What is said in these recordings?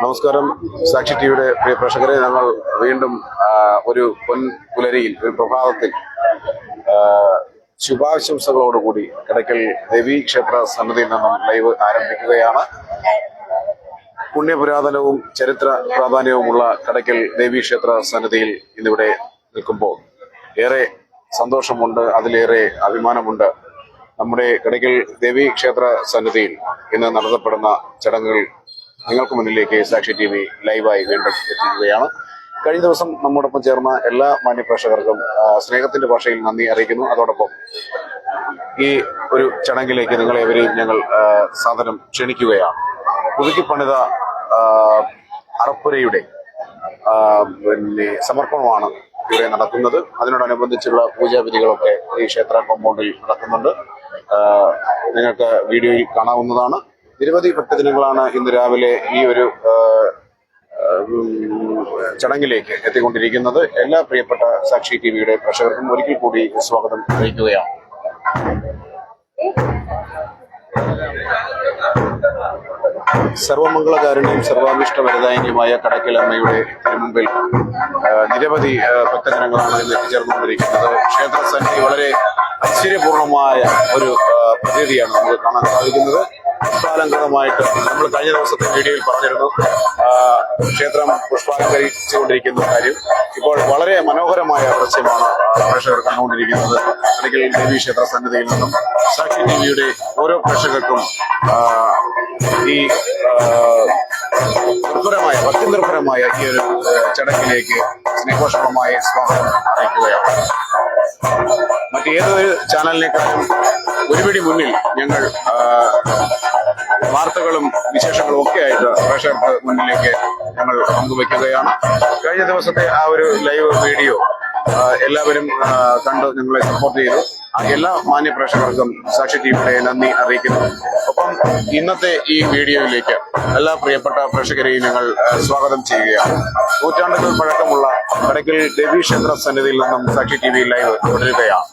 നമസ്കാരം. സാക്ഷി ടിവിയുടെ പ്രിയ പ്രേക്ഷകരെ, ഞങ്ങൾ വീണ്ടും ഒരു പൊൻപുലരിയിൽ, ഒരു പ്രഭാതത്തിൽ ശുഭാശംസകളോടുകൂടി കടയ്ക്കൽ ദേവീ ക്ഷേത്ര സന്നിധിയിൽ നിന്നും ലൈവ് ആരംഭിക്കുകയാണ്. പുണ്യപുരാതനവും ചരിത്ര പ്രാധാന്യവുമുള്ള കടയ്ക്കൽ ദേവീ ക്ഷേത്ര സന്നിധിയിൽ ഇന്നിവിടെ നിൽക്കുമ്പോൾ ഏറെ സന്തോഷമുണ്ട്, അതിലേറെ അഭിമാനമുണ്ട്. നമ്മുടെ കടയ്ക്കൽ ദേവീ ക്ഷേത്ര സന്നിധിയിൽ ഇന്ന് നടത്തപ്പെടുന്ന ചടങ്ങുകൾ നിങ്ങൾക്ക് മുന്നിലേക്ക് സാക്ഷി ടി വി ലൈവായി വീണ്ടും എത്തിക്കുകയാണ്. കഴിഞ്ഞ ദിവസം നമ്മോടൊപ്പം ചേർന്ന എല്ലാ മാന്യപ്രേക്ഷകർക്കും സ്നേഹത്തിന്റെ ഭാഷയിൽ നന്ദി അറിയിക്കുന്നു. അതോടൊപ്പം ഈ ഒരു ചടങ്ങിലേക്ക് നിങ്ങളെവരെയും ഞങ്ങൾ സാദരം ക്ഷണിക്കുകയാണ്. പുതുക്കി പണിത അറപ്പുരയുടെ സമർപ്പണമാണ് ഇവിടെ നടക്കുന്നത്. അതിനോടനുബന്ധിച്ചുള്ള പൂജാവിധികളൊക്കെ ഈ ക്ഷേത്ര കോമ്പൗണ്ടിൽ നടക്കുന്നുണ്ട്. നിങ്ങൾക്ക് വീഡിയോയിൽ കാണാവുന്നതാണ്. നിരവധി ഭക്തജനങ്ങളാണ് ഇന്ന് രാവിലെ ഈ ഒരു ചടങ്ങിലേക്ക് എത്തിക്കൊണ്ടിരിക്കുന്നത്. എല്ലാ പ്രിയപ്പെട്ട സാക്ഷി ടിവിയുടെ പ്രേക്ഷകർക്കും ഒരിക്കൽ കൂടി സ്വാഗതം അറിയിക്കുകയാണ്. സർവമംഗളകാരുണ്യം സർവാഭിഷ്ടവരദായിനിയുമായ കടയ്ക്കൽ അമ്മയുടെ തിരുമുമ്പിൽ നിരവധി ഭക്തജനങ്ങളാണ് ഇന്ന് എത്തിച്ചേർന്നുകൊണ്ടിരിക്കുന്നത്. ക്ഷേത്ര സന്നിധി വളരെ ആശ്ചര്യപൂർണമായ ഒരു പ്രതീതിയാണ് നമുക്ക് കാണാൻ സാധിക്കുന്നത്. പുഷ്പാലങ്കൃതമായിട്ട് നമ്മൾ കഴിഞ്ഞ ദിവസത്തെ വീഡിയോയിൽ പറഞ്ഞിരുന്നു ക്ഷേത്രം പുഷ്പാലങ്കരിച്ചുകൊണ്ടിരിക്കുന്ന കാര്യം. ഇപ്പോൾ വളരെ മനോഹരമായ ദൃശ്യമാണ് പ്രേക്ഷകർ കണ്ടുകൊണ്ടിരിക്കുന്നത്. കടയ്ക്കൽ ദേവീ ക്ഷേത്ര സന്നിധിയിൽ നിന്നും സാക്ഷി ടിവിയുടെ ഓരോ പ്രേക്ഷകർക്കും ഈ ഭക്തിനിർഭരമായ ഈ ഒരു ചടങ്ങിലേക്ക് സ്നേഹോഷ്മമായ സ്വാഗതം അറിയിക്കുകയാണ്. മറ്റേതൊരു ചാനലിനേക്കാളും ഒരുപിടി മുന്നിൽ ഞങ്ങൾ വാർത്തകളും വിശേഷങ്ങളും ഒക്കെ ആയിട്ട് പ്രേക്ഷകർക്ക് മുന്നിലേക്ക് ഞങ്ങൾ പങ്കുവയ്ക്കുകയാണ്. കഴിഞ്ഞ ദിവസത്തെ ആ ഒരു ലൈവ് വീഡിയോ എല്ലാവരും കണ്ട് ഞങ്ങളെ സപ്പോർട്ട് ചെയ്തു. എല്ലാ മാന്യ പ്രേക്ഷകർക്കും സാക്ഷി ടിവിയുടെ നന്ദി അറിയിക്കുന്നു. ഒപ്പം ഇന്നത്തെ ഈ വീഡിയോയിലേക്ക് എല്ലാ പ്രിയപ്പെട്ട പ്രേക്ഷകരെയും ഞങ്ങൾ സ്വാഗതം ചെയ്യുകയാണ്. നൂറ്റാണ്ടുകൾ പഴക്കമുള്ള കടയ്ക്കൽ ദേവീ ക്ഷേത്ര സന്നിധിയിൽ നിന്നും സാക്ഷി ടിവി ലൈവ് തുടരുകയാണ്.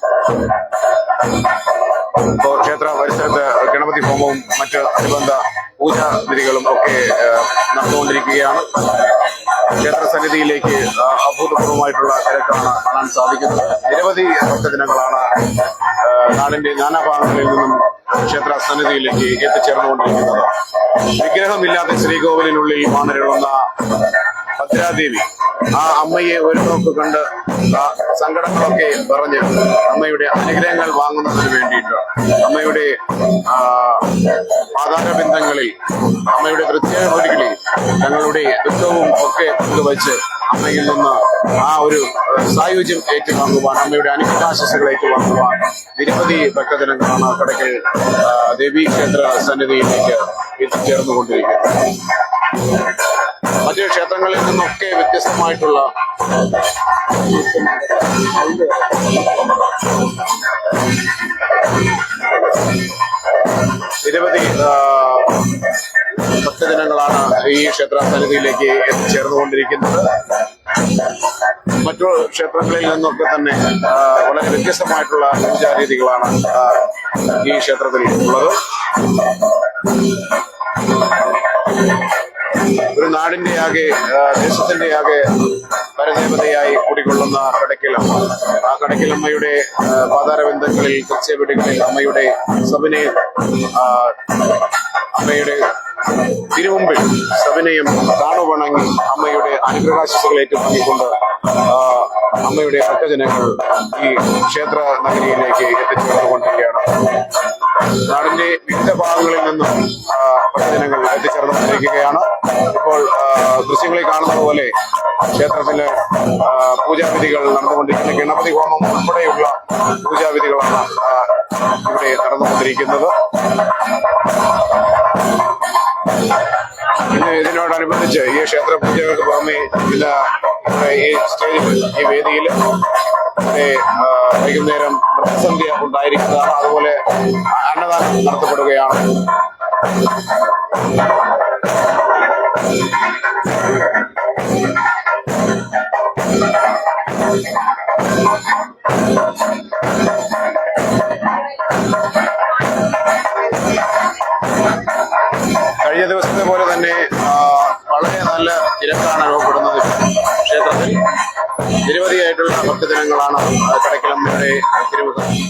ഇപ്പോൾ ക്ഷേത്ര പരിസരത്ത് ഗണപതി ഹോമവും മറ്റ് അനുബന്ധ പൂജാവിധികളും ഒക്കെ നടന്നുകൊണ്ടിരിക്കുകയാണ്. ക്ഷേത്ര സന്നിധിയിലേക്ക് അഭൂതപൂർവമായിട്ടുള്ള തിരക്കാണ് കാണാൻ സാധിക്കുന്നത്. നിരവധി ഭക്തജനങ്ങളാണ് നാടിന്റെ നാനാഭാഗങ്ങളിൽ നിന്നും ക്ഷേത്ര സന്നിധിയിലേക്ക് എത്തിച്ചേർന്നുകൊണ്ടിരിക്കുന്നത്. വിഗ്രഹമില്ലാതെ ശ്രീകോവിലിനുള്ളിൽ വാണരുളുന്ന ഭദ്രാദേവി, ആ അമ്മയെ ഒരു നോക്ക് കണ്ട് സങ്കടങ്ങളൊക്കെ പറഞ്ഞ് അമ്മയുടെ അനുഗ്രഹങ്ങൾ വാങ്ങുന്നതിന് വേണ്ടിയിട്ട് അമ്മയുടെ പാതാരബിന്ദങ്ങളിൽ, അമ്മയുടെ പ്രത്യേകതകളിൽ ഞങ്ങളുടെ ദുഃഖവും ഒക്കെ പങ്കുവച്ച് അമ്മയിൽ നിന്ന് ആ ഒരു സായുജ്യം ഏറ്റുവാങ്ങുവാൻ, അമ്മയുടെ അനുഗ്രഹാശസ്സുകൾ ഏറ്റുവാങ്ങുവാൻ നിരവധി ഭക്തജനങ്ങളാണ് കടയ്ക്കൽ ദേവീ ക്ഷേത്ര സന്നിധിയിലേക്ക് എത്തിച്ചേർന്നുകൊണ്ടിരിക്കുന്നത്. മറ്റു ക്ഷേത്രങ്ങളിൽ നിന്നൊക്കെ വ്യത്യസ്തമായിട്ടുള്ള നിരവധി ഭക്തജനങ്ങളാണ് ഈ ക്ഷേത്ര സന്നിധിയിലേക്ക് എത്തിച്ചേർന്നുകൊണ്ടിരിക്കുന്നത്. മറ്റു ക്ഷേത്രങ്ങളിൽ നിന്നൊക്കെ തന്നെ വളരെ വ്യത്യസ്തമായിട്ടുള്ള പൂജാരീതികളാണ് ഈ ക്ഷേത്രത്തിൽ ഉള്ളത്. ഒരു നാടിന്റെ ആകെ, ദേശത്തിന്റെ ആകെ പരദേവതയായി കൂടിക്കൊള്ളുന്ന കടയ്ക്കലമ്മ, ആ കടയ്ക്കലമ്മയുടെ പാതാരബന്ധങ്ങളിൽ, കച്ചേപിടികളിൽ അമ്മയുടെ സബിനെ, അമ്മയുടെ തിരുമുമ്പിൽ സബിനെയും താണുവണങ്ങി അമ്മയുടെ അനുഗ്രഹാശിസുകൾ ഏറ്റുവാങ്ങിക്കൊണ്ട് അമ്മയുടെ ഭക്തജനങ്ങൾ ഈ ക്ഷേത്ര നഗരിയിലേക്ക് എത്തിച്ചേർന്നുകൊണ്ടിരിക്കുകയാണ്. നാടിന്റെ വിവിധ ഭാഗങ്ങളിൽ നിന്നും ഭക്തജനങ്ങൾ എത്തിച്ചേർന്നുകൊണ്ടിരിക്കുകയാണ്. ഇപ്പോൾ ദൃശ്യങ്ങളിൽ കാണുന്നത് പോലെ ക്ഷേത്രത്തിലെ പൂജാവിധികൾ നടന്നുകൊണ്ടിരിക്കുന്ന ഗണപതി ഹോമം ഉൾപ്പെടെയുള്ള പൂജാവിധികളാണ് ഇവിടെ നടന്നുകൊണ്ടിരിക്കുന്നത്. ഇന്ന് ഇതിനോടനുബന്ധിച്ച് ഈ ക്ഷേത്ര പൂജകൾക്ക് പുറമെ ഈ സ്റ്റേജിൽ, ഈ വേദിയിൽ വൈകുന്നേരം വൃത്തസന്ധ്യ ഉണ്ടായിരിക്കുന്നതാണ്. അതുപോലെ അന്നദാനം നടത്തപ്പെടുകയാണ്. കഴിഞ്ഞ ദിവസത്തെ പോലെ തന്നെ വളരെ നല്ല തിരക്കാണ് അനുഭവപ്പെടുന്നത് ക്ഷേത്രത്തിൽ. നിരവധിയായിട്ടുള്ള ഭക്തജനങ്ങളാണ് കടയ്ക്കലമ്മയുടെ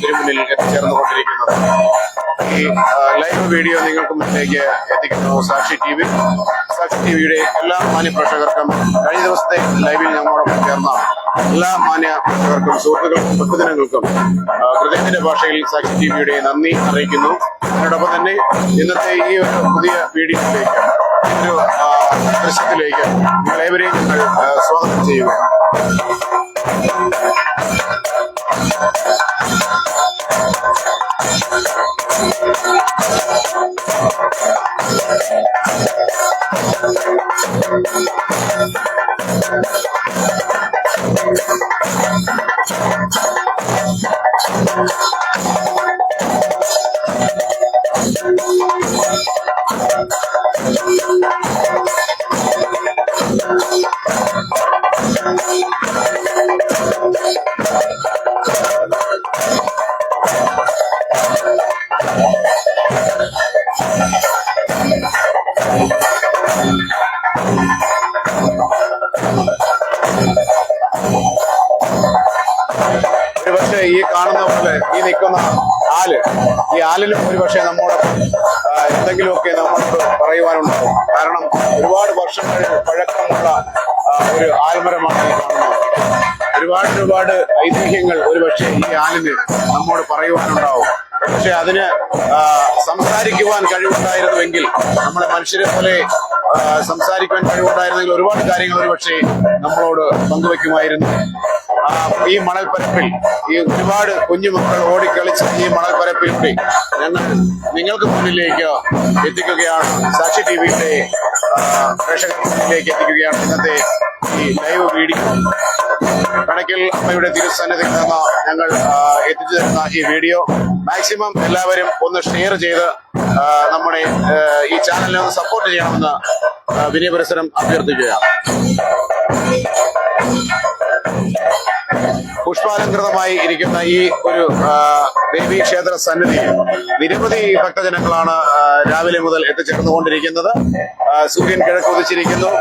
തിരുമുന്നിൽ എത്തിച്ചേർന്നുകൊണ്ടിരിക്കുന്നത്. ഈ ലൈവ് വീഡിയോ നിങ്ങൾക്ക് മുന്നിലേക്ക് എത്തിക്കുന്നു സാക്ഷി TV. സാക്ഷി TVയുടെ എല്ലാ മാന്യ പ്രേക്ഷകർക്കും കഴിഞ്ഞ ദിവസത്തെ ലൈവിൽ ഞങ്ങളോടൊപ്പം ചേർന്ന എല്ലാ മാന്യ പ്രേക്ഷകർക്കും സുഹൃത്തുക്കൾക്കും ഭക്തജനങ്ങൾക്കും ഹൃദയത്തിന്റെ ഭാഷയിൽ സാക്ഷി TVയുടെ നന്ദി അറിയിക്കുന്നു. അതിനോടൊപ്പം തന്നെ ഇന്നത്തെ ഈ ഒരു പുതിയ വീഡിയോയിലേക്ക്, ഒരു ദൃശ്യത്തിലേക്ക് നിങ്ങളേവരെയും ഞങ്ങൾ സ്വാഗതം ചെയ്യുക. ഒരുപക്ഷെ ഈ കാണുന്ന പോലെ ഈ നിൽക്കുന്ന ഈ ആലിനും ഒരുപക്ഷെ നമ്മോടൊപ്പം എന്തെങ്കിലുമൊക്കെ നമ്മളോട് പറയുവാനുണ്ടാവും. കാരണം ഒരുപാട് വർഷങ്ങൾ പഴക്കമുള്ള ഒരു ആൽമരമാണ് ഈ കാണുന്നത്. ഒരുപാട് ഐതിഹ്യങ്ങൾ ഒരുപക്ഷെ ഈ ആലിന് നമ്മോട് പറയുവാനുണ്ടാവും. പക്ഷെ അതിന് സംസാരിക്കുവാൻ കഴിവുണ്ടായിരുന്നുവെങ്കിൽ, നമ്മളെ മനുഷ്യരെ പോലെ സംസാരിക്കാൻ കഴിവുണ്ടായിരുന്നെങ്കിൽ ഒരുപാട് കാര്യങ്ങൾ ഒരുപക്ഷെ നമ്മളോട് പങ്കുവെക്കുമായിരുന്നു. ഈ മണൽപ്പരപ്പിൽ ഈ ഒരുപാട് കുഞ്ഞുമക്കൾ ഓടിക്കളിച്ച് ഈ മണൽപ്പരപ്പിലൂടെ ഞങ്ങൾ നിങ്ങൾക്ക് മുന്നിലേക്ക് എത്തിക്കുകയാണ്. സാക്ഷി TVയുടെ പ്രേക്ഷകർക്ക് മുന്നിലേക്ക് എത്തിക്കുകയാണ് ഇന്നത്തെ ഈ ലൈവ് വീഡിയോ. കടയ്ക്കൽ അമ്മയുടെ തിരുസന്നിധിയിൽ നിന്ന് ഞങ്ങൾ എത്തിച്ചു തരുന്ന ഈ വീഡിയോ മാക്സിമം എല്ലാവരും ഒന്ന് ഷെയർ ചെയ്ത് നമ്മുടെ ഈ ചാനലിനെ ഒന്ന് സപ്പോർട്ട് ചെയ്യണമെന്ന് വിനയപുരസരം അഭ്യർത്ഥിക്കുകയാണ്. പുഷ്പാലങ്കൃതമായി ഇരിക്കുന്ന ഈ ഒരു ദേവീക്ഷേത്ര സന്നിധിയിൽ നിരവധി ഭക്തജനങ്ങളാണ് രാവിലെ മുതൽ എത്തിച്ചേർന്നുകൊണ്ടിരിക്കുന്നത്. സൂര്യൻ കിഴക്കുദിച്ചിരിക്കുന്നു.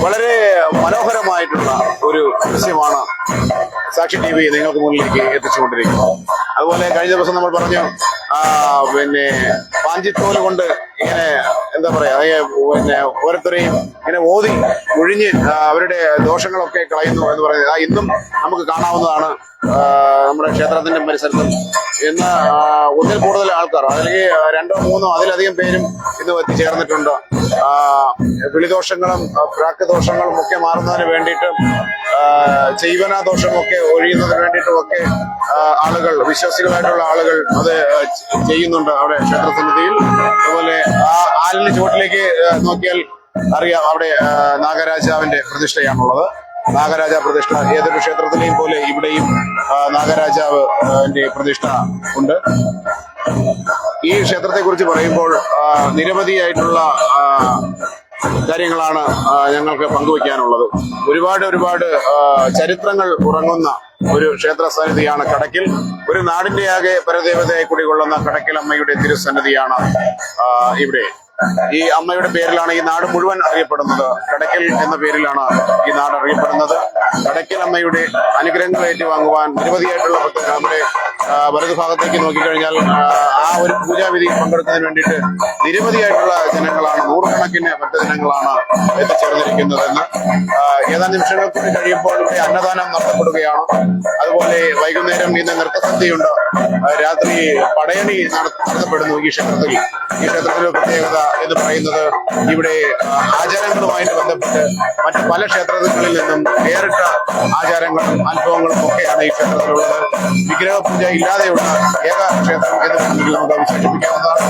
വളരെ മനോഹരമായിട്ടുള്ള ഒരു ദൃശ്യമാണ് സാക്ഷി TV നിങ്ങൾക്ക് മുന്നിലേക്ക് എത്തിച്ചുകൊണ്ടിരിക്കുന്നത്. അതുപോലെ കഴിഞ്ഞ ദിവസം നമ്മൾ പറഞ്ഞു, പിന്നെ പാഞ്ചിത്തോല് കൊണ്ട് ഇങ്ങനെ എന്താ പറയാ, പിന്നെ ഓരോരുത്തരെയും ഇങ്ങനെ ഓതി ഒഴിഞ്ഞ് അവരുടെ ദോഷങ്ങളൊക്കെ കളയുന്നു എന്ന് പറയുന്നത് ഇന്നും നമുക്ക് കാണാവുന്നതാണ് നമ്മുടെ ക്ഷേത്രത്തിന്റെ പരിസരത്തും. ഇന്ന് ഒന്നിൽ കൂടുതൽ ആൾക്കാർ, അല്ലെങ്കിൽ 2 or 3 അതിലധികം പേരും ഇന്ന് എത്തിച്ചേർന്നിട്ടുണ്ട്. വിളിദോഷങ്ങളും പ്രാക്തദോഷങ്ങളും ഒക്കെ മാറുന്നതിന് വേണ്ടിയിട്ടും ജൈവന ദോഷമൊക്കെ ഒഴിയുന്നതിന് വേണ്ടിയിട്ടും ഒക്കെ ആളുകൾ, വിശ്വാസികളായിട്ടുള്ള ആളുകൾ അത് ചെയ്യുന്നുണ്ട് അവിടെ ക്ഷേത്രസന്നിധിയിൽ. അതുപോലെ ആ ആലിന്റെ ചുവട്ടിലേക്ക് നോക്കിയാൽ അറിയാം, അവിടെ നാഗരാജാവിന്റെ പ്രതിഷ്ഠയാണുള്ളത്. നാഗരാജ പ്രതിഷ്ഠ ഏതൊരു ക്ഷേത്രത്തിലെയും പോലെ ഇവിടെയും നാഗരാജാവിന്റെ പ്രതിഷ്ഠ ഉണ്ട്. ഈ ക്ഷേത്രത്തെ കുറിച്ച് പറയുമ്പോൾ നിരവധിയായിട്ടുള്ള കാര്യങ്ങളാണ് ഞങ്ങൾക്ക് പങ്കുവയ്ക്കാനുള്ളത്. ഒരുപാട് ചരിത്രങ്ങൾ ഉറങ്ങുന്ന ഒരു ക്ഷേത്ര സന്നിധിയാണ് കടയ്ക്കൽ. ഒരു നാടിന്റെ ആകെ പരദേവതയായി കുടികൊള്ളുന്ന കടയ്ക്കൽ അമ്മയുടെ തിരുസന്നിധിയാണ് ഇവിടെ. ഈ അമ്മയുടെ പേരിലാണ് ഈ നാട് മുഴുവൻ അറിയപ്പെടുന്നത്. കടയ്ക്കൽ എന്ന പേരിലാണ് ഈ നാട് അറിയപ്പെടുന്നത്. കടയ്ക്കൽ അമ്മയുടെ അനുഗ്രഹങ്ങൾ ഏറ്റുവാങ്ങുവാൻ നിരവധിയായിട്ടുള്ള ഭക്തർ നമ്മുടെ വലതുഭാഗത്തേക്ക് നോക്കിക്കഴിഞ്ഞാൽ ആ ഒരു പൂജാവിധി പങ്കെടുക്കുന്നതിന് വേണ്ടിയിട്ട് നിരവധിയായിട്ടുള്ള ജനങ്ങളാണ്, നൂറുകണക്കിന് ഭക്തജനങ്ങളാണ് എത്തിച്ചേർന്നിരിക്കുന്നതെന്ന്. ഏതാനും നിമിഷങ്ങൾ കൂടി കഴിയുമ്പോൾ ഇവിടെ അന്നദാനം നടത്തപ്പെടുകയാണ്. അതുപോലെ വൈകുന്നേരം ഇന്ന് നൃത്തസന്ധ്യയുണ്ട്. രാത്രി പടയണി നടത്തപ്പെടുന്നു ഈ ക്ഷേത്രത്തിൽ. ഈ ക്ഷേത്രത്തിലെ പ്രത്യേകത എന്ന് പറയുന്നത് ഇവിടെ ആചാരങ്ങളുമായിട്ട് ബന്ധപ്പെട്ട് മറ്റു പല ക്ഷേത്രങ്ങളിൽ നിന്നും വേറിട്ട ആചാരങ്ങളും അനുഭവങ്ങളും ഒക്കെയാണ് ഈ ക്ഷേത്രത്തിലുള്ളത്. വിഗ്രഹ പൂജ ഇല്ലാതെയുള്ള ഏക ക്ഷേത്രം എന്ന് വേണമെങ്കിൽ നമുക്ക് വിശേഷിപ്പിക്കാവുന്നതാണ്.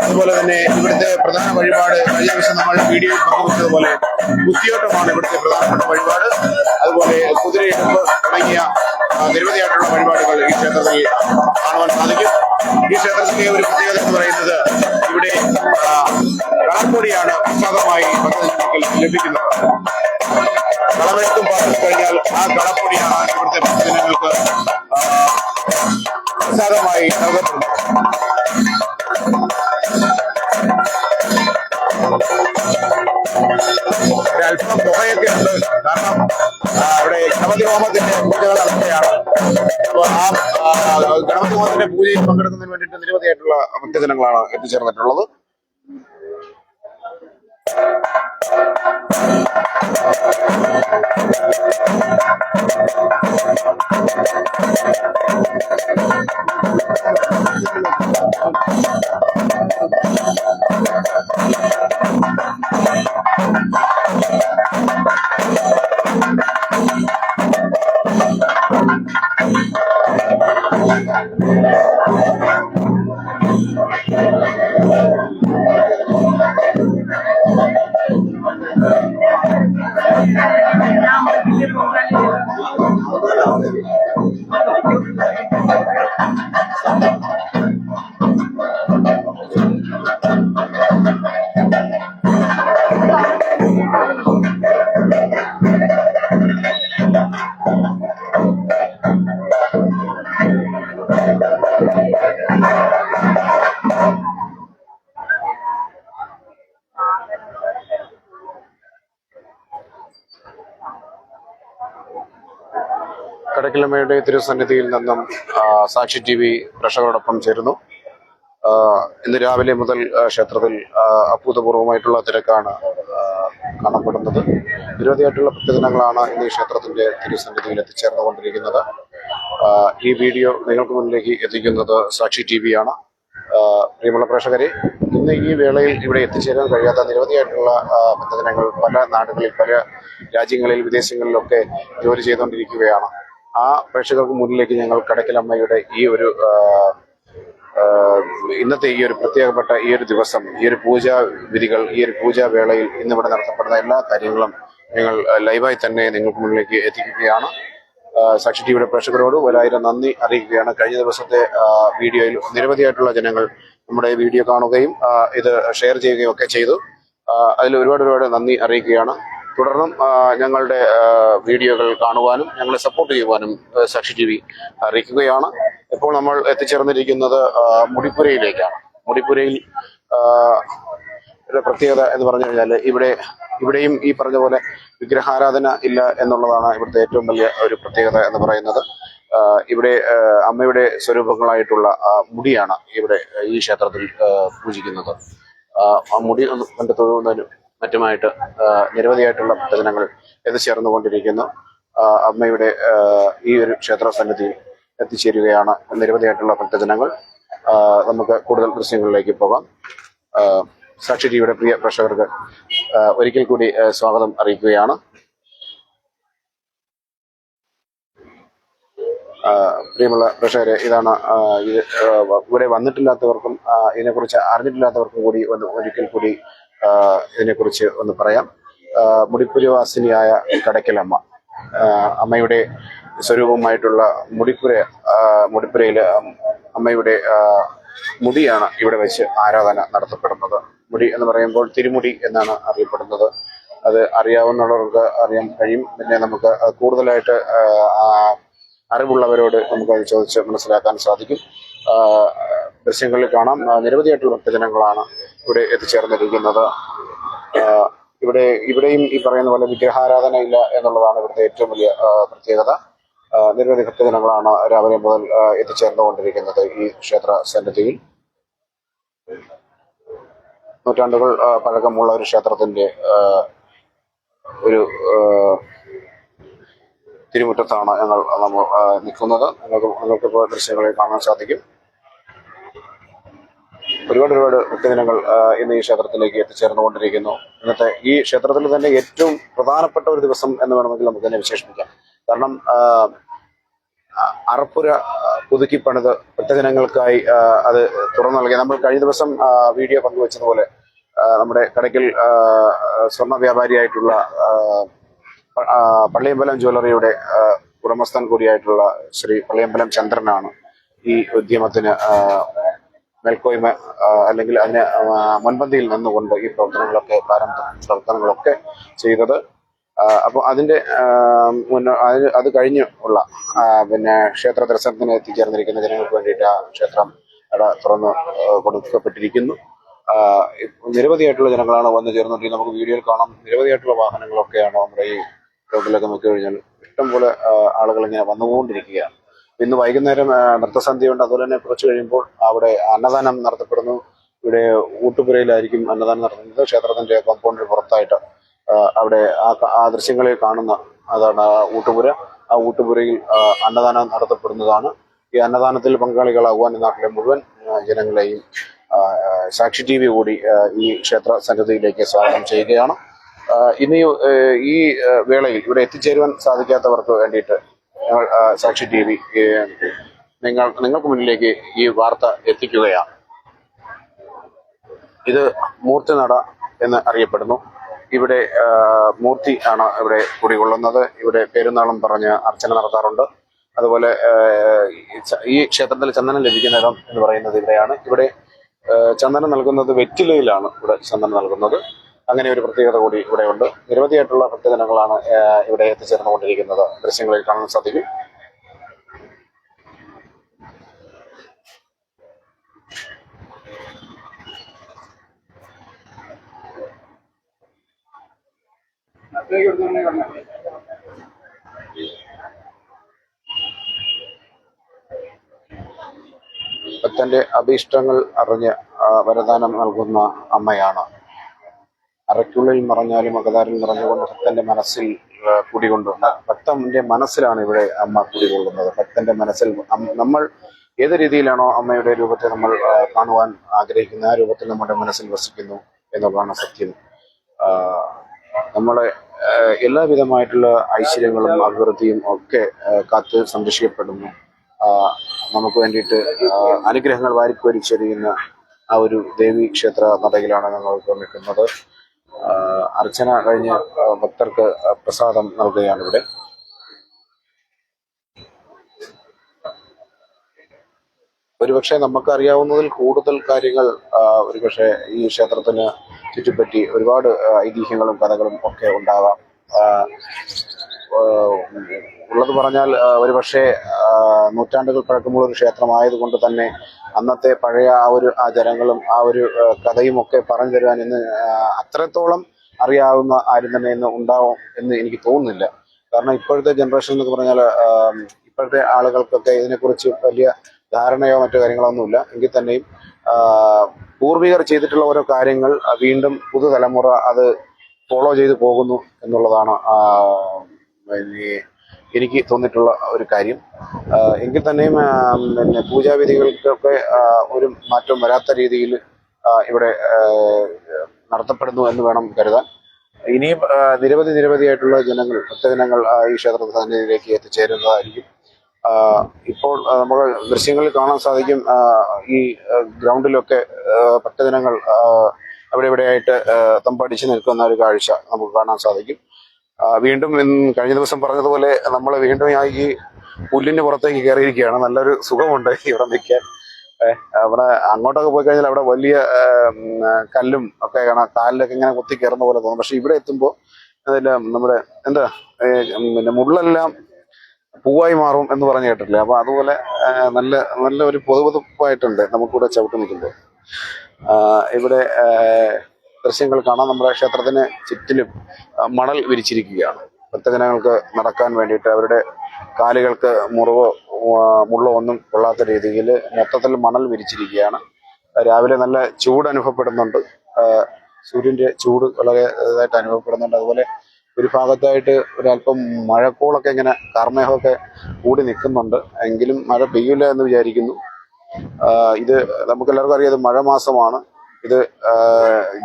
അതുപോലെ തന്നെ ഇവിടുത്തെ പ്രധാന വഴിപാട്, കഴിഞ്ഞ ദിവസം നമ്മൾ വീഡിയോയിൽ പങ്കുവച്ചതുപോലെ കുത്തിയോട്ടമാണ് ഇവിടുത്തെ പ്രധാനപ്പെട്ട വഴിപാട്. അതുപോലെ കുതിരയെടുപ്പ് തുടങ്ങിയ നിരവധിയായിട്ടുള്ള വഴിപാടുകൾ ഈ ക്ഷേത്രത്തിൽ കാണുവാൻ സാധിക്കും. ഈ ക്ഷേത്രത്തിലെ ഒരു പ്രത്യേകത എന്ന് പറയുന്നത് ഇവിടെ കളപ്പൊടിയാണ് പ്രസാദമായി ഭക്തജനങ്ങൾക്ക് ലഭിക്കുന്നത്. കളമെടുത്തും പാത്രം കഴിഞ്ഞാൽ ആ കളപ്പൊടിയാണ് ഇവിടുത്തെ ഭക്തജനങ്ങൾക്ക് പ്രസാദമായി നൽകപ്പെടുന്നത്. അല്പം പുകയൊക്കെ ഉണ്ട്. കാരണം ഇവിടെ ഗണപതി ഹോമത്തിന്റെ പൂജകൾ നടക്കുകയാണ്. അപ്പോൾ ഗണപതി ഹോമത്തിന്റെ പൂജയിൽ പങ്കെടുക്കുന്നതിന് വേണ്ടിയിട്ട് നിരവധിയായിട്ടുള്ള ഭക്തജനങ്ങളാണ് എത്തിച്ചേർന്നിട്ടുള്ളത്. കടക്കിലമ്മയുടെ തിരുസന്നിധിയിൽ നിന്നും സാക്ഷി TV പ്രേക്ഷകരോടൊപ്പം ചേരുന്നു. ഇന്ന് രാവിലെ മുതൽ ക്ഷേത്രത്തിൽ അഭൂതപൂർവമായിട്ടുള്ള തിരക്കാണ് കാണപ്പെടുന്നത്. നിരവധിയായിട്ടുള്ള ഭക്തജനങ്ങളാണ് ഇന്ന് ഈ ക്ഷേത്രത്തിന്റെ തിരുസന്നിധിയിൽ എത്തിച്ചേർന്നുകൊണ്ടിരിക്കുന്നത്. ഈ വീഡിയോ നിങ്ങൾക്ക് മുന്നിലേക്ക് എത്തിക്കുന്നത് സാക്ഷി TV ആണ്. പ്രിയമുള്ള പ്രേക്ഷകരെ, ഇന്ന് ഈ വേളയിൽ ഇവിടെ എത്തിച്ചേരാൻ കഴിയാത്ത നിരവധിയായിട്ടുള്ള ഭക്തജനങ്ങൾ പല നാടുകളിൽ, പല രാജ്യങ്ങളിൽ, വിദേശങ്ങളിലൊക്കെ ജോലി ചെയ്തുകൊണ്ടിരിക്കുകയാണ്. ആ പ്രേക്ഷകർക്ക് മുന്നിലേക്ക് ഞങ്ങൾ കടക്കിലമ്മയുടെ ഈ ഒരു ഇന്നത്തെ ഈ ഒരു പ്രത്യേകപ്പെട്ട ഈ ഒരു ദിവസം, ഈ ഒരു പൂജാ വിധികൾ, ഈ ഒരു പൂജാ വേളയിൽ ഇന്നിവിടെ നടത്തപ്പെടുന്ന എല്ലാ കാര്യങ്ങളും ഞങ്ങൾ ലൈവായി തന്നെ നിങ്ങൾക്ക് മുന്നിലേക്ക് എത്തിക്കുകയാണ്. സാക്ഷി ടിവിയുടെ പ്രേക്ഷകരോട് 1000 നന്ദി അറിയിക്കുകയാണ്. കഴിഞ്ഞ ദിവസത്തെ വീഡിയോയിൽ നിരവധിയായിട്ടുള്ള ജനങ്ങൾ നമ്മുടെ വീഡിയോ കാണുകയും ഇത് ഷെയർ ചെയ്യുകയും ഒക്കെ ചെയ്തു. അതിൽ ഒരുപാട് നന്ദി അറിയിക്കുകയാണ്. തുടർന്നും ഞങ്ങളുടെ വീഡിയോകൾ കാണുവാനും ഞങ്ങളെ സപ്പോർട്ട് ചെയ്യുവാനും സാക്ഷി TV അറിയിക്കുകയാണ്. ഇപ്പോൾ നമ്മൾ എത്തിച്ചേർന്നിരിക്കുന്നത് മുടിപ്പുരയിലേക്കാണ്. മുടിപ്പുരയിൽ പ്രത്യേകത എന്ന് പറഞ്ഞു കഴിഞ്ഞാൽ ഇവിടെയും ഈ പറഞ്ഞ പോലെ വിഗ്രഹാരാധന ഇല്ല എന്നുള്ളതാണ് ഇവിടുത്തെ ഏറ്റവും വലിയ ഒരു പ്രത്യേകത എന്ന് പറയുന്നത്. ഇവിടെ അമ്മയുടെ സ്വരൂപങ്ങളായിട്ടുള്ള മുടിയാണ് ഇവിടെ ഈ ക്ഷേത്രത്തിൽ പൂജിക്കുന്നത്. ആ മുടി കണ്ട് തൊഴുന്നതിനും മറ്റുമായിട്ട് നിരവധിയായിട്ടുള്ള ഭക്തജനങ്ങൾ എത്തിച്ചേർന്നുകൊണ്ടിരിക്കുന്നു. അമ്മയുടെ ഈ ഒരു ക്ഷേത്ര സന്നിധിയിൽ എത്തിച്ചേരുകയാണ് നിരവധിയായിട്ടുള്ള ഭക്തജനങ്ങൾ. നമുക്ക് കൂടുതൽ ദൃശ്യങ്ങളിലേക്ക് പോകാം. സാക്ഷി ടിവിയുടെ പ്രിയ പ്രേക്ഷകർക്ക് ഒരിക്കൽ കൂടി സ്വാഗതം അറിയിക്കുകയാണ്. പ്രിയമുള്ള പ്രേക്ഷകരെ, ഇതാണ് ഇവിടെ വന്നിട്ടില്ലാത്തവർക്കും ഇതിനെക്കുറിച്ച് അറിഞ്ഞിട്ടില്ലാത്തവർക്കും കൂടി ഒരിക്കൽ കൂടി ഇതിനെക്കുറിച്ച് ഒന്ന് പറയാം. മുടിപ്പുരവാസിനിയായ കടക്കിലമ്മ, അമ്മയുടെ സ്വരൂപമായിട്ടുള്ള മുടിപ്പുരയിൽ അമ്മയുടെ മുടിയാണ് ഇവിടെ വെച്ച് ആരാധന നടത്തപ്പെടുന്നത്. മുടി എന്ന് പറയുമ്പോൾ തിരുമുടി എന്നാണ് അറിയപ്പെടുന്നത്. അത് അറിയാവുന്നവർക്ക് അറിയാൻ കഴിയും. പിന്നെ നമുക്ക് കൂടുതലായിട്ട് അറിവുള്ളവരോട് നമുക്ക് അത് ചോദിച്ച് മനസ്സിലാക്കാൻ സാധിക്കും. ദൃശ്യങ്ങളിൽ കാണാം, നിരവധിയായിട്ടുള്ള ഭക്തജനങ്ങളാണ് ഇവിടെ എത്തിച്ചേർന്നിരിക്കുന്നത്. ഇവിടെയും ഈ പറയുന്ന പോലെ വിഗ്രഹാരാധന ഇല്ല എന്നുള്ളതാണ് ഇവിടുത്തെ ഏറ്റവും വലിയ പ്രത്യേകത. നിരവധി ഭക്തജനങ്ങളാണ് രാവിലെ മുതൽ എത്തിച്ചേർന്നുകൊണ്ടിരിക്കുന്നത് ഈ ക്ഷേത്ര സന്നിധിയിൽ. നൂറ്റാണ്ടുകൾ പഴക്കമുള്ള ഒരു ക്ഷേത്രത്തിന്റെ ഒരു തിരുമുറ്റത്താണ് നമ്മൾ നിൽക്കുന്നത്. നിങ്ങൾക്കിപ്പോൾ ദൃശ്യങ്ങളിൽ കാണാൻ സാധിക്കും. ഒരുപാട് ഭക്തജനങ്ങൾ ഇന്ന് ഈ ക്ഷേത്രത്തിലേക്ക് എത്തിച്ചേർന്നുകൊണ്ടിരിക്കുന്നു. ഇന്നത്തെ ഈ ക്ഷേത്രത്തിൽ തന്നെ ഏറ്റവും പ്രധാനപ്പെട്ട ഒരു ദിവസം എന്ന് വേണമെങ്കിൽ നമുക്ക് തന്നെ വിശേഷിപ്പിക്കാം. കാരണം അറപ്പുര പുതുക്കി പണിത് ഭക്തജനങ്ങൾക്കായി അത് തുറന്നു നൽകി. നമ്മൾ കഴിഞ്ഞ ദിവസം വീഡിയോ പങ്കുവച്ചതുപോലെ നമ്മുടെ കടയ്ക്കൽ സ്വർണ്ണ വ്യാപാരിയായിട്ടുള്ള പള്ളിയമ്പലം ജ്വല്ലറിയുടെ ഉടമസ്ഥൻ കൂടിയായിട്ടുള്ള ശ്രീ പള്ളിയമ്പലം ചന്ദ്രനാണ് ഈ ഉദ്യമത്തിന് മേൽക്കോയ്മ അല്ലെങ്കിൽ അതിന് മുൻപന്തിയിൽ നിന്നുകൊണ്ട് ഈ പ്രവർത്തനങ്ങളൊക്കെ ചെയ്തത്. അപ്പോൾ അതിന്റെ അത് കഴിഞ്ഞ് ഉള്ള പിന്നെ ക്ഷേത്ര ദർശനത്തിന് എത്തിച്ചേർന്നിരിക്കുന്ന ജനങ്ങൾക്ക് വേണ്ടിയിട്ട് ആ ക്ഷേത്രം തുറന്ന് കൊടുക്കപ്പെട്ടിരിക്കുന്നു. നിരവധിയായിട്ടുള്ള ജനങ്ങളാണ് വന്നു ചേർന്നുകൊണ്ടിരിക്കുന്നത്. നമുക്ക് വീഡിയോയിൽ കാണാം, നിരവധിയായിട്ടുള്ള വാഹനങ്ങളൊക്കെയാണ് നമ്മുടെ ഈ റോഡിലൊക്കെ നോക്കി കഴിഞ്ഞാൽ ഇഷ്ടംപോലെ ആളുകൾ ഇങ്ങനെ വന്നുകൊണ്ടിരിക്കുകയാണ്. ഇന്ന് വൈകുന്നേരം നൃത്തസന്ധ്യയുണ്ട്. അതുപോലെ തന്നെ കുറച്ച് കഴിയുമ്പോൾ അവിടെ അന്നദാനം നടത്തപ്പെടുന്നു. ഇവിടെ ഊട്ടുപുരയിലായിരിക്കും അന്നദാനം നടത്തുന്നത്. ക്ഷേത്രത്തിന്റെ കോമ്പൗണ്ടിന് പുറത്തായിട്ട് അവിടെ ആ ദൃശ്യങ്ങളിൽ കാണുന്ന അതാണ് ഊട്ടുപുര. ആ ഊട്ടുപുരയിൽ അന്നദാനം നടത്തപ്പെടുന്നതാണ്. ഈ അന്നദാനത്തിൽ പങ്കാളികളാകുവാൻ നാട്ടിലെ മുഴുവൻ ജനങ്ങളെയും സാക്ഷി TV കൂടി ഈ ക്ഷേത്ര സന്നിധിയിലേക്ക് സ്വാഗതം ചെയ്യുകയാണ്. ഇനി ഈ വേളയിൽ ഇവിടെ എത്തിച്ചേരുവാൻ സാധിക്കാത്തവർക്ക് വേണ്ടിയിട്ട് ഞങ്ങൾ സാക്ഷി TV നിങ്ങൾക്ക് മുന്നിലേക്ക് ഈ വാർത്ത എത്തിക്കുകയാണ്. ഇത് മൂർത്തിനട എന്ന് അറിയപ്പെടുന്നു. ഇവിടെ മൂർത്തി ആണ് ഇവിടെ കുടികൊള്ളുന്നത്. ഇവിടെ പെരുന്നാളും പറഞ്ഞ് അർച്ചന നടത്താറുണ്ട്. അതുപോലെ ഈ ക്ഷേത്രത്തിൽ ചന്ദനം ലഭിക്കുന്ന ഇടം എന്ന് പറയുന്നത് ഇവിടെയാണ്. ഇവിടെ ചന്ദനം നൽകുന്നത് വെറ്റിലയിലാണ് ഇവിടെ ചന്ദനം നൽകുന്നത്. അങ്ങനെ ഒരു പ്രത്യേകത കൂടി ഇവിടെ ഉണ്ട്. നിരവധിയായിട്ടുള്ള ഭക്തജനങ്ങളാണ് ഇവിടെ എത്തിച്ചേർന്നുകൊണ്ടിരിക്കുന്നത്. ദൃശ്യങ്ങളിൽ കാണാൻ സാധിക്കും. ഭക്തന്റെ അഭീഷ്ടങ്ങൾ അറിഞ്ഞ് വരദാനം നൽകുന്ന അമ്മയാണ്. അറയ്ക്കുള്ളിൽ മറഞ്ഞാലും അകതാരിൽ നിറഞ്ഞുകൊണ്ട് ഭക്തന്റെ മനസ്സിൽ കുടികൊണ്ടുണ്ട്. ഭക്തന്റെ മനസ്സിലാണ് ഇവിടെ അമ്മ കുടികൊള്ളുന്നത്. ഭക്തന്റെ മനസ്സിൽ നമ്മൾ ഏത് രീതിയിലാണോ അമ്മയുടെ രൂപത്തെ നമ്മൾ കാണുവാൻ ആഗ്രഹിക്കുന്നത്, ആ രൂപത്തിൽ നമ്മുടെ മനസ്സിൽ വസിക്കുന്നു എന്നുള്ളതാണ് സത്യം. നമ്മളെ എല്ലാവിധമായിട്ടുള്ള ഐശ്വര്യങ്ങളും അഭിവൃദ്ധിയും ഒക്കെ കാത്ത് സംരക്ഷിക്കപ്പെടുന്നു. നമുക്ക് വേണ്ടിയിട്ട് അനുഗ്രഹങ്ങൾ വാരിക്കോരിച്ചെറിയുന്ന ആ ഒരു ദേവി ക്ഷേത്ര നടയിലാണ് ഞങ്ങൾ ഇപ്പോൾ നിൽക്കുന്നത്. അർച്ചന കഴിഞ്ഞ് ഭക്തർക്ക് പ്രസാദം നൽകുകയാണ് ഇവിടെ. ഒരുപക്ഷെ നമുക്കറിയാവുന്നതിൽ കൂടുതൽ കാര്യങ്ങൾ ഒരുപക്ഷെ ഈ ക്ഷേത്രത്തിന് ചുറ്റിപ്പറ്റി ഒരുപാട് ഐതിഹ്യങ്ങളും കഥകളും ഒക്കെ ഉണ്ടാവാം. ഉള്ളത് പറഞ്ഞാൽ ഒരുപക്ഷെ നൂറ്റാണ്ടുകൾ പഴക്കമുള്ള ഒരു ക്ഷേത്രമായതുകൊണ്ട് തന്നെ അന്നത്തെ പഴയ ആ ഒരു ആചാരങ്ങളും ആ ഒരു കഥയും ഒക്കെ പറഞ്ഞു തരുവാൻ ഇന്ന് അത്രത്തോളം അറിയാവുന്ന ആരും തന്നെ ഇന്ന് ഉണ്ടാവും എന്ന് എനിക്ക് തോന്നുന്നില്ല. കാരണം ഇപ്പോഴത്തെ ജനറേഷൻ എന്നൊക്കെ പറഞ്ഞാൽ ഇപ്പോഴത്തെ ആളുകൾക്കൊക്കെ ഇതിനെക്കുറിച്ച് വലിയ ധാരണയോ മറ്റു കാര്യങ്ങളോ ഒന്നുമില്ല. എങ്കിൽ തന്നെയും പൂർവികർ ചെയ്തിട്ടുള്ള ഓരോ കാര്യങ്ങൾ വീണ്ടും പുതുതലമുറ അത് ഫോളോ ചെയ്തു പോകുന്നു എന്നുള്ളതാണ് എനിക്ക് തോന്നിയിട്ടുള്ള ഒരു കാര്യം. എങ്കിൽ തന്നെയും പിന്നെ പൂജാവിധികൾക്കൊക്കെ ഒരു മാറ്റം വരാത്ത രീതിയിൽ ഇവിടെ നടത്തപ്പെടുന്നു എന്ന് വേണം കരുതാൻ. ഇനിയും നിരവധിയായിട്ടുള്ള ഭക്തജനങ്ങൾ ഈ ക്ഷേത്ര സന്നിധിയിലേക്ക് എത്തിച്ചേരുന്നതായിരിക്കും. ഇപ്പോൾ നമുക്ക് ദൃശ്യങ്ങളിൽ കാണാൻ സാധിക്കും, ഈ ഗ്രൗണ്ടിലൊക്കെ ഭക്തജനങ്ങൾ അവിടെ ഇവിടെയായിട്ട് തമ്പടിച്ച് നിൽക്കുന്ന ഒരു കാഴ്ച നമുക്ക് കാണാൻ സാധിക്കും. വീണ്ടും കഴിഞ്ഞ ദിവസം പറഞ്ഞതുപോലെ നമ്മൾ വീണ്ടും ഈ പുല്ലിന്റെ പുറത്തേക്ക് കയറിയിരിക്കുകയാണ്. നല്ലൊരു സുഖമുണ്ട് ഇവിടെ നിൽക്കാൻ. അവിടെ അങ്ങോട്ടൊക്കെ പോയി കഴിഞ്ഞാൽ അവിടെ വലിയ കല്ലും ഒക്കെ കാണാം, കാലിലൊക്കെ ഇങ്ങനെ കുത്തി കയറുന്ന പോലെ തോന്നും. പക്ഷെ ഇവിടെ എത്തുമ്പോൾ അതെല്ലാം നമ്മുടെ പിന്നെ മുള്ളെല്ലാം പൂവായി മാറും എന്ന് പറഞ്ഞു കേട്ടിട്ടില്ലേ? അപ്പൊ അതുപോലെ നല്ല ഒരു പൊതുപൊതുപ്പായിട്ടുണ്ട് നമുക്കിവിടെ ചവിട്ടി നിൽക്കുമ്പോൾ. ഇവിടെ ദൃശ്യങ്ങൾ കാണാം. നമ്മുടെ ക്ഷേത്രത്തിന് ചുറ്റിലും മണൽ വിരിച്ചിരിക്കുകയാണ്. ഭക്തജനങ്ങൾക്ക് നടക്കാൻ വേണ്ടിയിട്ട് അവരുടെ കാലുകൾക്ക് മുള്ളോ ഒന്നും കൊള്ളാത്ത രീതിയിൽ മൊത്തത്തിൽ മണൽ വിരിച്ചിരിക്കുകയാണ്. രാവിലെ നല്ല ചൂട് അനുഭവപ്പെടുന്നുണ്ട്. സൂര്യന്റെ ചൂട് വളരെ ഇതായിട്ട് അനുഭവപ്പെടുന്നുണ്ട്. അതുപോലെ ഒരു ഭാഗത്തായിട്ട് ഒരല്പം മഴക്കോളൊക്കെ ഇങ്ങനെ കാർമേഘമൊക്കെ കൂടി നിൽക്കുന്നുണ്ട്. എങ്കിലും മഴ പെയ്യില്ല എന്ന് വിചാരിക്കുന്നു. ഇത് നമുക്കെല്ലാവർക്കും അറിയാം, ഇത് മഴ മാസമാണ്. ഇത്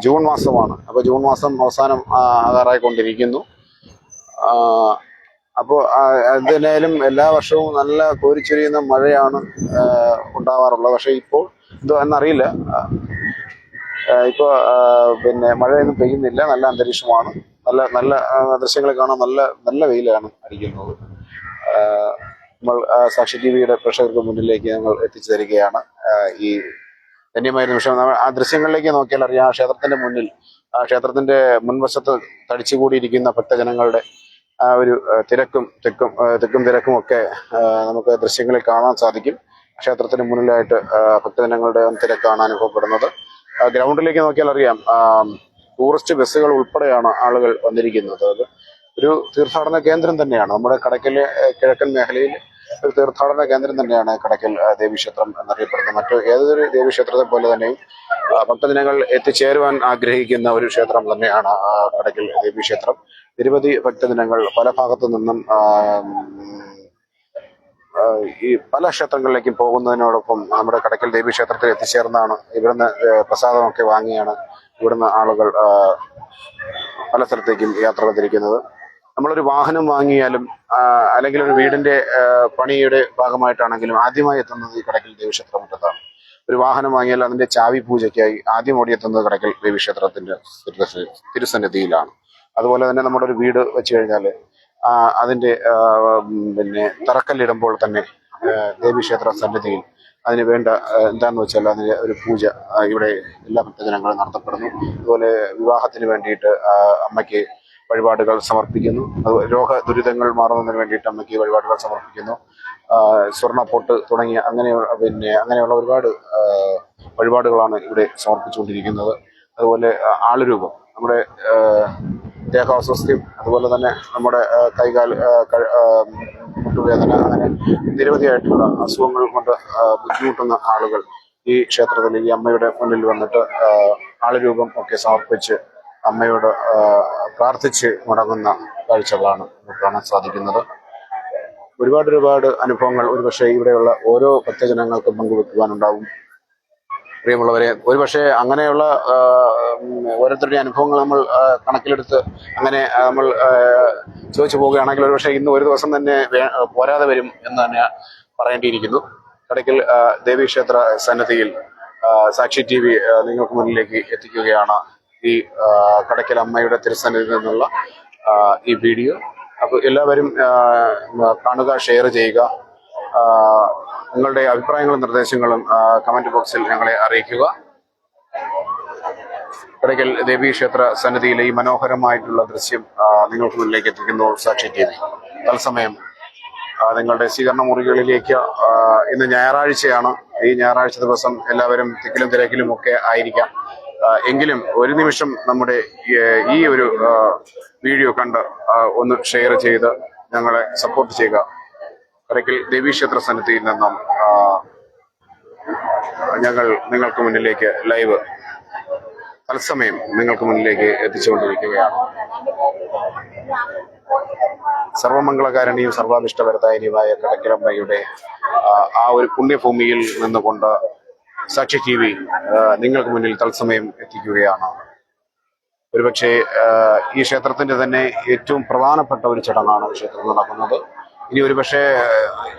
ജൂൺ മാസമാണ്. അപ്പോൾ ജൂൺ മാസം അവസാനം ആകാറായിക്കൊണ്ടിരിക്കുന്നു. അപ്പോൾ എന്തായാലും എല്ലാ വർഷവും നല്ല കോരിച്ചൊരിയുന്ന മഴയാണ് ഉണ്ടാവാറുള്ളത്. പക്ഷെ ഇപ്പോൾ എന്തോ എന്നറിയില്ല, ഇപ്പോൾ പിന്നെ മഴയൊന്നും പെയ്യുന്നില്ല. നല്ല അന്തരീക്ഷമാണ്. നല്ല ദൃശ്യങ്ങൾ കാണാൻ നല്ല വെയിലാണ് അടിക്കുന്നത്. നമ്മൾ സാക്ഷി TVയുടെ പ്രേക്ഷകർക്ക് മുന്നിലേക്ക് ഞങ്ങൾ എത്തിച്ചു തരികയാണ് ഈ ധന്യമായ നിമിഷം. ആ ദൃശ്യങ്ങളിലേക്ക് നോക്കിയാൽ അറിയാം, ആ ക്ഷേത്രത്തിന്റെ മുന്നിൽ, ആ ക്ഷേത്രത്തിന്റെ മുൻവശത്ത് തടിച്ചുകൂടിയിരിക്കുന്ന ഭക്തജനങ്ങളുടെ ആ ഒരു തിരക്കും തിരക്കും ഒക്കെ നമുക്ക് ദൃശ്യങ്ങളിൽ കാണാൻ സാധിക്കും. ക്ഷേത്രത്തിന് മുന്നിലായിട്ട് ഭക്തജനങ്ങളുടെ തിരക്കാണ് അനുഭവപ്പെടുന്നത്. ഗ്രൗണ്ടിലേക്ക് നോക്കിയാൽ അറിയാം, ടൂറിസ്റ്റ് ബസ്സുകൾ ഉൾപ്പെടെയാണ് ആളുകൾ വന്നിരിക്കുന്നത്. അത് ഒരു തീർത്ഥാടന കേന്ദ്രം തന്നെയാണ്. നമ്മുടെ കടയ്ക്കൽ കിഴക്കൻ മേഖലയിൽ ഒരു തീർത്ഥാടന കേന്ദ്രം തന്നെയാണ് കടയ്ക്കൽ ദേവീക്ഷേത്രം എന്നറിയപ്പെടുന്നത്. മറ്റു ഏതൊരു ദേവീക്ഷേത്രത്തെ പോലെ തന്നെയും ഭക്തജനങ്ങൾ എത്തിച്ചേരുവാൻ ആഗ്രഹിക്കുന്ന ഒരു ക്ഷേത്രം തന്നെയാണ് കടയ്ക്കൽ ദേവീക്ഷേത്രം. നിരവധി ഭക്തജനങ്ങൾ പല ഭാഗത്തു നിന്നും ഈ പല ക്ഷേത്രങ്ങളിലേക്കും പോകുന്നതിനോടൊപ്പം നമ്മുടെ കടയ്ക്കൽ ദേവീക്ഷേത്രത്തിൽ എത്തിച്ചേർന്നാണ് ഇവിടുന്ന് പ്രസാദമൊക്കെ വാങ്ങിയാണ് ഇവിടുന്ന് ആളുകൾ പല സ്ഥലത്തേക്കും യാത്ര തിരിക്കുന്നത്. നമ്മളൊരു വാഹനം വാങ്ങിയാലും അല്ലെങ്കിൽ ഒരു വീടിന്റെ പണിയുടെ ഭാഗമായിട്ടാണെങ്കിലും ആദ്യമായി എത്തുന്നത് ഈ കടയ്ക്കൽ ദേവീക്ഷേത്ര മുറ്റത്താണ്. ഒരു വാഹനം വാങ്ങിയാൽ അതിന്റെ ചാവി പൂജയ്ക്കായി ആദ്യം ഓടിയെത്തുന്നത് കടയ്ക്കൽ ദേവീക്ഷേത്രത്തിന്റെ തിരുസന്നിധിയിലാണ്. അതുപോലെ തന്നെ നമ്മുടെ ഒരു വീട് വെച്ച് കഴിഞ്ഞാൽ അതിന്റെ തറക്കല്ലിടുമ്പോൾ തന്നെ ദേവീക്ഷേത്ര സന്നിധിയിൽ അതിന് വേണ്ട എന്താണെന്ന് വെച്ചാൽ അതിന് ഒരു പൂജ ഇവിടെ എല്ലാ ഭക്തജനങ്ങളും നടത്തപ്പെടുന്നു. അതുപോലെ വിവാഹത്തിന് വേണ്ടിയിട്ട് അമ്മയ്ക്ക് വഴിപാടുകൾ സമർപ്പിക്കുന്നു. രോഗ ദുരിതങ്ങൾ മാറുന്നതിന് വേണ്ടിയിട്ട് അമ്മയ്ക്ക് വഴിപാടുകൾ സമർപ്പിക്കുന്നു. സ്വർണ്ണ പൊട്ട് തുടങ്ങിയ അങ്ങനെയുള്ള ഒരുപാട് വഴിപാടുകളാണ് ഇവിടെ സമർപ്പിച്ചുകൊണ്ടിരിക്കുന്നത്. അതുപോലെ ആളുരൂപം, നമ്മുടെ ദേഹാസ്വസ്ഥ്യം, അതുപോലെ തന്നെ നമ്മുടെ കൈകാൽ മുട്ടുവേദന, അങ്ങനെ നിരവധിയായിട്ടുള്ള അസുഖങ്ങൾ കൊണ്ട് ബുദ്ധിമുട്ടുന്ന ആളുകൾ ഈ ക്ഷേത്രത്തിൽ ഈ അമ്മയുടെ മുന്നിൽ വന്നിട്ട് ആളുരൂപം ഒക്കെ സമർപ്പിച്ച് അമ്മയോട് പ്രാർത്ഥിച്ച് മടങ്ങുന്ന കാഴ്ചകളാണ് നമുക്ക് കാണാൻ സാധിക്കുന്നത്. ഒരുപാട് അനുഭവങ്ങൾ ഒരുപക്ഷെ ഇവിടെയുള്ള ഓരോ ഭക്തജനങ്ങൾക്കും പങ്കുവെക്കുവാനുണ്ടാവും. പ്രിയമുള്ളവരെ, ഒരുപക്ഷെ അങ്ങനെയുള്ള ഓരോരുത്തരുടെ അനുഭവങ്ങൾ നമ്മൾ കണക്കിലെടുത്ത് അങ്ങനെ നമ്മൾ ചോദിച്ചു പോവുകയാണെങ്കിൽ ഒരുപക്ഷെ ഇന്ന് ഒരു ദിവസം തന്നെ പോരാതെ വരും എന്ന് തന്നെ പറയേണ്ടിയിരിക്കുന്നു. കടയ്ക്കൽ ദേവീക്ഷേത്ര സന്നിധിയിൽ സാക്ഷി TV നിങ്ങൾക്ക് മുന്നിലേക്ക് എത്തിക്കുകയാണ് ഈ കടയ്ക്കൽ അമ്മയുടെ തിരുസന്നിധിയിൽ നിന്നുള്ള ഈ വീഡിയോ. അപ്പോൾ എല്ലാവരും കാണുക, ഷെയർ ചെയ്യുക. നിങ്ങളുടെ അഭിപ്രായങ്ങളും നിർദ്ദേശങ്ങളും കമന്റ് ബോക്സിൽ ഞങ്ങളെ അറിയിക്കുക. കടയ്ക്കൽ ദേവീക്ഷേത്ര സന്നിധിയിലെ ഈ മനോഹരമായിട്ടുള്ള ദൃശ്യം നിങ്ങൾക്ക് മുന്നിലേക്ക് എത്തിക്കുന്നു സാക്ഷി TV. തത്സമയം നിങ്ങളുടെ സ്വീകരണ മുറികളിലേക്ക് ഇന്ന് ഞായറാഴ്ചയാണ്. ഈ ഞായറാഴ്ച ദിവസം എല്ലാവരും തിക്കിലും തിരക്കിലും ഒക്കെ ആയിരിക്കാം. എങ്കിലും ഒരു നിമിഷം നമ്മുടെ ഈ ഒരു വീഡിയോ കണ്ട് ഒന്ന് ഷെയർ ചെയ്ത് ഞങ്ങളെ സപ്പോർട്ട് ചെയ്യുക. കടയ്ക്കൽ ദേവീക്ഷേത്ര സന്നിധിയിൽ നിന്നും ഞങ്ങൾ നിങ്ങൾക്ക് മുന്നിലേക്ക് ലൈവ് തത്സമയം നിങ്ങൾക്ക് മുന്നിലേക്ക് എത്തിച്ചുകൊണ്ടിരിക്കുകയാണ്. സർവമംഗളകാരണിയും സർവാഭിഷ്ടവരദായിനിയുമായ കടയ്ക്കലമ്മയുടെ ആ ഒരു പുണ്യഭൂമിയിൽ നിന്നുകൊണ്ട് സാക്ഷി TV നിങ്ങൾക്ക് മുന്നിൽ തത്സമയം എത്തിക്കുകയാണ്. ഒരുപക്ഷെ ഈ ക്ഷേത്രത്തിന്റെ തന്നെ ഏറ്റവും പ്രധാനപ്പെട്ട ഒരു ചടങ്ങാണ് ക്ഷേത്രത്തിൽ നടക്കുന്നത്. ഇനി ഒരുപക്ഷെ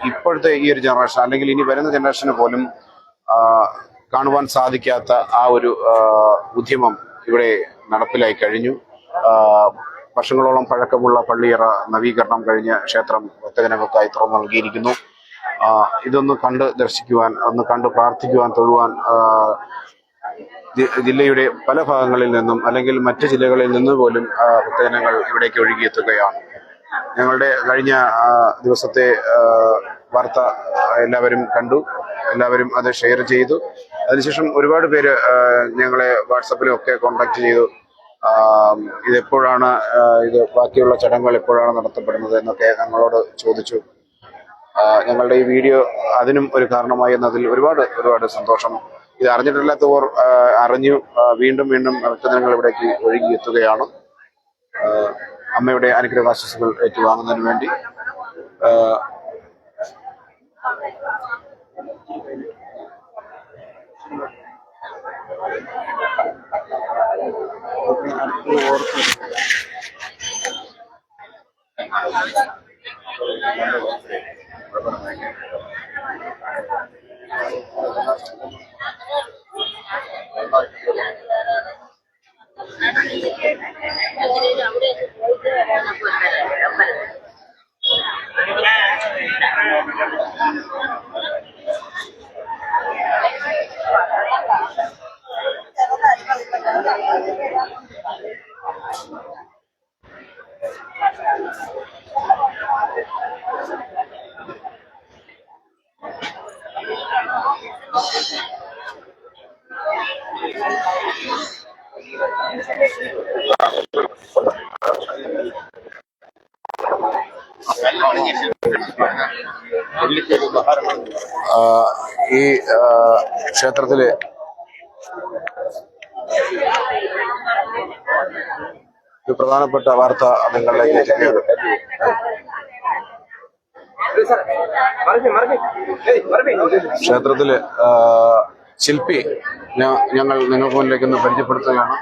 ഇപ്പോഴത്തെ ഈ ഒരു ജനറേഷൻ അല്ലെങ്കിൽ ഇനി വരുന്ന ജനറേഷന് പോലും കാണുവാൻ സാധിക്കാത്ത ആ ഒരു ഉദ്യമം ഇവിടെ നടപ്പിലായി കഴിഞ്ഞു. വർഷങ്ങളോളം പഴക്കമുള്ള പള്ളിയറ നവീകരണം കഴിഞ്ഞ ക്ഷേത്രം ഭക്തജനങ്ങൾക്കായി തുറന്നു നൽകിയിരിക്കുന്നു. ഇതൊന്ന് കണ്ട് ദർശിക്കുവാൻ, ഒന്ന് കണ്ട് പ്രാർത്ഥിക്കുവാൻ, തൊഴുവാൻ ജില്ലയുടെ പല ഭാഗങ്ങളിൽ നിന്നും അല്ലെങ്കിൽ മറ്റ് ജില്ലകളിൽ നിന്ന് പോലും ഭക്തജനങ്ങൾ ഇവിടേക്ക് ഒഴുകിയെത്തുകയാണ്. ഞങ്ങളുടെ കഴിഞ്ഞ ദിവസത്തെ വാർത്ത എല്ലാവരും കണ്ടു, എല്ലാവരും അത് ഷെയർ ചെയ്തു. അതിനുശേഷം ഒരുപാട് പേര് ഞങ്ങളെ വാട്സപ്പിലും ഒക്കെ കോൺടാക്ട് ചെയ്തു. ഇതെപ്പോഴാണ് ബാക്കിയുള്ള ചടങ്ങുകൾ എപ്പോഴാണ് നടത്തപ്പെടുന്നത് എന്നൊക്കെ ഞങ്ങളോട് ചോദിച്ചു. ഞങ്ങളുടെ ഈ വീഡിയോ അതിനും ഒരു കാരണമായി എന്നതിൽ ഒരുപാട് സന്തോഷം. ഇത് അറിഞ്ഞിട്ടില്ലാത്തവർ അറിഞ്ഞു വീണ്ടും ഭക്തജനങ്ങൾ ഇവിടേക്ക് ഒഴുകിയെത്തുകയാണ്. അമ്മയുടെ അനുഗ്രഹാശംസകൾ ഏറ്റുവാങ്ങുന്നതിന് വേണ്ടി ഈ ക്ഷേത്രത്തില് ഒരു പ്രധാനപ്പെട്ട വാർത്ത നിങ്ങളിലേക്ക് എത്തിക്കുകയാണ്. ക്ഷേത്രത്തില് ശില്പി ഞങ്ങൾ നിങ്ങൾക്ക് മുന്നിലേക്ക് ഒന്ന് പരിചയപ്പെടുത്തുകയാണ്.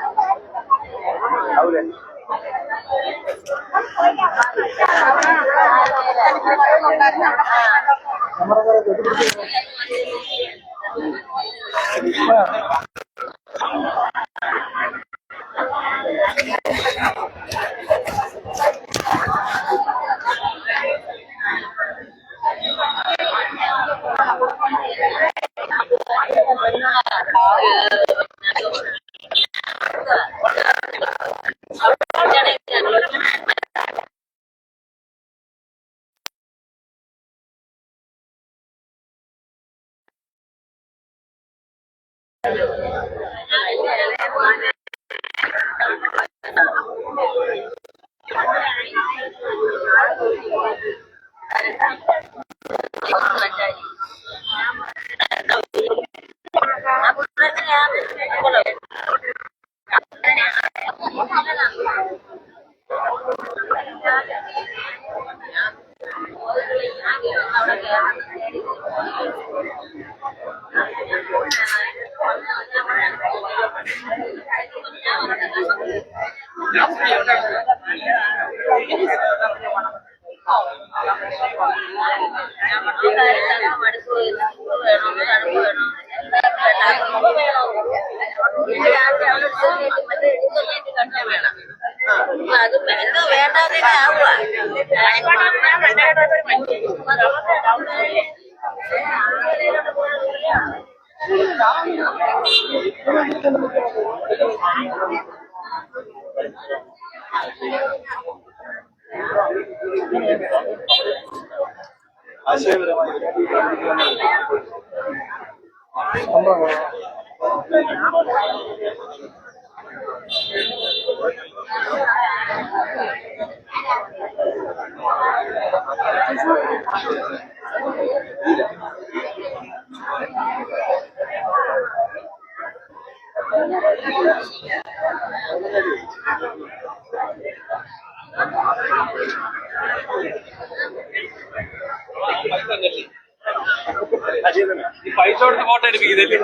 പൈസ കൊടുത്ത് ഫോട്ടോ എടുപ്പിക്കുന്നില്ലേ?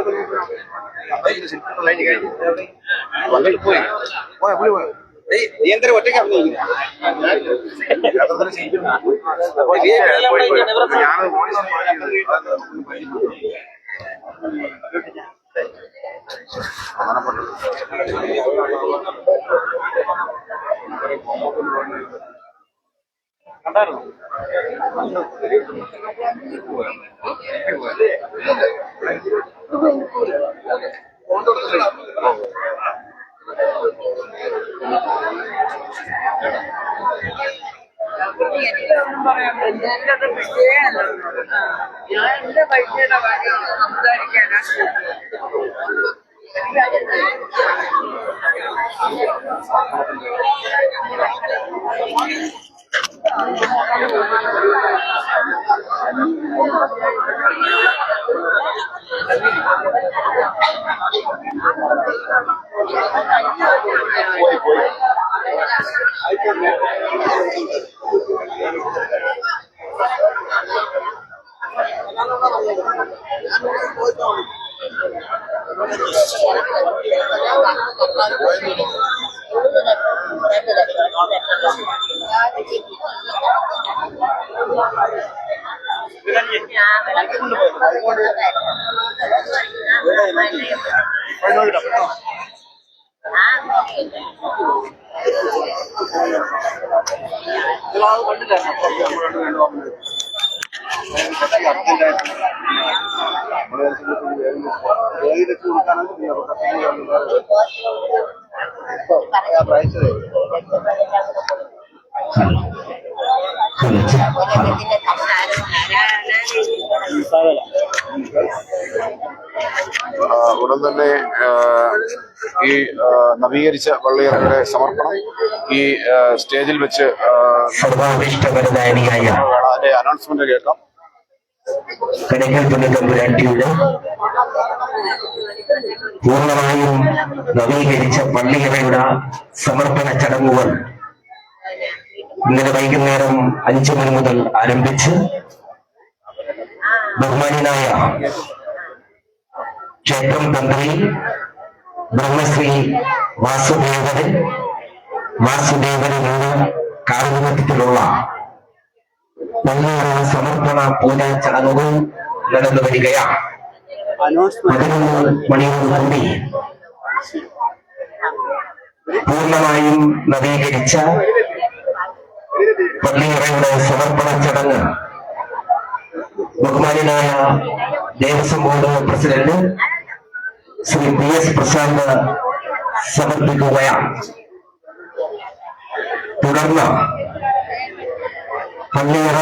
നീ എന്തൊരു ഒറ്റയ്ക്ക് കണ്ടായിരുന്നു. ഞാൻ എന്റെ പൈസയുടെ കാര്യം സംസാരിക്കാനാണ്. ഉടൻ തന്നെ ഈ നവീകരിച്ച പള്ളിയറയുടെ സമർപ്പണം ഈ സ്റ്റേജിൽ വെച്ച് സർവാഭിഷ്ടവരദായനിയായ അതിന്റെ അനൗൺസ്മെന്റ് കേൾക്കാം. കടയ്ക്കൽ തമ്പുരാട്ടിയുടെ പൂർണ്ണമായും നവീകരിച്ച പള്ളിയറയുടെ സമർപ്പണ ചടങ്ങുകൾ ഇന്നലെ വൈകുന്നേരം 5 മണി മുതൽ ആരംഭിച്ച് ബഹുമാനായ ക്ഷേത്രം തന്ത്രി ബ്രഹ്മശ്രീ വാസുദേവനുള്ള കാർമ്മികത്വത്തിലുള്ള പള്ളിയറ സമർപ്പണ പൂജാ ചടങ്ങുകൾ നടന്നു വരികയാണ്. 11 മണിയോടുകൂടി പൂർണ്ണമായും നവീകരിച്ച പള്ളിയറയുടെ സമർപ്പണ ചടങ്ങ് ബഹുമാനായ Devaswom board president Shri PS Prasanth സമർപ്പിക്കുകയാണ്. തുടർന്ന് പള്ളിയറ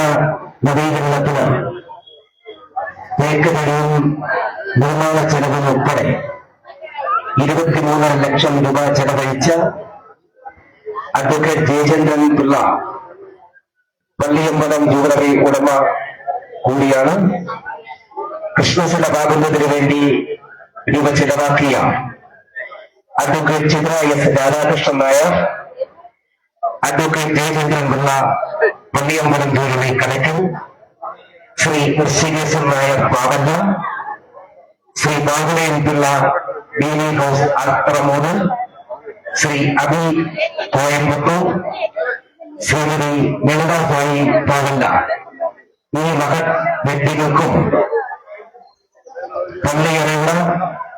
നവീകരണത്തിന് തേക്കുതടിയും നിർമ്മാണ ചെലവും ഉൾപ്പെടെ 23 ലക്ഷം രൂപ ചെലവഴിച്ച് അഡ്വക്കേറ്റ് ജയചന്ദ്രൻ പിള്ള പള്ളിയമ്പലം ജൂവലറി ഉടമ കൂടിയാണ്. കൃഷ്ണശിലപാകുന്നതിന് വേണ്ടി രൂപ ചെലവാക്കിയ advocate Chitra S Radhakrishnan Nair, advocate Jayachandran Pillai Palliyambalam jewellery കലക്കൽ, ശ്രീ ഋഷികേശൻ നായർ പാവല്ല, ശ്രീ ബാബുലയൻ പിള്ള ബീനി ഹൗസ് അത്രമൂട്, ശ്രീ അബി കോയമ്പത്തൂർ, ശ്രീമതി ലളിതാഭായി പാവല്ല ഈ മഹത് വ്യക്തികൾക്കും പള്ളിയറയുടെ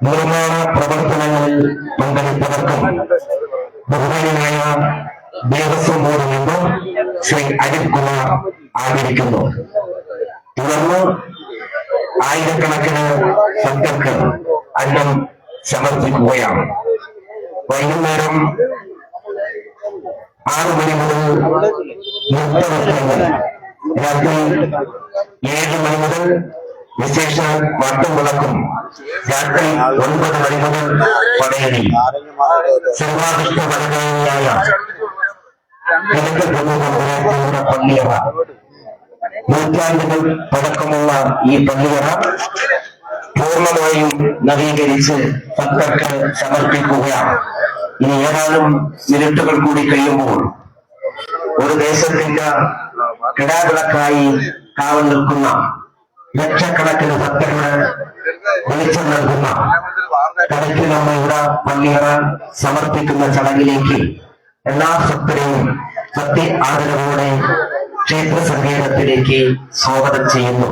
നിർമ്മാണ പ്രവർത്തനങ്ങളിൽ പങ്കെടുത്തവർക്കും ബഹുമാനായ ദേവസ്വം ബോർഡ് മെമ്പർ ശ്രീ അനിൽ കുമാർ ആദരിക്കുന്നു. തുടർന്ന് ആയിരക്കണക്കിന് ഭക്തർക്ക് അന്നം സമർപ്പിക്കുകയാണ്. വൈകുന്നേരം 6 മണി മുതൽ നൃത്തവസ്ത്രങ്ങൾ, രാത്രി 7 മണി മുതൽ വിശേഷ വട്ടം വിളക്കും, രാത്രി 9 മണി മുതൽ പടയണി. സർവാഭിഷ്ടവരദായനിയായ പള്ളിയറ, നൂറ്റാണ്ടുകൾ പഴക്കമുള്ള ഈ പള്ളിയറ പൂർണ്ണമായും നവീകരിച്ച് ഭക്തർക്ക് സമർപ്പിക്കുകയാണ്. ഇനി ഏതാനും മിനിറ്റുകൾ കൂടി കഴിയുമ്പോൾ ഒരു ദേശത്തിന്റെ കിടാവിളക്കായി കാവൽ നിൽക്കുന്ന ലക്ഷക്കണക്കിന് ഭക്തർക്ക് വെളിച്ചം നൽകുന്ന കടയ്ക്കലമ്മയുടെ പള്ളിയറ സമർപ്പിക്കുന്ന ചടങ്ങിലേക്ക് എല്ലാ ഭക്തരെയും ഭക്തി ആദരവോടെ ക്ഷേത്ര സങ്കേതത്തിലേക്ക് സ്വാഗതം ചെയ്യുന്നു.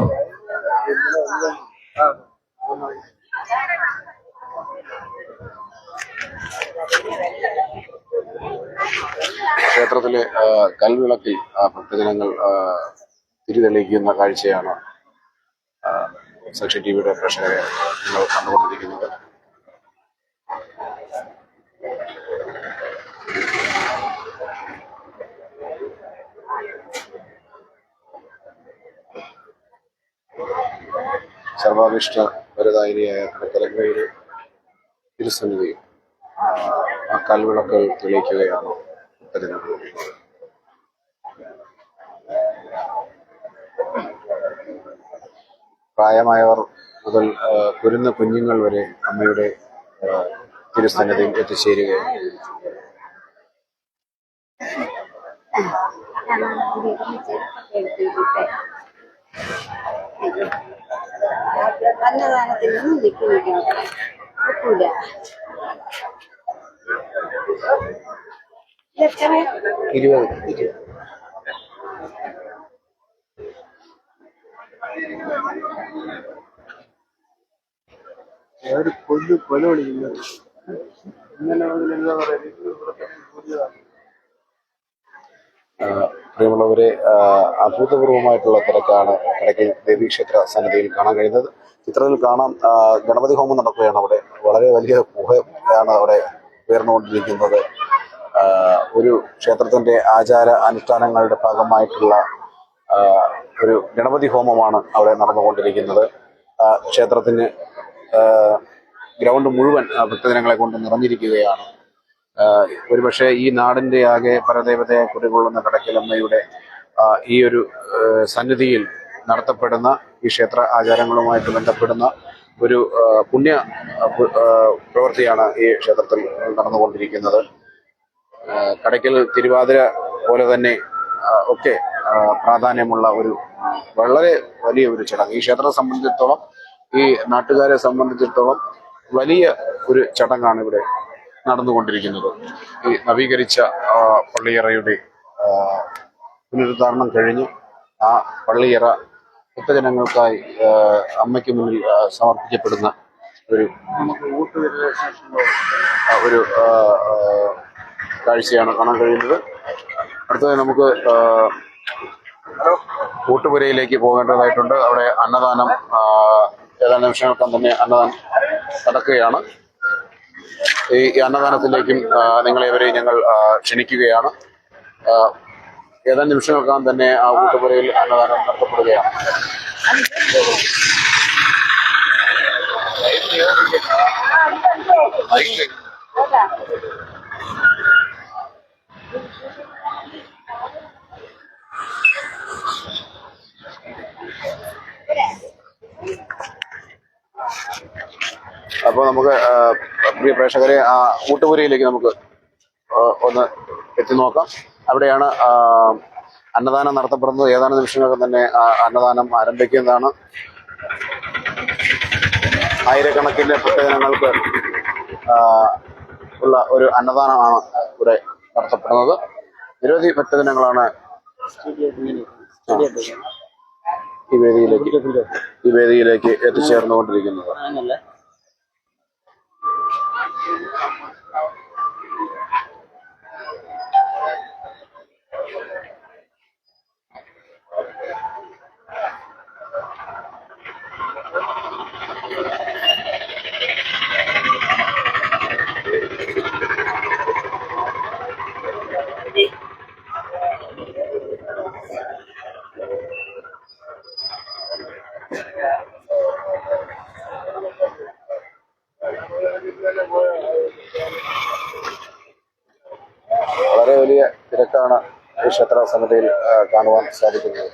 ക്ഷേത്രത്തിലെ കൽവിളക്കിൽ ഭക്തജനങ്ങൾ തിരിതെളിയിക്കുന്ന കാഴ്ചയാണ് സാക്ഷി ടിവിയുടെ പ്രേക്ഷകരെ നിങ്ങൾ കണ്ടുകൊണ്ടിരിക്കുന്നത്. സർവാഭിഷ്ട വരദായിനിയായ കടക്കലങ്ങയുടെ തിരുസന്നിധിയിൽ ആ കൽവിളക്കുകൾ തെളിയിക്കുകയാണ് ഭക്തജനങ്ങൾ. പ്രായമായവർ മുതൽ കുരുന്ന കുഞ്ഞുങ്ങൾ വരെ അമ്മയുടെ തിരുസന്നിധിയിൽ എത്തിച്ചേരുകയാണ്. അന്നദാനത്തിനൊന്നും നിൽക്കുന്നില്ല. 20. കൊല വിളിക്കുന്നത് ഇങ്ങനെ എന്താ പറയുക. പ്രിയമുള്ളവരെ, അഭൂതപൂർവമായിട്ടുള്ള തിരക്കാണ് കടയ്ക്കൽ ദേവീക്ഷേത്ര സന്നിധിയിൽ കാണാൻ കഴിയുന്നത്. ചിത്രത്തിൽ കാണാം ഗണപതി ഹോമം നടക്കുകയാണ്. അവിടെ വളരെ വലിയ പുകയാണ് അവിടെ ഉയർന്നുകൊണ്ടിരിക്കുന്നത്. ഒരു ക്ഷേത്രത്തിന്റെ ആചാര അനുഷ്ഠാനങ്ങളുടെ ഭാഗമായിട്ടുള്ള ഒരു ഗണപതി ഹോമമാണ് അവിടെ നടന്നുകൊണ്ടിരിക്കുന്നത്. ക്ഷേത്രത്തിന് ഗ്രൗണ്ട് മുഴുവൻ ഭക്തജനങ്ങളെ കൊണ്ട് നിറഞ്ഞിരിക്കുകയാണ്. ഒരുപക്ഷെ ഈ നാടിന്റെ ആകെ പരദേവതയെ കുടികൊള്ളുന്ന കടക്കലമ്മയുടെ ഈ ഒരു സന്നിധിയിൽ നടത്തപ്പെടുന്ന ഈ ക്ഷേത്ര ആചാരങ്ങളുമായിട്ട് ബന്ധപ്പെടുന്ന ഒരു പുണ്യ പ്രവൃത്തിയാണ് ഈ ക്ഷേത്രത്തിൽ നടന്നുകൊണ്ടിരിക്കുന്നത്. കടയ്ക്കൽ തിരുവാതിര പോലെ തന്നെ ഒക്കെ പ്രാധാന്യമുള്ള ഒരു വളരെ വലിയ ഒരു ചടങ്ങ്. ഈ ക്ഷേത്രത്തെ സംബന്ധിച്ചിടത്തോളം, ഈ നാട്ടുകാരെ സംബന്ധിച്ചിടത്തോളം വലിയ ഒരു ചടങ്ങാണ് ഇവിടെ നടന്നുകൊണ്ടിരിക്കുന്നത്. ഈ നവീകരിച്ച പള്ളിയറയുടെ പുനരുദ്ധാരണം കഴിഞ്ഞ് ആ പള്ളിയറ ഭക്തജനങ്ങൾക്കായി അമ്മയ്ക്ക് മുന്നിൽ സമർപ്പിക്കപ്പെടുന്ന ഒരു ഒരു കാഴ്ചയാണ് കാണാൻ കഴിയുന്നത്. അടുത്തത് നമുക്ക് ഊട്ടുപുരയിലേക്ക് പോകേണ്ടതായിട്ടുണ്ട്. അവിടെ അന്നദാനം ഏതാനും നിമിഷങ്ങൾക്കും തന്നെ അന്നദാനം നടക്കുകയാണ്. ഈ അന്നദാനത്തിലേക്കും നിങ്ങളെവരെയും ഞങ്ങൾ ക്ഷണിക്കുകയാണ്. ഏതാനും നിമിഷങ്ങൾക്കകം തന്നെ ആ ഊട്ടുപുരയിൽ അന്നദാനം നടത്തപ്പെടുകയാണ്. അപ്പോൾ നമുക്ക് പ്രിയ പ്രേക്ഷകരെ ആ ഊട്ടുപുരയിലേക്ക് നമുക്ക് ഒന്ന് എത്തി നോക്കാം. അവിടെയാണ് അന്നദാനം നടത്തപ്പെടുന്നത്. ഏതാനും നിമിഷങ്ങൾക്ക് തന്നെ അന്നദാനം ആരംഭിക്കുന്നതാണ്. ആയിരക്കണക്കിന് ഭക്തജനങ്ങൾക്ക് ഉള്ള ഒരു അന്നദാനമാണ് ഇവിടെ നടത്തപ്പെടുന്നത്. നിരവധി ഭക്തജനങ്ങളാണ് ഈ വേദിയിലേക്ക് എത്തിച്ചേർന്നുകൊണ്ടിരിക്കുന്നത്. വളരെ വലിയ തിരക്കാണ് ഈ ക്ഷേത്ര സമിതിയിൽ കാണുവാൻ സാധിക്കുന്നത്.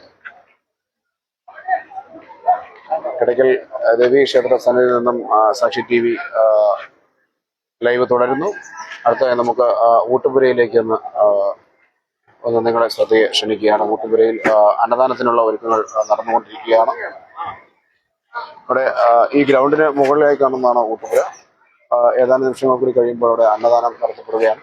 കടയ്ക്കൽ ദേവി ക്ഷേത്ര സമിതിയിൽ നിന്നും സാക്ഷി TV ലൈവ് തുടരുന്നു. അടുത്തതായി നമുക്ക് ഊട്ടുപുരയിലേക്ക് ഒന്ന് നിങ്ങളെ ശ്രദ്ധയെ ക്ഷണിക്കുകയാണ്. ഊട്ടുപുരയിൽ അന്നദാനത്തിനുള്ള ഒരുക്കങ്ങൾ നടന്നുകൊണ്ടിരിക്കുകയാണ്. അവിടെ ഈ ഗ്രൗണ്ടിന് മുകളിലായി കാണുന്നതാണ് ഊട്ടുപുര. ഏതാനും നിമിഷങ്ങൾ കൂടി കഴിയുമ്പോൾ അവിടെ അന്നദാനം നടത്തപ്പെടുകയാണ്.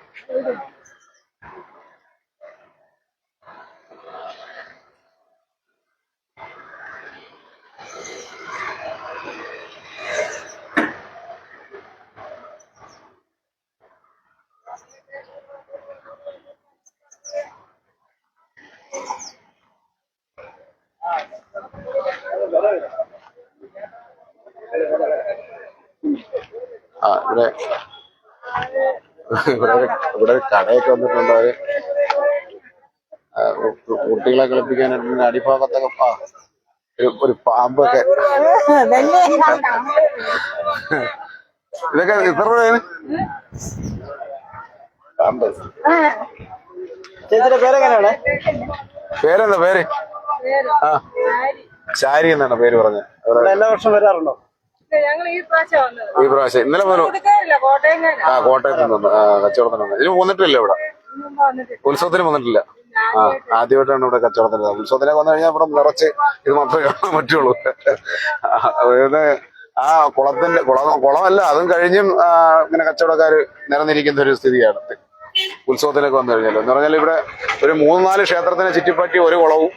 ഇവിടെ കടയൊക്കെ വന്നിട്ടുണ്ട്. അവര് കുട്ടികളെ കളിപ്പിക്കാനായിട്ട് അടിഭാഗത്തൊക്കെ ഒരു പാമ്പൊക്കെ. ഇതൊക്കെ ഇത്ര രൂപയാണ് പാമ്പ്. ചേച്ചിയുടെ പേരെങ്ങനെയാണ്? പേരെന്താ പേര്? ശാരി എന്നാണ് പേര് പറഞ്ഞത്. എല്ലാ വർഷം വരാറുണ്ടോ? ഈ പ്രാവശ്യം ഇന്നലെ പോലും കോട്ടയത്ത് നിന്ന് കച്ചവടത്തിന് ഇതിന് പോന്നിട്ടില്ല. ഇവിടെ ഉത്സവത്തിന് വന്നിട്ടില്ല. ആദ്യമായിട്ടാണ് ഇവിടെ കച്ചവടത്തിന്. ഉത്സവത്തിനൊക്കെ വന്നു കഴിഞ്ഞാൽ ഇവിടെ നിറച്ച് ഇത് മാത്രമേ കാണാൻ പറ്റുള്ളൂ. അതായത് ആ കുളമല്ല, അതും കഴിഞ്ഞും ഇങ്ങനെ കച്ചവടക്കാര് നിറഞ്ഞിരിക്കുന്ന ഒരു സ്ഥിതിയാണ് ഉത്സവത്തിനൊക്കെ വന്നു കഴിഞ്ഞാൽ. എന്ന് പറഞ്ഞാൽ ഇവിടെ ഒരു 3-4 ക്ഷേത്രത്തിനെ ചുറ്റിപ്പറ്റി ഒരു കുളവും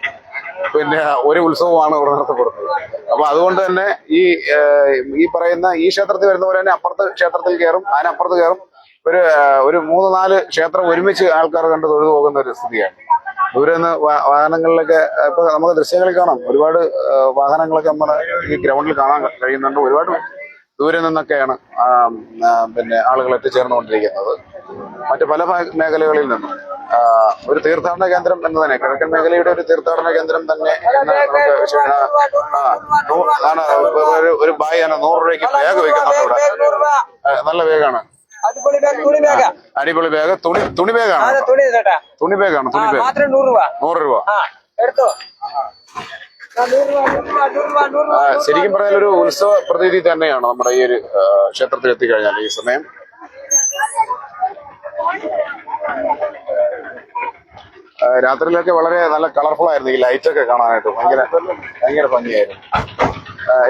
പിന്നെ ഒരു ഉത്സവമാണ് ഇവിടെ നടത്തപ്പെടുന്നത്. അപ്പൊ അതുകൊണ്ട് തന്നെ ഈ പറയുന്ന ഈ ക്ഷേത്രത്തിൽ വരുന്ന പോലെ തന്നെ അപ്പുറത്ത് ക്ഷേത്രത്തിൽ കയറും, അതിനപ്പുറത്ത് കയറും. ഒരു 3-4 ക്ഷേത്രം ഒരുമിച്ച് ആൾക്കാർ കണ്ട് തൊഴുതു പോകുന്ന ഒരു സ്ഥിതിയാണ്. ദൂരെ നിന്ന് വാഹനങ്ങളിലൊക്കെ ഇപ്പൊ നമുക്ക് ദൃശ്യങ്ങളിൽ കാണാം. ഒരുപാട് വാഹനങ്ങളൊക്കെ നമ്മുടെ ഈ ഗ്രൗണ്ടിൽ കാണാൻ കഴിയുന്നുണ്ട്. ഒരുപാട് ദൂരെ നിന്നൊക്കെയാണ് പിന്നെ ആളുകൾ എത്തിച്ചേർന്നുകൊണ്ടിരിക്കുന്നത്. മറ്റു പല മേഖലകളിൽ നിന്നും ഒരു തീർത്ഥാടന കേന്ദ്രം എന്ന് തന്നെ, കിഴക്കൻ മേഖലയുടെ ഒരു തീർത്ഥാടന കേന്ദ്രം തന്നെ എന്ന് നമുക്ക് ആണ്. ഒരു ബായി ആണ് 100 രൂപയ്ക്ക് ബാഗ് വയ്ക്കുന്നുണ്ട് ഇവിടെ. നല്ല ബാഗാണ്, അടിപൊളി ബാഗ്. തുണി ബാഗാണ്, തുണി ബാഗാണ്. 100 രൂപ. ശരിക്കും പറഞ്ഞാൽ ഒരു ഉത്സവ പ്രതീതി തന്നെയാണ് നമ്മുടെ ഈ ഒരു ക്ഷേത്രത്തിൽ എത്തിക്കഴിഞ്ഞാൽ ഈ സമയം. രാത്രിയിലൊക്കെ വളരെ നല്ല കളർഫുൾ ആയിരുന്നു ഈ ലൈറ്റ് ഒക്കെ കാണാനായിട്ട്. ഭയങ്കര ഭംഗിയായിരുന്നു.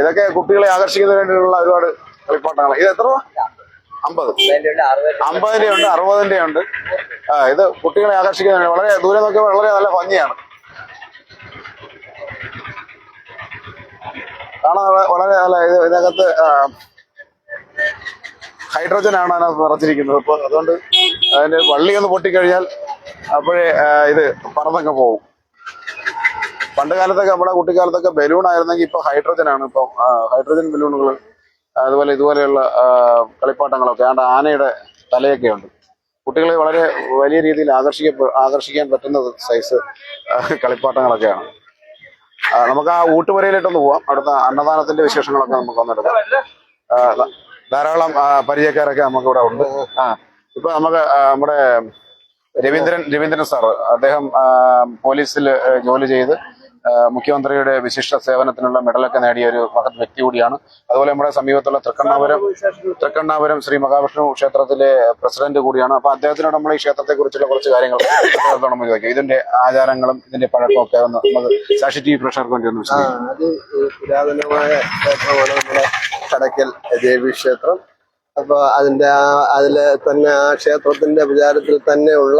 ഇതൊക്കെ കുട്ടികളെ ആകർഷിക്കുന്നതിന് വേണ്ടിയിട്ടുള്ള ഒരുപാട് കളിപ്പാട്ടങ്ങൾ. ഇത് എത്ര രൂപ? 50. 50-ന്റെ ഉണ്ട്, 60-ന്റെ ഉണ്ട്. ഇത് കുട്ടികളെ ആകർഷിക്കുന്നതിന് വളരെ ദൂരെ നോക്കിയാൽ വളരെ നല്ല ഭംഗിയാണ് കാണാൻ. വളരെ നല്ല ഇതിനകത്ത് ഹൈഡ്രജൻ ആണ് അതിനകത്ത് നിറച്ചിരിക്കുന്നത്. അപ്പോൾ അതുകൊണ്ട് അതിന്റെ വള്ളി ഒന്ന് പൊട്ടിക്കഴിഞ്ഞാൽ അപ്പോഴേ ഇത് പറന്നൊക്കെ പോകും. പണ്ട് കാലത്തൊക്കെ നമ്മുടെ കുട്ടിക്കാലത്തൊക്കെ ബലൂൺ ആയിരുന്നെങ്കിൽ ഇപ്പൊ ഹൈഡ്രജൻ ആണ്. ഇപ്പം ഹൈഡ്രജൻ ബലൂണുകൾ, അതുപോലെ ഇതുപോലെയുള്ള കളിപ്പാട്ടങ്ങളൊക്കെ. ആനയുടെ തലയൊക്കെ ഉണ്ട്. കുട്ടികളെ വളരെ വലിയ രീതിയിൽ ആകർഷിക്കാൻ പറ്റുന്ന സൈസ് കളിപ്പാട്ടങ്ങളൊക്കെയാണ്. നമുക്ക് ആ ഊട്ടുപുരയിലിട്ടൊന്ന് പോവാം. അടുത്ത അന്നദാനത്തിന്റെ വിശേഷങ്ങളൊക്കെ നമുക്ക് വന്നെടുക്കാം. ധാരാളം പരിചയക്കാരൊക്കെ നമുക്ക് ഇവിടെ ഉണ്ട്. ഇപ്പൊ നമുക്ക് നമ്മുടെ രവീന്ദ്രൻ സാർ, അദ്ദേഹം പോലീസിൽ ജോലി ചെയ്ത് മുഖ്യമന്ത്രിയുടെ വിശിഷ്ട സേവനത്തിനുള്ള മെഡലൊക്കെ നേടിയ ഒരു മഹത് വ്യക്തി കൂടിയാണ്. അതുപോലെ നമ്മുടെ സമീപത്തുള്ള തൃക്കണ്ണാപുരം ശ്രീ മഹാവിഷ്ണു ക്ഷേത്രത്തിലെ പ്രസിഡന്റ് കൂടിയാണ്. അപ്പൊ അദ്ദേഹത്തിനോട് നമ്മൾ ഈ ക്ഷേത്രത്തെ കുറിച്ചുള്ള കുറച്ച് കാര്യങ്ങൾ നമ്മൾ ചോദിക്കും. ഇതിന്റെ ആചാരങ്ങളും ഇതിന്റെ പഴക്കമൊക്കെ ഒന്ന് നമുക്ക് സാക്ഷി ടി വി പ്രേക്ഷകർക്ക് വേണ്ടി ഒന്ന് വിശദീകരിക്കാം. അത് പുരാതനമായ ക്ഷേത്രമാണ് നമ്മുടെ കടയ്ക്കൽ ദേവി ക്ഷേത്രം. അപ്പൊ അതില് തന്നെ ആ ക്ഷേത്രത്തിന്റെ വിചാരത്തിൽ തന്നെയുള്ള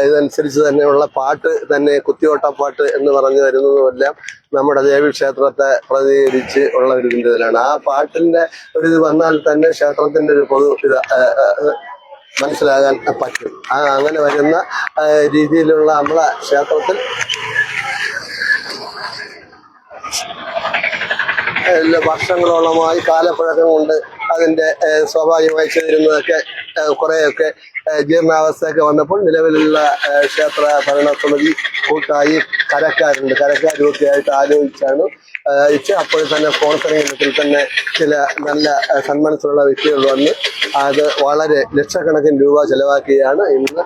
ഇതനുസരിച്ച് തന്നെയുള്ള പാട്ട് തന്നെ, കുത്തിയോട്ടപ്പാട്ട് എന്ന് പറഞ്ഞു വരുന്നതുമെല്ലാം നമ്മുടെ ദേവി ക്ഷേത്രത്തെ പ്രതികരിച്ച് ഉള്ള ഒരു ഇതിലാണ്. ആ പാട്ടിന്റെ ഒരു ഇത് വന്നാൽ തന്നെ ക്ഷേത്രത്തിന്റെ ഒരു പൊതു ഇത് മനസ്സിലാകാൻ പറ്റും. അങ്ങനെ വരുന്ന രീതിയിലുള്ള നമ്മളെ ക്ഷേത്രത്തിൽ വർഷങ്ങളോളമായി കാലപ്പഴക്കം കൊണ്ട് അതിന്റെ സ്വാഭാവികമായി ചെയ്തിരുന്നതൊക്കെ കുറെയൊക്കെ ജീർണാവസ്ഥയൊക്കെ വന്നപ്പോൾ നിലവിലുള്ള ക്ഷേത്ര ഭരണസമിതി കൂട്ടായി കരക്കാരൊക്കെ ആയിട്ട് ആലോചിച്ചാണ് അപ്പോൾ തന്നെ സ്പോൺസറിംഗ് ഇനത്തിൽ തന്നെ ചില നല്ല സന്മനസ്സുള്ള വ്യക്തികൾ വന്ന് അത് വളരെ ലക്ഷക്കണക്കിന് രൂപ ചെലവാക്കിയാണ് ഇന്ന്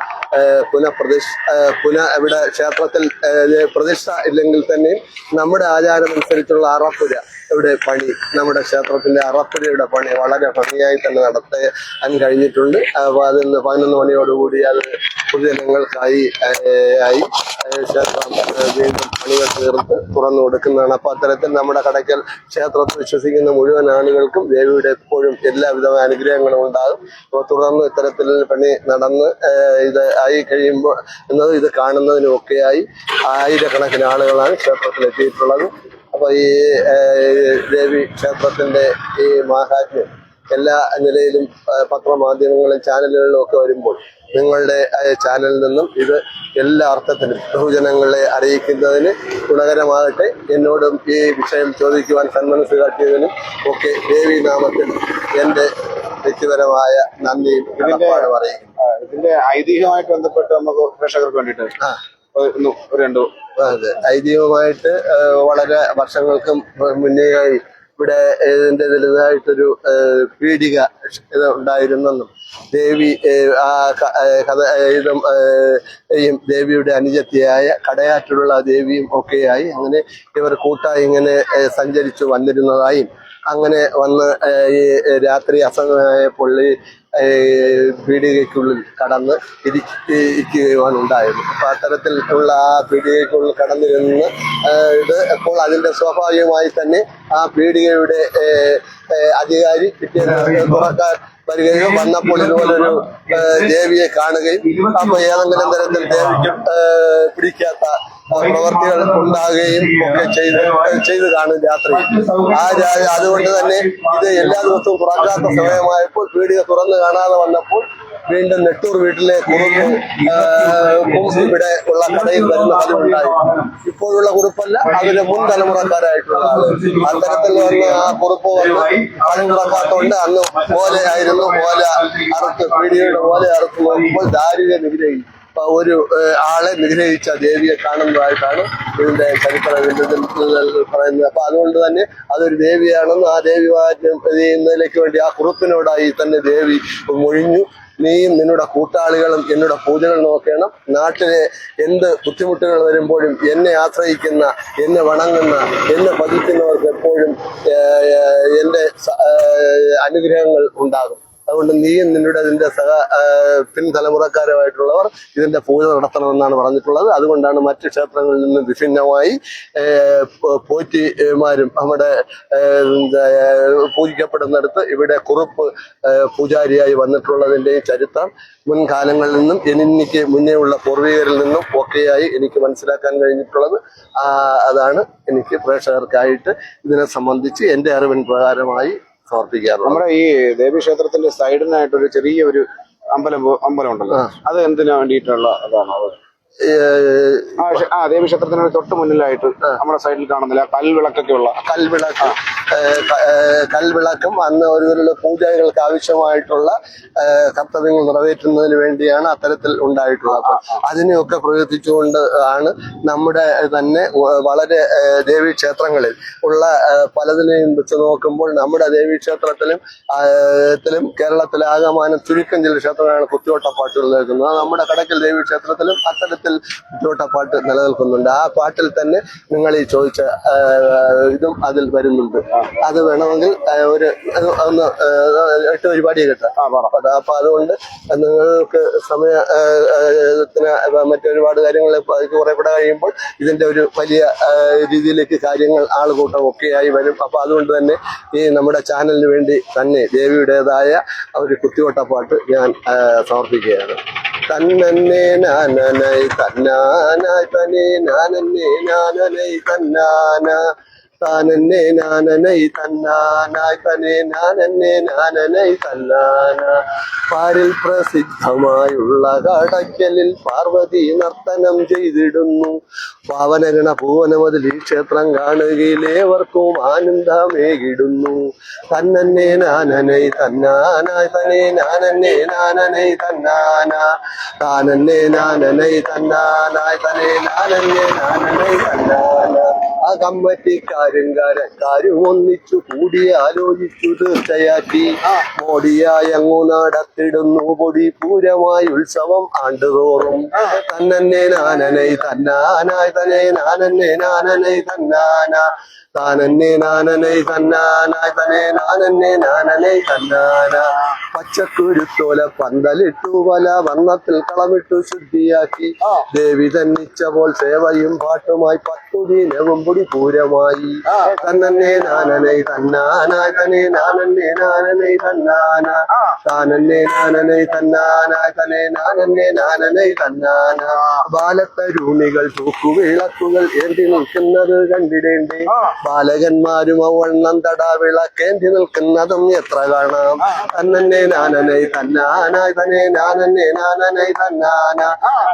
ഇവിടെ ക്ഷേത്രത്തിൽ പ്രതിഷ്ഠ ഇല്ലെങ്കിൽ തന്നെയും നമ്മുടെ ആചാരമനുസരിച്ചുള്ള അറപ്പുര ഇവിടെ പണി, നമ്മുടെ ക്ഷേത്രത്തിന്റെ അറപ്പുരയുടെ പണി വളരെ ഭംഗിയായി തന്നെ നടത്താൻ കഴിഞ്ഞിട്ടുണ്ട്. അപ്പോൾ അതിന്ന് 11 മണിയോടുകൂടി അത് പൊതുജനങ്ങൾക്കായി ക്ഷേത്രം വീണ്ടും പണികൾ തീർത്ത് തുറന്നു കൊടുക്കുന്നതാണ്. അപ്പൊ അത്തരത്തിൽ നമ്മുടെ കടയ്ക്കൽ ക്ഷേത്രത്തിൽ വിശ്വസിക്കുന്ന മുഴുവൻ ആളുകൾക്കും ദേവിയുടെ എപ്പോഴും എല്ലാവിധമായ അനുഗ്രഹങ്ങളും ഉണ്ടാകും. അപ്പോൾ തുടർന്ന് ഇത്തരത്തിൽ പണി നടന്ന് ഇത് ആയി കഴിയുമ്പോൾ ഇത് കാണുന്നതിനും ഒക്കെയായി ആയിരക്കണക്കിന് ആളുകളാണ് ക്ഷേത്രത്തിൽ എത്തിയിട്ടുള്ളത്. അപ്പൊ ഈ ദേവി ക്ഷേത്രത്തിന്റെ ഈ മാഹാത്മ്യം എല്ലാ നിലയിലും പത്രമാധ്യമങ്ങളിലും ചാനലുകളിലും ഒക്കെ വരുമ്പോൾ നിങ്ങളുടെ ചാനലിൽ നിന്നും ഇത് എല്ലാ അർത്ഥത്തിലും ബഹുജനങ്ങളെ അറിയിക്കുന്നതിന് ഗുണകരമാകട്ടെ. എന്നോടും ഈ വിഷയം ചോദിക്കുവാൻ സന്മനസ് കാട്ടിയതിനും ഒക്കെ ദേവി നാമത്തിൽ എന്റെ വ്യക്തിപരമായ നന്ദിയും കടപ്പാടും അറിയിക്കുന്നു. ഇതിന്റെ ഐതിഹ്യമായിട്ട് ബന്ധപ്പെട്ട് നമുക്ക് പ്രേക്ഷകർക്ക് വേണ്ടിയിട്ട് അതെ, ഐതിഹ്യമായിട്ട് വളരെ വർഷങ്ങൾക്ക് മുന്നേയായി ഇവിടെ ഇതിന്റെ വലുതായിട്ടൊരു പീഡിക ഉണ്ടായിരുന്നെന്നും ദേവി ദേവിയുടെ അനുജത്തിയായ കടയാറ്റുള്ള ദേവിയും ഒക്കെയായി അങ്ങനെ ഇവർ കൂട്ടായി ഇങ്ങനെ സഞ്ചരിച്ചു വന്നിരുന്നതായും അങ്ങനെ വന്ന് ഈ രാത്രി അസമയമായ പീഡികയ്ക്കുള്ളിൽ കടന്ന് ഇരിക്കുകയാണ് ഉണ്ടായത്. അപ്പൊ അത്തരത്തിൽ ഉള്ള ആ പീഡികയ്ക്കുള്ളിൽ കടന്നിരുന്ന് ഇത് അപ്പോൾ അതിന്റെ സ്വാഭാവികമായി തന്നെ ആ പീഡികയുടെ അധികാരി പിറ്റേന്ന് തുറക്കാൻ വരികയും വന്നപ്പോൾ ഇതുപോലൊരു ദേവിയെ കാണുകയും അപ്പൊ ഏതെങ്കിലും തരത്തിൽ ദേവിക്ക് പിടിക്കാത്ത പ്രവർത്തികൾ ഉണ്ടാകുകയും ഒക്കെ ചെയ്ത് കാണും രാത്രി. അതുകൊണ്ട് തന്നെ ഇത് എല്ലാ ദിവസവും തുറക്കാത്ത സമയമായപ്പോൾ പീടിക തുറന്നു കാണാതെ വന്നപ്പോൾ വീണ്ടും നെട്ടൂർ വീട്ടിലെ കുറുപ്പ് ഇവിടെ ഉള്ള കടയിൽ വരുന്ന പതിവുണ്ടായി. ഇപ്പോഴുള്ള കുറുപ്പല്ല, അതിന്റെ മുൻ തലമുറക്കാരായിട്ടുള്ള ആള് അത്തരത്തിൽ വന്ന് ആ കുറുപ്പ് വന്ന് പണി തുറക്കാത്തോണ്ട് അന്ന് ഓല ആയിരുന്നു. ഓല അറുത്ത് പീടികയുടെ ഓല അറുത്ത് നോക്കുമ്പോൾ ദാരിദ്ര്യ നിഗ്രഹി ഒരു ആളെ നിഗ്രഹിച്ച ദേവിയെ കാണുന്നതായിട്ടാണ് ഇതിന്റെ ചരിത്രം പറയുന്നത്. അപ്പൊ അതുകൊണ്ട് തന്നെ അതൊരു ദേവിയാണെന്ന് ആ ദേവി ചെയ്യുന്നതിലേക്ക് വേണ്ടി ആ കുറുപ്പിനോടായി തന്നെ ദേവി മൊഴിഞ്ഞു. നീയും നിന്നുടെ കൂട്ടാളികളും എന്നോട് പൂജകൾ നോക്കണം. നാട്ടിലെ എന്ത് ബുദ്ധിമുട്ടുകൾ വരുമ്പോഴും എന്നെ ആശ്രയിക്കുന്ന, എന്നെ വണങ്ങുന്ന, എന്നെ ഭജിക്കുന്നവർക്ക് എപ്പോഴും എൻ്റെ അനുഗ്രഹങ്ങൾ ഉണ്ടാകും. അതുകൊണ്ട് നീയും നിന്റെ പിൻതലമുറക്കാരുമായിട്ടുള്ളവർ ഇതിന്റെ പൂജ നടത്തണമെന്നാണ് പറഞ്ഞിട്ടുള്ളത്. അതുകൊണ്ടാണ് മറ്റ് ക്ഷേത്രങ്ങളിൽ നിന്ന് വിഭിന്നമായി പോറ്റിമാരും നമ്മുടെ പൂജിക്കപ്പെടുന്നിടത്ത് ഇവിടെ കുറുപ്പ് പൂജാരിയായി വന്നിട്ടുള്ളതിൻ്റെയും ചരിത്രം മുൻകാലങ്ങളിൽ നിന്നും എനിക്ക് മുന്നേ ഉള്ള പൂർവികരിൽ നിന്നും ഒക്കെയായി എനിക്ക് മനസ്സിലാക്കാൻ കഴിഞ്ഞിട്ടുള്ളത്. അതാണ് എനിക്ക് പ്രേക്ഷകർക്കായിട്ട് ഇതിനെ സംബന്ധിച്ച് എൻ്റെ അറിവിൻ പ്രകാരമായി സമർപ്പിക്കാറുള്ളത്. നമ്മുടെ ഈ ദേവീക്ഷേത്രത്തിന്റെ സൈഡിനായിട്ടൊരു ചെറിയൊരു അമ്പലം ഉണ്ടല്ലോ, അത് എന്തിനു വേണ്ടിയിട്ടുള്ള അതാണ്? ദേവീക്ഷേത്രത്തിന് തൊട്ട് മുന്നിലായിട്ട് നമ്മുടെ സൈഡിൽ കാണുന്നില്ല കൽവിളക്കൊക്കെ ഉള്ള കൽവിളക്കും അന്ന് ഒരു പൂജകൾക്ക് ആവശ്യമായിട്ടുള്ള കർത്തവ്യങ്ങൾ നിറവേറ്റുന്നതിന് വേണ്ടിയാണ് അത്തരത്തിൽ ഉണ്ടായിട്ടുള്ളത്. അപ്പൊ അതിനെയൊക്കെ പ്രവർത്തിച്ചുകൊണ്ട് ആണ് നമ്മുടെ തന്നെ വളരെ ദേവീക്ഷേത്രങ്ങളിൽ ഉള്ള പലതിനെയും വെച്ച് നോക്കുമ്പോൾ നമ്മുടെ ദേവീക്ഷേത്രത്തിലും കേരളത്തിലെ ആകമാനം ചുരുക്കം ചില ക്ഷേത്രങ്ങളാണ് കുത്തിയോട്ടപ്പാട്ടുകൾ നിൽക്കുന്നത്. നമ്മുടെ കടക്കൽ ദേവീക്ഷേത്രത്തിലും അത്തരത്തിൽ കുത്തിയോട്ടപ്പാട്ട് നിലനിൽക്കുന്നുണ്ട്. ആ പാട്ടിൽ തന്നെ നിങ്ങൾ ഈ ചോദിച്ച ഇതും അതിൽ വരുന്നുണ്ട്. അത് വേണമെങ്കിൽ ഒന്ന് 8 പരിപാടി കിട്ടാം. അപ്പൊ അതുകൊണ്ട് നിങ്ങൾക്ക് സമയത്തിന് മറ്റൊരുപാട് കാര്യങ്ങൾ കുറെ കൂടെ കഴിയുമ്പോൾ ഇതിന്റെ ഒരു വലിയ രീതിയിലേക്ക് കാര്യങ്ങൾ ആളുകൂട്ടം ഒക്കെയായി വരും. അപ്പൊ അതുകൊണ്ട് തന്നെ ഈ നമ്മുടെ ചാനലിന് വേണ്ടി തന്നെ ദേവിയുടേതായ ഒരു കുത്തിയോട്ടപ്പാട്ട് ഞാൻ സമർപ്പിക്കുകയാണ്. തന്നേ നാനനൈ തന്നാനായ് തനേ നാനന്നേ നാനനൈ തന്നാന താനന്നേ നാനനൈ തന്നാനായ് തനേ നാനന്നേ നാനനൈ തന്നാന. പാരിൽ പ്രസിദ്ധമായുള്ള കടയ്ക്കലിൽ പാർവതി നർത്തനം ചെയ്തിടുന്നു. പാവനഗണ പൂവനമതിൽ ഈ ക്ഷേത്രം കാണുകയിലേവർക്കും ആനന്ദമേകിടുന്നു. തന്നന്നേ നാനനൈ തന്നാനായ് തനേ നാനന്നേ നാനനൈ തന്നാന താനന്നേ നാനനൈ തന്നാനായ് തനേ നാനന്നേ നാനനൈ തന്നാന. ആ കമ്മറ്റിക്കാരും ഒന്നിച്ചു കൂടി ആലോചിച്ചു തീർച്ചയാക്കി മോടിയായി അങ്ങു നടത്തിടുന്നു പൊടി പൂരമായി ഉത്സവം ആണ്ടുതോറും. തന്നന്നേ നാനനൈ തന്നാനായ് തനേ നാനന്നേ നാനനൈ തന്നാന താനന്നേ നാനനൈ തന്നാനായ് തനേ നാനന്നേ നാനനൈ തന്നാന. പച്ചക്കുരുത്തോല പന്തലിട്ടു പല വർണ്ണത്തിൽ കളമിട്ടു ശുദ്ധിയാക്കി ദേവി തന്നിച്ച പോൽ സേവയും പാട്ടുമായി 10 ദിനവും പൊടി പൂരമായി. തന്നന്നേ നാനനൈ തന്നാനായ് തനേ നാനന്നേ നാനനൈ തന്നാന താനന്നേ നാനനൈ തന്നാനായ് തനേ നാനന്നേ നാനനൈ തന്നാന. ബാലത്തരൂണികൾ തൂക്കുവിളക്കുകൾ ഏന്തി നിൽക്കുന്നത് കണ്ടിടേണ്ടേ. ബാലകന്മാരും അവണ്ണം തടാവിളക്കേന്തി നിൽക്കുന്നതും എത്ര കാണാം. തന്നന്നേ നാനനൈ തന്നാനായ് തനേ നാനന്നേ നാനനൈ തന്നാന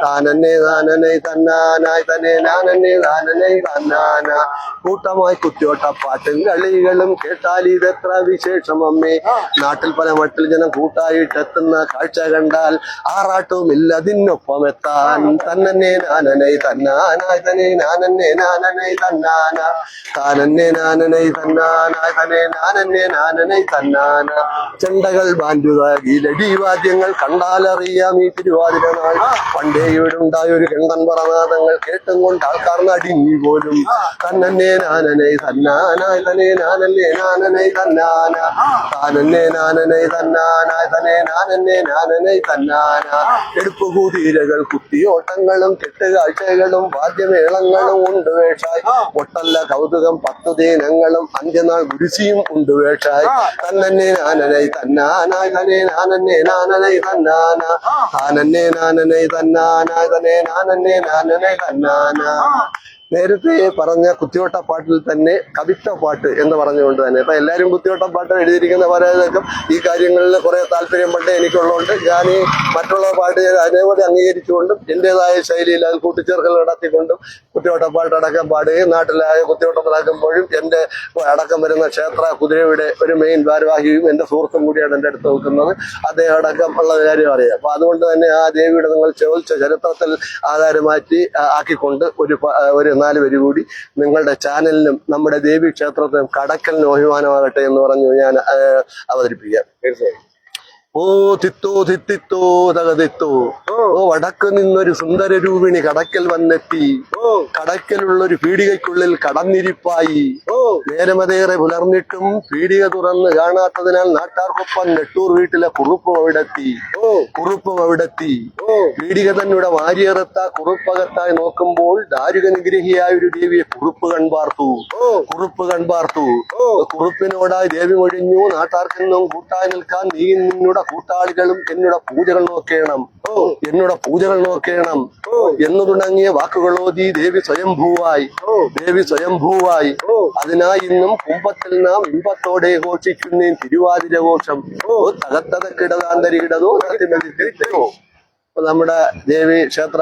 താനന്നേ നാനനൈ തന്നാനായ് തനേ നാനന്നേ നാനനൈ തന്നാന. കൂട്ടമായി കുത്തിയോട്ടപ്പാട്ടും കളികളും കേട്ടാൽ ഇതെത്ര വിശേഷം അമ്മേ. നാട്ടിൽ പല മട്ടിൽ ജനം കൂട്ടായിട്ടെത്തുന്ന കാഴ്ച കണ്ടാൽ ആറാട്ടുമില്ല അതിനൊപ്പം എത്താൻ. തന്നന്നേ നാനനൈ തന്നാനായ് തനേ നാനന്നേ നാനനൈ തന്നാന താനന്നേ നാനനൈ തന്നാനായ് തനേ നാനന്നേ നാനനൈ തന്നാന. ചെണ്ടകൾ ബാൻഡുക ഗീലടി വാദ്യങ്ങൾ കണ്ടാലറിയാം ഈ തിരുവാതിര നാൾ. പണ്ടേ ഇവിടെ ഉണ്ടായ ഒരു കണ്ടൻ പറനാദങ്ങൾ കേട്ടും കൊണ്ട് ആൾക്കാർ നടുങ്ങി പോലും. തന്നന്നേ നാനനൈ തന്നാനായ് തനേ നാനന്നേ നാനനൈ തന്നാന താനന്നേ നാനനൈ തന്നാനായ് തനേ നാനന്നേ നാനനൈ തന്നാന. എടുപ്പുകൂതീരകൾ കുത്തിയോട്ടങ്ങളും കെട്ടുകാഴ്ചകളും വാദ്യമേളങ്ങളും ഉണ്ട് വേഷായി. ഒട്ടല്ല കൗതുകം 10 ദിനങ്ങളും 5 നാൾ ഗുരുസിയും ഉണ്ട് വേഷായി. തന്നന്നേ നാനനൈ തന്നാനായ് തനേ നാനന്നേ നാനനൈ തന്നാന താനന്നേ നാനനൈ തന്നാനായ് തനേ നാനന്നേ നാനനൈ തന്നാന. നേരത്തെ പറഞ്ഞ കുത്തിയോട്ടപ്പാട്ടിൽ തന്നെ കവിത്വ പാട്ട് എന്ന് പറഞ്ഞുകൊണ്ട് തന്നെ ഇപ്പൊ എല്ലാവരും കുത്തിയോട്ടപ്പാട്ട് എഴുതിയിരിക്കുന്ന പലർക്കും ഈ കാര്യങ്ങളിൽ കുറെ താല്പര്യം പണ്ടേ എനിക്കുള്ളതുകൊണ്ട് ഞാൻ ഈ മറ്റുള്ള പാട്ട് അതേപോലെ അംഗീകരിച്ചുകൊണ്ടും എന്റേതായ ശൈലിയിൽ അത് കൂട്ടിച്ചേർക്കൽ നടത്തിക്കൊണ്ടും കുത്തിയോട്ടപ്പാട്ട് അടക്കം പാടുകയും നാട്ടിലായ കുത്തിയോട്ടം നടക്കുമ്പോഴും എന്റെ അടക്കം വരുന്ന ക്ഷേത്ര കുതിരയുടെ ഒരു മെയിൻ ഭാരവാഹിയും എന്റെ സുഹൃത്തും കൂടിയാണ് എന്റെ അടുത്ത് നിൽക്കുന്നത്. അദ്ദേഹം അടക്കം ഉള്ള കാര്യം അറിയാം. അപ്പൊ അതുകൊണ്ട് തന്നെ ആ ദേവിയുടെ നിങ്ങൾ ചോദിച്ച ചരിത്രത്തിൽ ആധാരമാറ്റി ആക്കിക്കൊണ്ട് ഒരു 4 വരി കൂടി നിങ്ങളുടെ ചാനലിനും നമ്മുടെ ദേവി ക്ഷേത്രത്തിനും കടക്കലിനും അഭിമാനമാകട്ടെ എന്ന് പറഞ്ഞു ഞാൻ അവതരിപ്പിക്കാം. ഓ തിത്തോ തിത്തിത്തോ തകതിത്തോ ഓ വടക്ക് നിന്നൊരു സുന്ദര രൂപിണി കടക്കൽ വന്നെത്തി. കടക്കലുള്ളൊരു പീടികയ്ക്കുള്ളിൽ കടന്നിരിപ്പായി. നേരമതേറെ പുലർന്നിട്ടും പീടിക തുറന്ന് കാണാത്തതിനാൽ നാട്ടാർക്കൊപ്പം നെട്ടൂർ വീട്ടിലെ കുറുപ്പും അവിടെത്തി. പീടിക തന്നിവിടെ വാരിയറത്ത കുറുപ്പകത്തായി നോക്കുമ്പോൾ ദാരുക നിഗ്രഹിയായ ഒരു ദേവിയെ കുറുപ്പ് കൺപാർത്തു. കുറുപ്പിനോടായി ദേവി ഒഴിഞ്ഞു. നാട്ടാർക്കെന്നും കൂട്ടായി നിൽക്കാൻ നീ നിന്നുടെ കൂട്ടാളികളും എന്നോട് പൂജകൾ നോക്കേണം എന്നു തുടങ്ങിയ വാക്കുകളോതി ദേവി സ്വയംഭൂവായി. അതിനായി ഇന്നും കുംഭത്തിൽ നാം ഇമ്പത്തോടെ ഘോഷിക്കുന്നേൻ തിരുവാതിര ഘോഷം. തകത്തതക്കിടതാന്തരികിടതോ നമ്മുടെ ദേവി ക്ഷേത്ര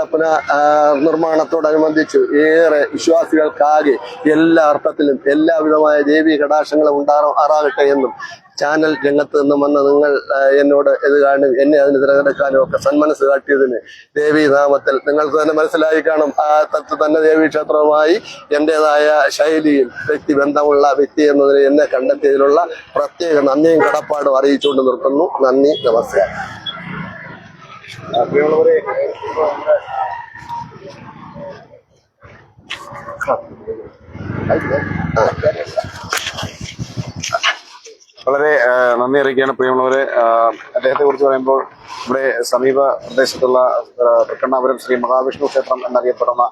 നിർമ്മാണത്തോടനുബന്ധിച്ച് ഏറെ വിശ്വാസികൾക്കാകെ എല്ലാ അർത്ഥത്തിലും എല്ലാവിധമായ ദേവി കടാക്ഷങ്ങളും ഉണ്ടാറാകട്ടെ എന്നും ചാനൽ രംഗത്ത് നിന്നും വന്ന് നിങ്ങൾ എന്നോട് ഇത് കാണും എന്നെ അതിന് തിരഞ്ഞെടുക്കാനും ഒക്കെ സന്മനസ് കാട്ടിയതിന് ദേവി നാമത്തിൽ നിങ്ങൾക്ക് തന്നെ മനസ്സിലായി കാണും. ആ തത്വ തന്നെ ദേവി ക്ഷേത്രവുമായി എന്റേതായ ശൈലിയിൽ വ്യക്തിബന്ധമുള്ള വ്യക്തി എന്നതിന് എന്നെ കണ്ടെത്തിയതിലുള്ള പ്രത്യേക നന്ദിയും കടപ്പാടും അറിയിച്ചുകൊണ്ട് നിർത്തുന്നു. നന്ദി, നമസ്കാരം. പ്രിയമുള്ളവരെ, വളരെ നന്ദി അറിയിക്കുകയാണ്. പ്രിയമുള്ളവരെ, അദ്ദേഹത്തെ കുറിച്ച് പറയുമ്പോൾ ഇവിടെ സമീപ പ്രദേശത്തുള്ള തൃക്കണ്ണാപുരം ശ്രീ മഹാവിഷ്ണു ക്ഷേത്രം എന്നറിയപ്പെടുന്ന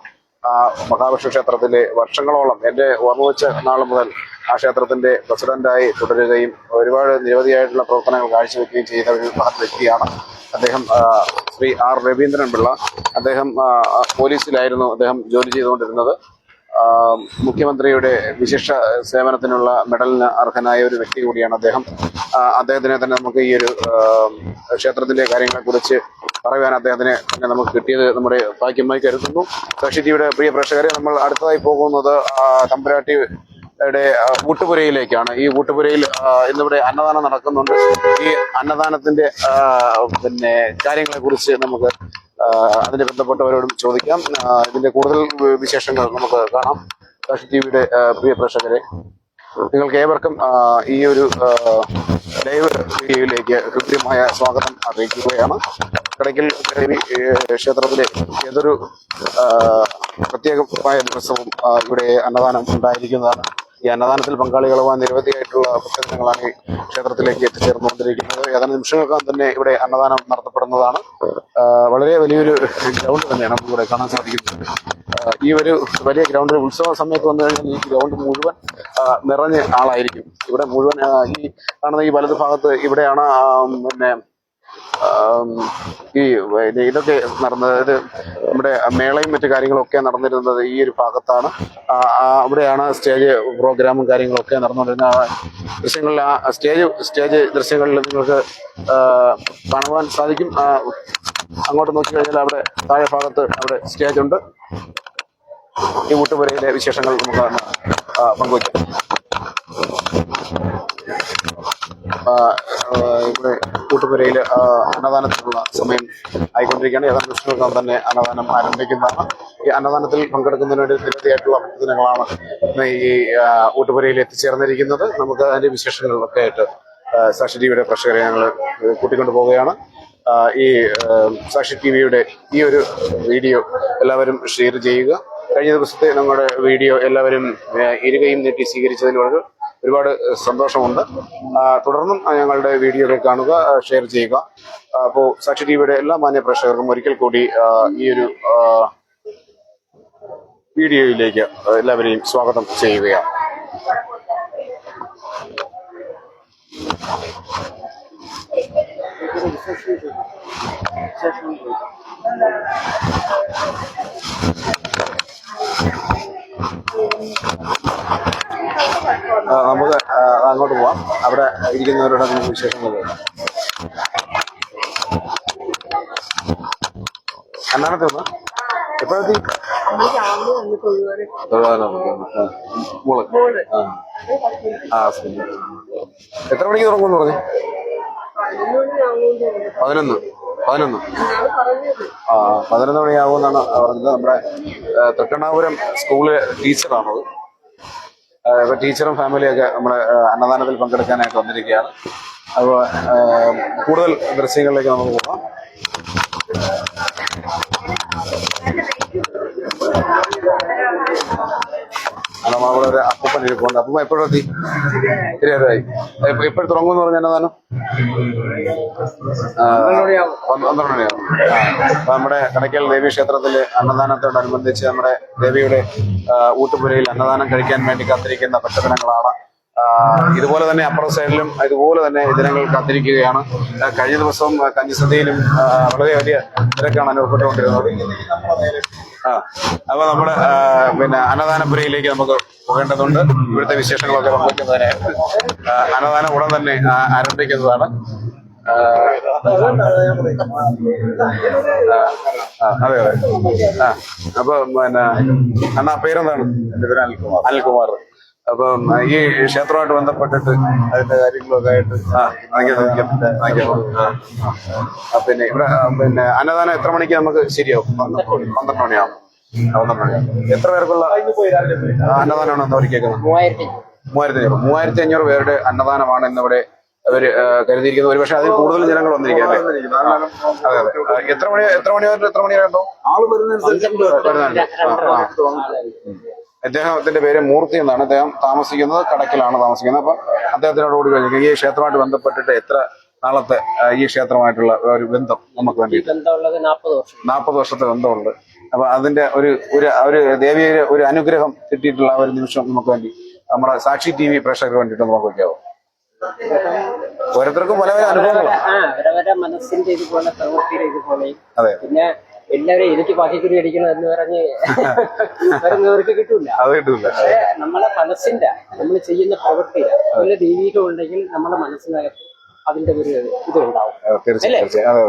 മഹാവിഷ്ണു ക്ഷേത്രത്തിലെ വർഷങ്ങളോളം എന്റെ ഓർമ്മ വെച്ച നാൾ മുതൽ ആ ക്ഷേത്രത്തിന്റെ പ്രസിഡന്റായി തുടരുകയും ഒരുപാട് നിരവധിയായിട്ടുള്ള പ്രവർത്തനങ്ങൾ കാഴ്ചവെക്കുകയും ചെയ്ത ഒരു മഹത് വ്യക്തിയാണ് അദ്ദേഹം. ശ്രീ ആർ രവീന്ദ്രൻ പിള്ള. അദ്ദേഹം പോലീസിലായിരുന്നു അദ്ദേഹം ജോലി ചെയ്തുകൊണ്ടിരുന്നത്. മുഖ്യമന്ത്രിയുടെ വിശിഷ്ട സേവനത്തിനുള്ള മെഡലിന് അർഹനായ ഒരു വ്യക്തി കൂടിയാണ് അദ്ദേഹം. അദ്ദേഹത്തിനെ തന്നെ നമുക്ക് ഈ ഒരു ക്ഷേത്രത്തിന്റെ കാര്യങ്ങളെക്കുറിച്ച് പറയുവാൻ അദ്ദേഹത്തിനെ തന്നെ നമുക്ക് കിട്ടിയത് നമ്മുടെ ഭാഗ്യമായി കരുതുന്നു. സാക്ഷി ടിവിയുടെ പ്രിയ പ്രേക്ഷകരെ, നമ്മൾ അടുത്തതായി പോകുന്നത് തമ്പുരാട്ടിയുടെ ഊട്ടുപുരയിലേക്കാണ്. ഈ ഊട്ടുപുരയിൽ ഇന്നിവിടെ അന്നദാനം നടക്കുന്നുണ്ട്. ഈ അന്നദാനത്തിന്റെ കാര്യങ്ങളെ കുറിച്ച് നമുക്ക് അതിന് ബന്ധപ്പെട്ടവരോടും ചോദിക്കാം. ഇതിന്റെ കൂടുതൽ വിശേഷങ്ങൾ നമുക്ക് കാണാം. സാക്ഷി ടിവിയുടെ പ്രിയ പ്രേക്ഷകരെ, നിങ്ങൾക്ക് ഏവർക്കും ഈ ഒരു ലൈവ് വീഡിയോയിലേക്ക് കൃത്യമായ സ്വാഗതം അറിയിക്കുകയാണ്. കടയ്ക്കൽ ദേവി ക്ഷേത്രത്തിലെ ഏതൊരു പ്രത്യേകമായ ദിവസവും ഇവിടെ അന്നദാനം ഉണ്ടായിരിക്കുന്നതാണ്. ഈ അന്നദാനത്തിൽ പങ്കാളികളാവാൻ നിരവധിയായിട്ടുള്ള ഭക്തജനങ്ങളാണ് ഈ ക്ഷേത്രത്തിലേക്ക് എത്തിച്ചേർന്നുകൊണ്ടിരിക്കുന്നത്. ഏതാനും നിമിഷങ്ങൾക്കകം തന്നെ ഇവിടെ അന്നദാനം നടത്തപ്പെടുന്നതാണ്. വളരെ വലിയൊരു ഗ്രൗണ്ട് തന്നെയാണ് നമുക്കിവിടെ കാണാൻ സാധിക്കുന്നത്. ഈ ഒരു വലിയ ഗ്രൗണ്ടിൽ ഉത്സവ സമയത്ത് വന്നു കഴിഞ്ഞാൽ ഈ ഗ്രൗണ്ട് മുഴുവൻ നിറഞ്ഞ ആളായിരിക്കും. ഇവിടെ മുഴുവൻ ഈ കാണുന്ന ഈ വലതു ഭാഗത്ത് ഇവിടെയാണ് ഇതൊക്കെ നടന്നത്. നമ്മുടെ മേളയും മറ്റു കാര്യങ്ങളൊക്കെ നടന്നിരുന്നത് ഈ ഒരു ഭാഗത്താണ്. അവിടെയാണ് സ്റ്റേജ് പ്രോഗ്രാമും കാര്യങ്ങളൊക്കെ നടന്നുകൊണ്ടിരുന്നത്. ദൃശ്യങ്ങളിൽ സ്റ്റേജ് ദൃശ്യങ്ങളിൽ നിങ്ങൾക്ക് കാണുവാൻ സാധിക്കും. അങ്ങോട്ട് നോക്കിക്കഴിഞ്ഞാൽ അവിടെ താഴെ ഭാഗത്ത് അവിടെ സ്റ്റേജ് ഉണ്ട്. ഈ ഊട്ടുപുരയിലെ വിശേഷങ്ങൾ നമുക്ക് പങ്കുവയ്ക്കാം. ഇവിടെ കൂട്ടുപുരയിൽ അന്നദാനത്തിനുള്ള സമയം ആയിക്കൊണ്ടിരിക്കുകയാണ്. ഏതാനും നിമിഷങ്ങൾക്കകം തന്നെ അന്നദാനം ആരംഭിക്കുന്നതാണ്. ഈ അന്നദാനത്തിൽ പങ്കെടുക്കുന്നതിന് വേണ്ടി നിരവധിയായിട്ടുള്ള ഭക്തജനങ്ങളാണ് ഈ ഊട്ടുപുരയിൽ എത്തിച്ചേർന്നിരിക്കുന്നത്. നമുക്ക് അതിന്റെ വിശേഷങ്ങളൊക്കെ ആയിട്ട് സാക്ഷി ടിവിയുടെ പ്രേക്ഷകരെ ഞങ്ങൾ കൂട്ടിക്കൊണ്ടു പോവുകയാണ്. ഈ സാക്ഷി ടിവിയുടെ ഈ ഒരു വീഡിയോ എല്ലാവരും ഷെയർ ചെയ്യുക. കഴിഞ്ഞ ദിവസത്തെ നമ്മുടെ വീഡിയോ എല്ലാവരും ഇരുകയും നീട്ടി സ്വീകരിച്ചതിൽ ഒരുപാട് സന്തോഷമുണ്ട്. തുടർന്നും ഞങ്ങളുടെ വീഡിയോകൾ കാണുക, ഷെയർ ചെയ്യുക. അപ്പോൾ സാക്ഷി ടിവിയുടെ എല്ലാ മാന്യ പ്രേക്ഷകർക്കും ഒരിക്കൽ കൂടി ഈ ഒരു വീഡിയോയിലേക്ക് എല്ലാവരെയും സ്വാഗതം ചെയ്യുകയാണ്. നമുക്ക് അങ്ങോട്ട് പോവാം. അവിടെ ഇരിക്കുന്നവരോട് നമുക്ക് വിശേഷങ്ങൾ പറയാം. അന്നാമത്തെ ഒന്ന് എപ്പോഴെത്തി? മോള് എത്ര മണിക്ക് തുടങ്ങുമെന്ന് പറഞ്ഞു? 11 11 മണിയാകുമെന്നാണ് പറഞ്ഞത്. നമ്മുടെ തൃക്കണ്ണാപുരം സ്കൂളിലെ ടീച്ചറാണത്. ഇപ്പൊ ടീച്ചറും ഫാമിലിയൊക്കെ നമ്മുടെ അന്നദാനത്തിൽ പങ്കെടുക്കാനായിട്ട് വന്നിരിക്കുകയാണ്. അപ്പോൾ കൂടുതൽ ദൃശ്യങ്ങളിലേക്ക് നമുക്ക് പോകാം. നമ്മളവിടെ ഒരു അപ്പൂപ്പൻ ഇരിപ്പുണ്ട്. അപ്പൂപ്പ എപ്പോഴെത്തി? ശരിയായി. എപ്പോഴും തുടങ്ങുമെന്ന് പറഞ്ഞ അന്നദാനം 12 മണിയാവും. അപ്പൊ നമ്മുടെ കടയ്ക്കൽ ദേവീ ക്ഷേത്രത്തില് അന്നദാനത്തോടനുബന്ധിച്ച് നമ്മുടെ ദേവിയുടെ ഊട്ടുപുരയിൽ അന്നദാനം കഴിക്കാൻ വേണ്ടി കാത്തിരിക്കുന്ന ഭക്തജനങ്ങളാണ്. ഇതുപോലെ തന്നെ അപ്പുറ സൈഡിലും ഇതുപോലെ തന്നെ ജനങ്ങൾ കാത്തിരിക്കുകയാണ്. കഴിഞ്ഞ ദിവസവും കഞ്ഞിസദ്യയിലും വളരെ വലിയ തിരക്കാണ് അനുഭവപ്പെട്ടുകൊണ്ടിരുന്നത്. അപ്പൊ നമ്മുടെ പിന്നെ അന്നദാനപുരയിലേക്ക് നമുക്ക് പോകേണ്ടതുണ്ട്. ഇവിടുത്തെ വിശേഷങ്ങളൊക്കെ പങ്കുവയ്ക്കുന്നതിനായിട്ട് അന്നദാനം ഉടൻ തന്നെ ആരംഭിക്കുന്നതാണ്. അതെ അതെ. അപ്പൊ പിന്നെ അണ്ണാ പേരെന്താണ്? അനിൽകുമാർ. അപ്പം ഈ ക്ഷേത്രമായിട്ട് ബന്ധപ്പെട്ടിട്ട് അതിന്റെ കാര്യങ്ങളൊക്കെ ആയിട്ട് പിന്നെ ഇവിടെ പിന്നെ അന്നദാനം എത്ര മണിക്ക് നമുക്ക് ശരിയാവും? 12 മണിയാവും. 12 മണിയാവും. എത്ര പേർക്കുള്ള അന്നദാനമാണ് എന്താ ഒരുക്കിയേക്കുന്നത്? 3500 പേരുടെ അന്നദാനമാണ് ഇന്നിവിടെ അവര് കരുതിയിരിക്കുന്നത്. ഒരുപക്ഷെ അതിൽ കൂടുതൽ ജനങ്ങൾ വന്നിരിക്കാം അല്ലേ? അതെ അതെ. എത്ര മണി വരെ എത്ര മണി വരെ ഉണ്ടോ? അദ്ദേഹത്തിന്റെ പേര് മൂർത്തി എന്നാണ്. അദ്ദേഹം താമസിക്കുന്നത് കടക്കിലാണ് താമസിക്കുന്നത്. അപ്പൊ അദ്ദേഹത്തിനോട് കൂടി കഴിഞ്ഞു ഈ ക്ഷേത്രമായിട്ട് ബന്ധപ്പെട്ടിട്ട് എത്ര നാളത്തെ ഈ ക്ഷേത്രമായിട്ടുള്ള ഒരു ബന്ധം നമുക്ക് വേണ്ടി? 40 വർഷത്തെ ബന്ധമുണ്ട്. അപ്പൊ അതിന്റെ ഒരു ദേവിയുടെ ഒരു അനുഗ്രഹം കിട്ടിയിട്ടുള്ള ഒരു നിമിഷം നമുക്ക് വേണ്ടി നമ്മുടെ സാക്ഷി TV പ്രേക്ഷകർക്ക് വേണ്ടിയിട്ട് നമുക്ക് വയ്ക്കാവോ? ഓരോരുത്തർക്കും പല പല അനുഭവങ്ങളാണ്. അവരവരുടെ മനസ്സിന്റെ ഇതുപോലെ പ്രവൃത്തിയുടെ ഇതുപോലെ. അതെ. പിന്നെ എല്ലാവരും എനിക്ക് ബാക്കിക്കുറി അടിക്കണം എന്ന് പറഞ്ഞ് വരുന്നവർക്ക് കിട്ടൂല. അത് കിട്ടൂല. പക്ഷെ നമ്മളെ മനസ്സിന്റെ നമ്മൾ ചെയ്യുന്ന പ്രവൃത്തിയില് അതിന്റെ ദൈവികം ഉണ്ടെങ്കിൽ നമ്മുടെ മനസ്സിനകത്ത് അതിന്റെ ഒരു ഇതുണ്ടാവും അല്ലേ?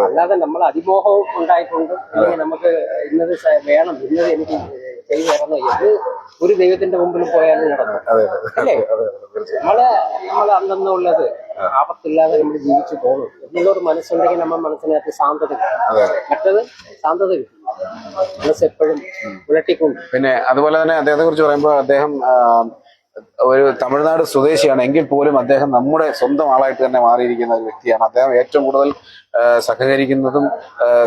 അല്ലാതെ നമ്മൾ അതിമോഹവും ഉണ്ടായിട്ടുണ്ട് അല്ലെങ്കിൽ നമുക്ക് ഇന്നത് വേണം ഇന്നത് എനിക്ക് ചെയ്തു തരണം ഇത് ഒരു ദൈവത്തിന്റെ മുമ്പിൽ പോയാലും നടക്കും അല്ലേ? നമ്മള് അന്നുള്ളത് ആപത്തില്ലാതെ നമ്മൾ ജീവിച്ചു പോകും എന്നുള്ളൊരു മനസ്സുണ്ടെങ്കിൽ നമ്മുടെ മനസ്സിനകത്ത് ശാന്തത കിട്ടും. മറ്റത് ശാന്തത കിട്ടും. മനസ്സ് എപ്പോഴും ഉലട്ടിക്കൊണ്ട്. പിന്നെ അതുപോലെ തന്നെ അദ്ദേഹത്തെ കുറിച്ച് പറയുമ്പോൾ അദ്ദേഹം ഒരു തമിഴ്നാട് സ്വദേശിയാണ് എങ്കിൽ പോലും അദ്ദേഹം നമ്മുടെ സ്വന്തം ആളായിട്ട് തന്നെ മാറിയിരിക്കുന്ന ഒരു വ്യക്തിയാണ്. അദ്ദേഹം ഏറ്റവും കൂടുതൽ സഹകരിക്കുന്നതും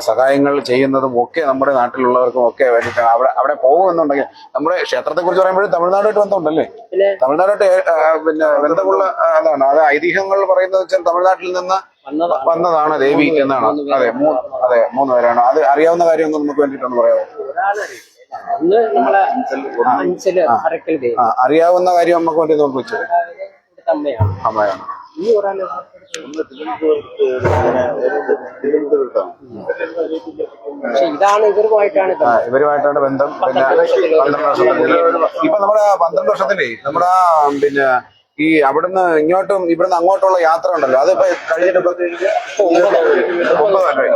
സഹായങ്ങൾ ചെയ്യുന്നതും ഒക്കെ നമ്മുടെ നാട്ടിലുള്ളവർക്കും ഒക്കെ വേണ്ടിയിട്ടാണ്. അവിടെ പോകുമെന്നുണ്ടെങ്കിൽ നമ്മുടെ ക്ഷേത്രത്തെ കുറിച്ച് പറയുമ്പോഴും തമിഴ്നാടായിട്ട് ബന്ധമുണ്ടല്ലേ? തമിഴ്നാടായിട്ട് പിന്നെ ബന്ധമുള്ള അതാണ്. അത് ഐതിഹ്യങ്ങൾ പറയുന്നത് വെച്ചാൽ തമിഴ്നാട്ടിൽ നിന്ന് വന്നതാണ് ദേവി എന്നാണ്. അതെ 3 പേരാണ്. അത് അറിയാവുന്ന കാര്യമൊന്നും നമുക്ക് വേണ്ടിയിട്ടൊന്ന് പറയാമോ? ഒന്ന് നമ്മളെ അറിയാവുന്ന കാര്യം നമുക്ക് വേണ്ടി നമുക്ക് വെച്ചത് അമ്മയാണ്. ഇതാണ് ഇവരുമായിട്ടാണ് ബന്ധം. പിന്നെ 12 വർഷത്തിൽ ഇപ്പൊ നമ്മുടെ 12 വർഷത്തിലേ നമ്മുടെ പിന്നെ ഈ അവിടുന്ന് ഇങ്ങോട്ടും ഇവിടുന്ന് അങ്ങോട്ടുള്ള യാത്ര ഉണ്ടല്ലോ അതിപ്പോ കഴിഞ്ഞിട്ട് 9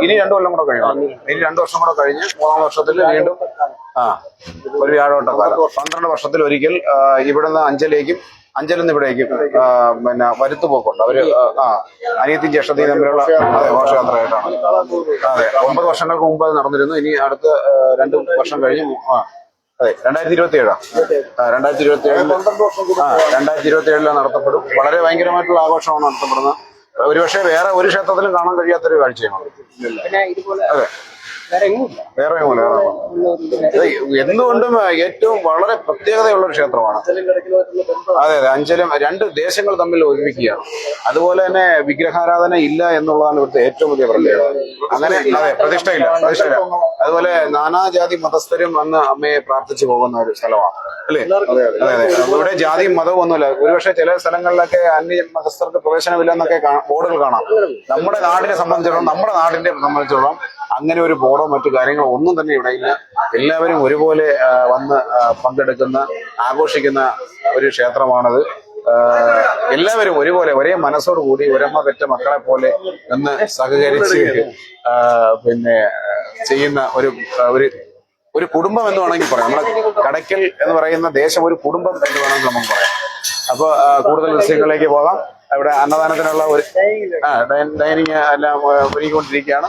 ഇനി 2 കൊല്ലം കൂടെ കഴിയണം. ഇനി 2 വർഷം കൂടെ കഴിഞ്ഞ് 3-ാം വർഷത്തിൽ വീണ്ടും ഒരു വ്യാഴോട്ടക്കാലം 12 വർഷത്തിൽ ഒരിക്കൽ ഇവിടുന്ന് അഞ്ചലിൽ നിന്ന് ഇവിടേക്കും പിന്നെ വരുത്തുപോക്കുണ്ട്. അവര് അനിയത്തി ജ്യേഷ്ഠത്തെയും തമ്മിലുള്ള ഘോഷയാത്രയായിട്ടാണ്. അതെ 9 വർഷങ്ങൾക്ക് മുമ്പ് അത് നടന്നിരുന്നു. ഇനി അടുത്ത 2 വർഷം കഴിഞ്ഞ് അതെ 2027 നടത്തപ്പെടും. വളരെ ഭയങ്കരമായിട്ടുള്ള ആഘോഷമാണ് നടത്തപ്പെടുന്നത്. ഒരുപക്ഷെ വേറെ ഒരു ക്ഷേത്രത്തിലും കാണാൻ കഴിയാത്തൊരു കാഴ്ചയാണ്. അതെ വേറെ എന്തുകൊണ്ടും ഏറ്റവും വളരെ പ്രത്യേകതയുള്ള ഒരു ക്ഷേത്രമാണ്. അതെ അഞ്ചലും 2 ദേശങ്ങൾ തമ്മിൽ ഒരുമിക്കുകയാണ്. അതുപോലെ തന്നെ വിഗ്രഹാരാധന ഇല്ല എന്നുള്ളതാണ് ഇവിടുത്തെ ഏറ്റവും വലിയ പ്രത്യേകത. അങ്ങനെ പ്രതിഷ്ഠയില്ല. അതുപോലെ നാനാജാതി മതസ്ഥരും അന്ന് അമ്മയെ പ്രാർത്ഥിച്ചു പോകുന്ന ഒരു സ്ഥലമാണ്. അല്ലേ? അതെ അതെ. ഇവിടെ ജാതിയും മതവും ഒന്നുമില്ല. ഒരുപക്ഷെ ചില സ്ഥലങ്ങളിലൊക്കെ അന്യ മതസ്ഥർക്ക് പ്രവേശനമില്ലെന്നൊക്കെ ബോർഡുകൾ കാണാം. നമ്മുടെ നാടിനെ സംബന്ധിച്ചിടത്തോളം, നമ്മുടെ നാടിനെ സംബന്ധിച്ചിടത്തോളം അങ്ങനെ ഒരു ബോർഡോ മറ്റു കാര്യങ്ങളോ ഒന്നും തന്നെ ഇവിടെ ഇല്ല. എല്ലാവരും ഒരുപോലെ വന്ന് പങ്കെടുക്കുന്ന, ആഘോഷിക്കുന്ന ഒരു ക്ഷേത്രമാണത്. എല്ലാവരും ഒരുപോലെ ഒരേ മനസ്സോടുകൂടി ഒരമ്മ പെറ്റ മക്കളെ പോലെ നിന്ന് സഹകരിച്ച് പിന്നെ ചെയ്യുന്ന ഒരു കുടുംബം എന്ന് വേണമെങ്കിൽ പറയാം. നമ്മളെ കടയ്ക്കൽ എന്ന് പറയുന്ന ദേശം ഒരു കുടുംബം എന്ന് വേണമെങ്കിൽ നമുക്ക് പറയാം. അപ്പൊ കൂടുതൽ ദൃശ്യങ്ങളിലേക്ക് പോകാം. ഇവിടെ അന്നദാനത്തിനുള്ള ഒരു ഡൈനിങ് എല്ലാം ഒരുങ്ങിക്കൊണ്ടിരിക്കുകയാണ്.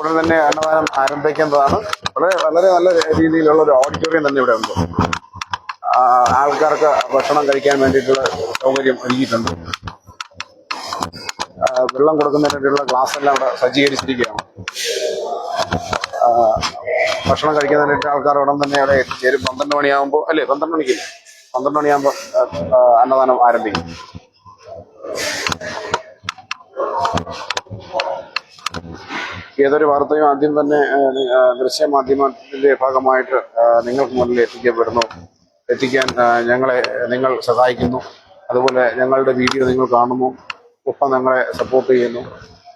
ഉടൻ തന്നെ അന്നദാനം ആരംഭിക്കേണ്ടതാണ്. വളരെ വളരെ നല്ല രീതിയിലുള്ള ഒരു ഓഡിറ്റോറിയം തന്നെ ഇവിടെ ഉണ്ട്. ആൾക്കാർക്ക് ഭക്ഷണം കഴിക്കാൻ വേണ്ടിയിട്ടുള്ള സൗകര്യം ഒരുക്കിയിട്ടുണ്ട്. വെള്ളം കൊടുക്കുന്നതിന് വേണ്ടിയുള്ള ഗ്ലാസ് എല്ലാം ഇവിടെ സജ്ജീകരിച്ചിരിക്കുകയാണ്. ഭക്ഷണം കഴിക്കുന്നതിനായിട്ട് ആൾക്കാർ ഉടൻ തന്നെ അവിടെ എത്തിച്ചേരും. 12 മണിയാകുമ്പോൾ, അല്ലേ 12 മണിക്കില്ല, 12 മണിയാകുമ്പോൾ അന്നദാനം ആരംഭിക്കും. ഏതൊരു വാർത്തയും ആദ്യം തന്നെ ദൃശ്യമാധ്യമത്തിന്റെ ഭാഗമായിട്ട് നിങ്ങൾക്ക് മുന്നിൽ എത്തിക്കാൻ നിങ്ങൾ സഹായിക്കുന്നു. അതുപോലെ ഞങ്ങളുടെ വീഡിയോ നിങ്ങൾ കാണുന്നു, ഒപ്പം ഞങ്ങളെ സപ്പോർട്ട് ചെയ്യുന്നു.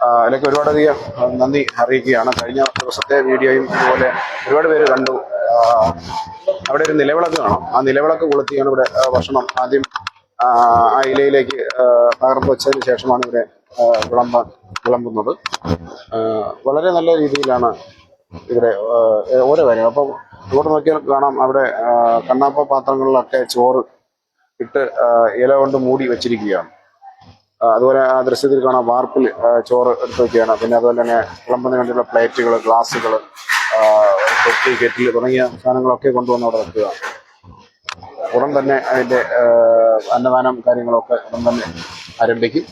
അതിലൊക്കെ ഒരുപാടധികം നന്ദി അറിയിക്കുകയാണ്. കഴിഞ്ഞ ദിവസത്തെ വീഡിയോയും അതുപോലെ ഒരുപാട് പേര് കണ്ടു. അവിടെ ഒരു നിലവിളക്ക് കാണാം. ആ നിലവിളക്ക് കൊളുത്തിയാണ് ഇവിടെ ഭക്ഷണം ആദ്യം ആ ഇലയിലേക്ക് പകർന്നു വെച്ചതിന് ശേഷമാണ് ഇവിടെ വിളമ്പുന്നത്. വളരെ നല്ല രീതിയിലാണ് ഇവിടെ ഓരോ കാര്യം. അപ്പം ഇവിടെ നോക്കിയാൽ കാണാം, അവിടെ കണ്ണാപ്പ പാത്രങ്ങളിലൊക്കെ ചോറ് ഇട്ട് ഇല കൊണ്ട് മൂടി വെച്ചിരിക്കുകയാണ്. അതുപോലെ ആ ദൃശ്യത്തിൽ കാണാം വാർപ്പിൽ ചോറ് എടുത്ത് വയ്ക്കുകയാണ്. പിന്നെ അതുപോലെ തന്നെ വിളമ്പുന്നതിന് വേണ്ടിയുള്ള പ്ലേറ്റുകൾ, ഗ്ലാസുകൾ, തൊട്ടി, കെറ്റിൽ തുടങ്ങിയ സാധനങ്ങളൊക്കെ കൊണ്ടുവന്ന് അവിടെ വെക്കുക. ഉടൻ തന്നെ അതിൻ്റെ അന്നദാനം കാര്യങ്ങളൊക്കെ ഉടൻ തന്നെ ആരംഭിക്കും.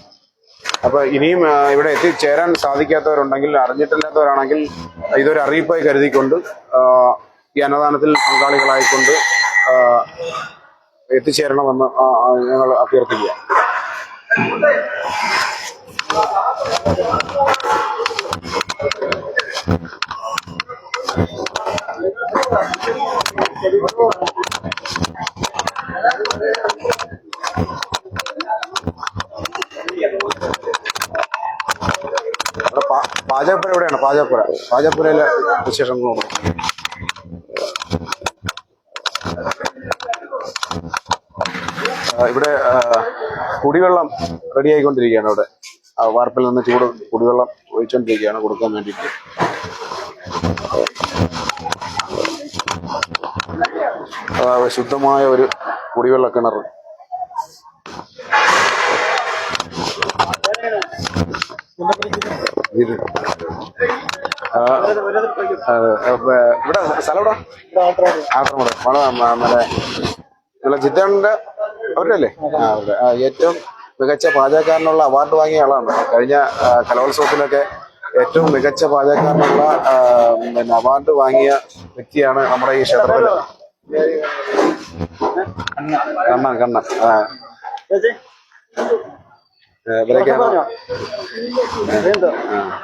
അപ്പോൾ ഇനിയും ഇവിടെ എത്തിച്ചേരാൻ സാധിക്കാത്തവരുണ്ടെങ്കിൽ, അറിഞ്ഞിട്ടില്ലാത്തവരാണെങ്കിൽ ഇതൊരു അറിയിപ്പായി കരുതിക്കൊണ്ട് ഈ അന്നദാനത്തിൽ പങ്കാളികളായിക്കൊണ്ട് എത്തിച്ചേരണമെന്ന് ഞങ്ങൾ അഭ്യർത്ഥിക്കുക. പാചകപ്പുര എവിടെയാണ്? പാചകപ്പുരയിലെ വിശേഷങ്ങൾ നോക്കാം. ഇവിടെ കുടിവെള്ളം റെഡി ആയിക്കൊണ്ടിരിക്കുകയാണ്. അവിടെ വാർപ്പിൽ നിന്ന് കുടിവെള്ളം ഒഴിച്ചുകൊണ്ടിരിക്കുകയാണ് കൊടുക്കാൻ വേണ്ടിയിട്ട്. ശുദ്ധമായ ഒരു കുടിവെള്ള കിണർ. ഇവിടെ സ്ഥലം ഇവിടെ ആട്ടമുടെ ചിറ്റാണിന്റെ അവരുടെ അല്ലേ? അവരുടെ ഏറ്റവും മികച്ച പാചകക്കാരനുള്ള അവാർഡ് വാങ്ങിയ ആളാണ്. കഴിഞ്ഞ കലോത്സവത്തിലൊക്കെ ഏറ്റവും മികച്ച പാചകക്കാരനുള്ള അവാർഡ് വാങ്ങിയ വ്യക്തിയാണ് നമ്മുടെ ഈ ക്ഷേത്രത്തിൽ. കണ്ണൻ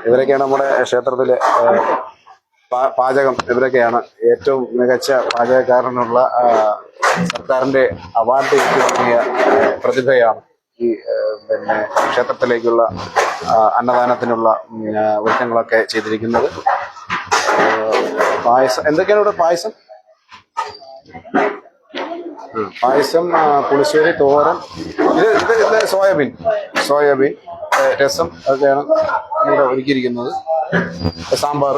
ഇവരൊക്കെയാണ് നമ്മുടെ ക്ഷേത്രത്തിലെ പാചകം. ഇവരൊക്കെയാണ് ഏറ്റവും മികച്ച പാചകക്കാരനുള്ള സർക്കാരിന്റെ അവാർഡ് വാങ്ങിയ പ്രതിഭയാണ് ഈ ക്ഷേത്രത്തിലേക്കുള്ള അന്നദാനത്തിനുള്ള ഒരുക്കങ്ങളൊക്കെ ചെയ്തിരിക്കുന്നത്. പായസം എന്തൊക്കെയാണ് ഇവിടെ? പായസം, പുളിശ്ശേരി, തോരൻ, ഇത് സോയാബീൻ, രസം ഒക്കെയാണ് ഇവിടെ ഒരുക്കിയിരിക്കുന്നത്. സാമ്പാർ.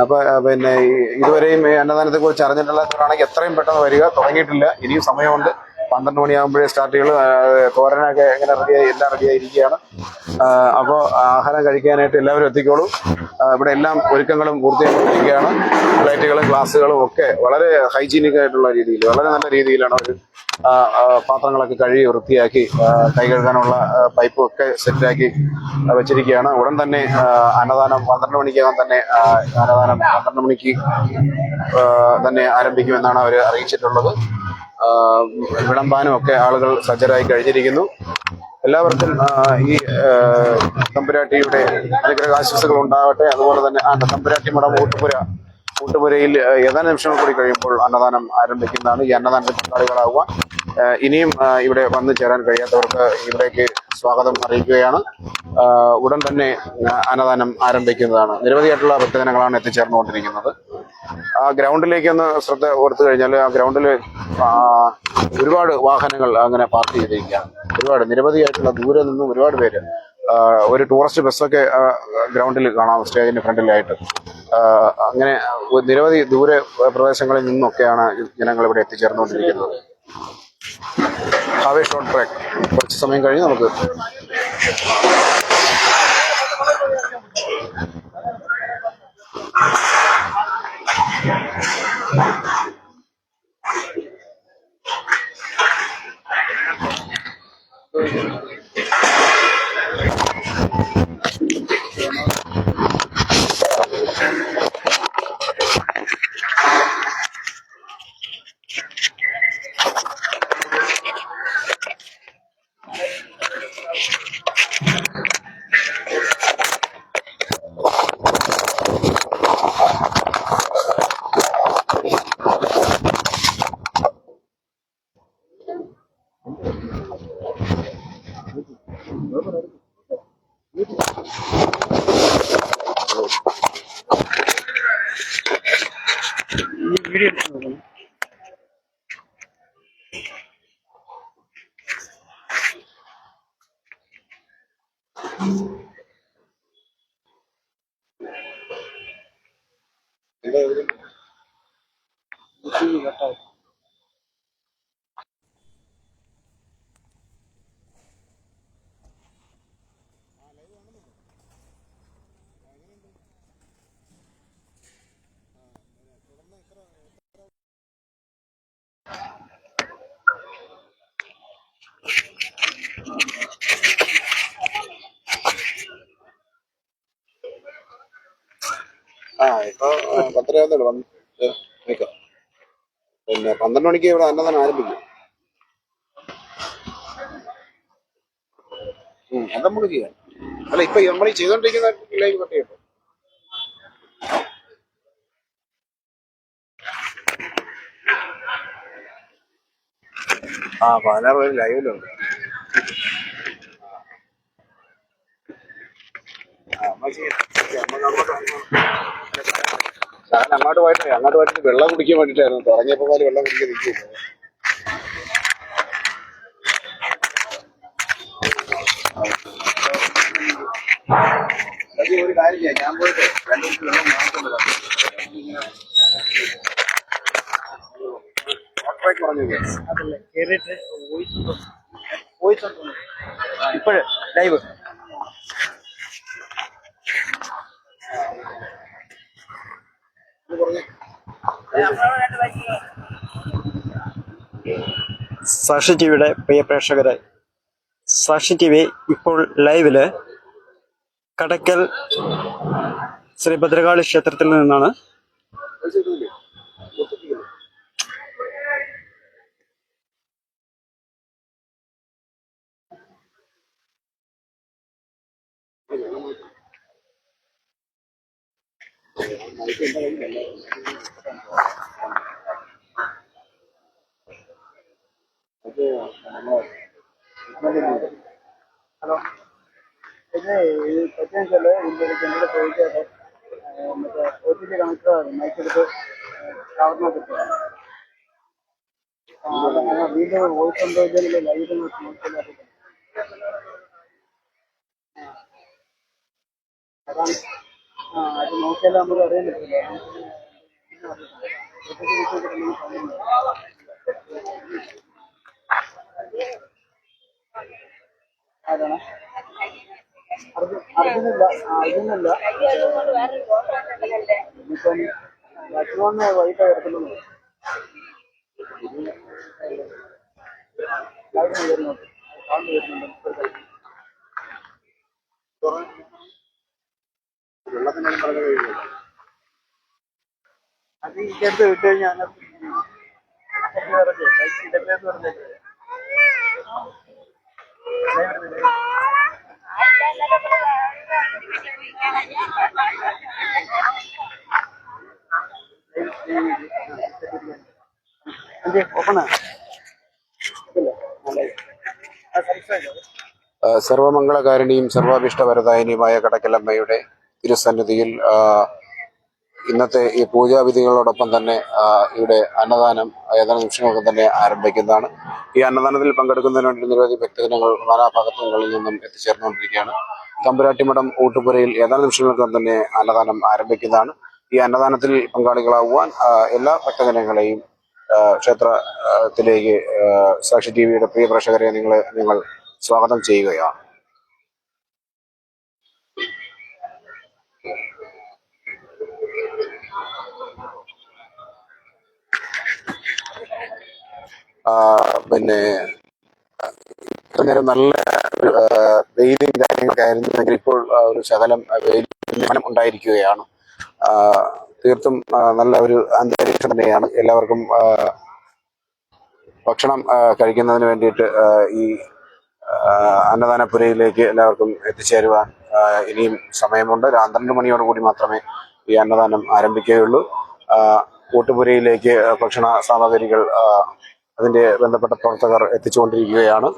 അപ്പൊ പിന്നെ ഇതുവരെയും അന്നദാനത്തെ കുറിച്ച് അറിഞ്ഞിട്ടുള്ളവരാണെങ്കിൽ എത്രയും പെട്ടെന്ന് വരിക. തുടങ്ങിയിട്ടില്ല, ഇനിയും സമയമുണ്ട്. 12 മണിയാകുമ്പോഴേ സ്റ്റാർട്ട് ചെയ്യുള്ളൂ. തോരനൊക്കെ എല്ലാം റെഡിയായിരിക്കുകയാണ്. അപ്പോൾ ആഹാരം കഴിക്കാനായിട്ട് എല്ലാവരും എത്തിക്കോളൂ. ഇവിടെ എല്ലാം ഒരുക്കങ്ങളും പൂർത്തിയാക്കിയിരിക്കുകയാണ്. പ്ലേറ്റുകളും ഗ്ലാസുകളും ഒക്കെ വളരെ ഹൈജീനിക് ആയിട്ടുള്ള രീതിയിൽ, വളരെ നല്ല രീതിയിലാണ് അവർ പാത്രങ്ങളൊക്കെ കഴുകി വൃത്തിയാക്കി കൈ കഴുകാനുള്ള പൈപ്പും ഒക്കെ സെറ്റാക്കി വെച്ചിരിക്കുകയാണ്. ഉടൻ തന്നെ അന്നദാനം 12 മണിക്കകം തന്നെ അന്നദാനം 12 മണിക്ക് തന്നെ ആരംഭിക്കുമെന്നാണ് അവർ അറിയിച്ചിട്ടുള്ളത്. വിളമ്പാനും ഒക്കെ ആളുകൾ സജ്ജരായി കഴിഞ്ഞിരിക്കുന്നു. എല്ലാവർക്കും ഈ തമ്പുരാട്ടിയുടെ അനുഗ്രഹാശംസകൾ ഉണ്ടാവട്ടെ. അതുപോലെ തന്നെ തമ്പുരാട്ടി മഠം ഊട്ടുപുര കൂട്ടുപുരയിൽ ഏതാനും നിമിഷങ്ങൾ കൂടി കഴിയുമ്പോൾ അന്നദാനം ആരംഭിക്കുന്നതാണ്. ഈ അന്നദാനത്തിൽ പങ്കാളികളാകുവാൻ ഇനിയും ഇവിടെ വന്നു ചേരാൻ കഴിയാത്തവർക്ക് ഇവിടേക്ക് സ്വാഗതം അറിയിക്കുകയാണ്. ഉടൻ തന്നെ അന്നദാനം ആരംഭിക്കുന്നതാണ്. നിരവധിയായിട്ടുള്ള ഭക്തജനങ്ങളാണ് എത്തിച്ചേർന്നുകൊണ്ടിരിക്കുന്നത്. ആ ഗ്രൗണ്ടിലേക്ക് ഒന്ന് ശ്രദ്ധ കൊടുത്തു കഴിഞ്ഞാൽ ആ ഗ്രൗണ്ടിൽ ഒരുപാട് വാഹനങ്ങൾ അങ്ങനെ പാർക്ക് ചെയ്തിരിക്കുകയാണ്. ഒരുപാട് നിരവധിയായിട്ടുള്ള ദൂരെ നിന്നും ഒരുപാട് പേര്, ഒരു ടൂറിസ്റ്റ് ബസ്സൊക്കെ ഗ്രൗണ്ടിൽ കാണാം സ്റ്റേജിന്റെ ഫ്രണ്ടിലായിട്ട്. അങ്ങനെ നിരവധി ദൂരെ പ്രദേശങ്ങളിൽ നിന്നൊക്കെയാണ് ജനങ്ങൾ ഇവിടെ എത്തിച്ചേർന്നുകൊണ്ടിരിക്കുന്നത്. ഹാവേ ഷോർട്ട് ട്രാക്ക് കുറച്ച് സമയം കഴിഞ്ഞ് നമുക്ക് ഇപ്പൊ 10:30 നിൽക്കാം. പിന്നെ 12 മണിക്ക് ഇവിടെ അന്നദാനം ആരംഭിക്കും. അത് നമുക്ക് ചെയ്യാം. അല്ല, ഇപ്പൊ നമ്മൾ ഈ ചെയ്തോണ്ടിരിക്കുന്ന ലൈവ് കട്ട് ചെയ്യട്ടോ. ആ 16 പേര് ലൈവിലുണ്ട്. അങ്ങോട്ട് പോയിട്ട് വെള്ളം കുടിക്കാൻ വേണ്ടിട്ടായിരുന്നു. തുടങ്ങിയപ്പോ പോലെ വെള്ളം കുടിക്കാൻ നിൽക്കില്ല. ഒരു കാര്യം ചെയ്യാം, ഞാൻ പോയിട്ട് 2 ദിവസം വെള്ളം മാറ്റുന്നത് ഇപ്പോഴ് ലൈവ് സാക്ഷി ടിവിയുടെ പ്രിയ പ്രേക്ഷകരെ, സാക്ഷി ടി വി ഇപ്പോൾ ലൈവില് കടയ്ക്കൽ ശ്രീ ഭദ്രകാളി ക്ഷേത്രത്തിൽ നിന്നാണ്. ഹലോ, പിന്നെ ഈ പറ്റുമെങ്കിൽ എന്നോട് ചോദിക്കാതെ മറ്റേ OTT കണക്ടർ മൈക്കെടുത്ത് കവർന്ന് കിട്ടുക. വീണ്ടും വോയിസ് ഉണ്ടോ ഇതിൽ ലൈവ് നോക്കിയാൽ അതാണ്. അത് നോക്കിയാൽ നമുക്ക് അറിയാൻ പറ്റില്ല. അതാണ് അർജുനില്ല ഇപ്പം ലക്ഷ്മണ് വൈകിട്ട് കിടക്കുന്നത് വരുന്നുണ്ട്. അത് ഈ അടുത്ത് വിട്ട് കഴിഞ്ഞാൽ ഓപ്പണാ സർവമംഗളകാരിണിയും സർവാഭിഷ്ടവരദായിനിയുമായ കടക്കലമ്മയുടെ തിരുസന്നിധിയിൽ ഇന്നത്തെ ഈ പൂജാവിധികളോടൊപ്പം തന്നെ ഇവിടെ അന്നദാനം ഏതാനും നിമിഷങ്ങൾക്ക് തന്നെ ആരംഭിക്കുന്നതാണ്. ഈ അന്നദാനത്തിൽ പങ്കെടുക്കുന്നതിന് വേണ്ടി നിരവധി ഭക്തജനങ്ങൾ നാനാഭാഗത്തുകളിൽ നിന്നും എത്തിച്ചേർന്നുകൊണ്ടിരിക്കുകയാണ്. തമ്പുരാട്ടിമഠം ഊട്ടുപുരയിൽ ഏതാനും നിമിഷങ്ങൾക്ക് തന്നെ അന്നദാനം ആരംഭിക്കുന്നതാണ്. ഈ അന്നദാനത്തിൽ പങ്കാളികളാവുവാൻ എല്ലാ ഭക്തജനങ്ങളെയും ക്ഷേത്രത്തിലേക്ക് സാക്ഷി ടിവിയുടെ പ്രിയ പ്രേക്ഷകരെ ഞങ്ങൾ സ്വാഗതം ചെയ്യുകയാണ്. പിന്നെ നേരം നല്ല വെയിലും കാര്യങ്ങളൊക്കെ ആയിരുന്നെങ്കിൽ ഇപ്പോൾ ഒരു ശകലം വെയിൽ ഉണ്ടായിരിക്കുകയാണ്. തീർത്തും നല്ല ഒരു അന്തരീക്ഷം തന്നെയാണ്. എല്ലാവർക്കും ഭക്ഷണം കഴിക്കുന്നതിന് വേണ്ടിയിട്ട് ഈ അന്നദാനപുരയിലേക്ക് എല്ലാവർക്കും എത്തിച്ചേരുവാൻ ഇനിയും സമയമുണ്ട്. 12 മണിയോടുകൂടി മാത്രമേ ഈ അന്നദാനം ആരംഭിക്കുകയുള്ളൂ. ഊട്ടുപുരയിലേക്ക് ഭക്ഷണ സാമഗ്രികൾ അതിന്റെ ബന്ധപ്പെട്ട പ്രവർത്തകർ എത്തിച്ചുകൊണ്ടിരിക്കുകയാണ്.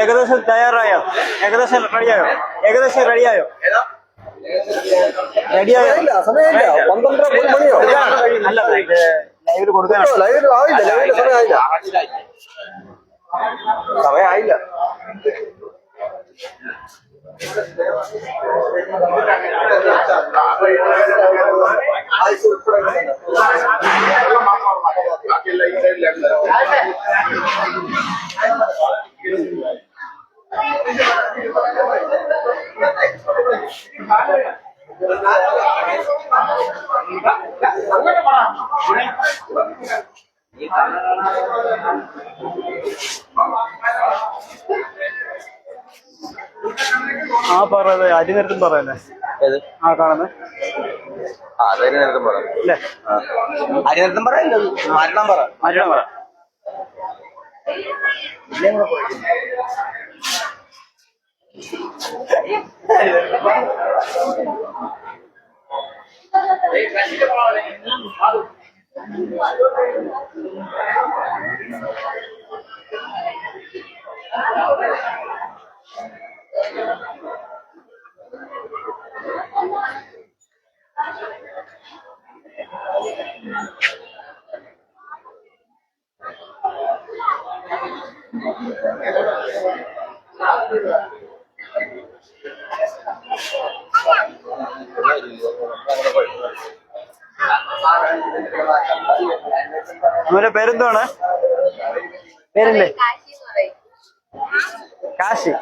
ഏകദേശം തയ്യാറായോ? ഏകദേശം റെഡിയായോ? സമയമില്ല 12:30 1 മണിയോ ലൈവില് കൊടുക്കാനാണ്. ലൈവിൽ ആയില്ല. ലൈവിന്റെ സമയമായില്ല. ആ പറയുന്നത് അരിനിരത്തും പറയല്ലേ ആ കാണുന്നത് അരിനേരത്തും പറ അല്ലേ? അരിനേരത്തും പറയല്ലോ മരണം പറ മരണം പറ. അവന്റെ പേരെന്താണ്? പേരില്ലേ? കാശി.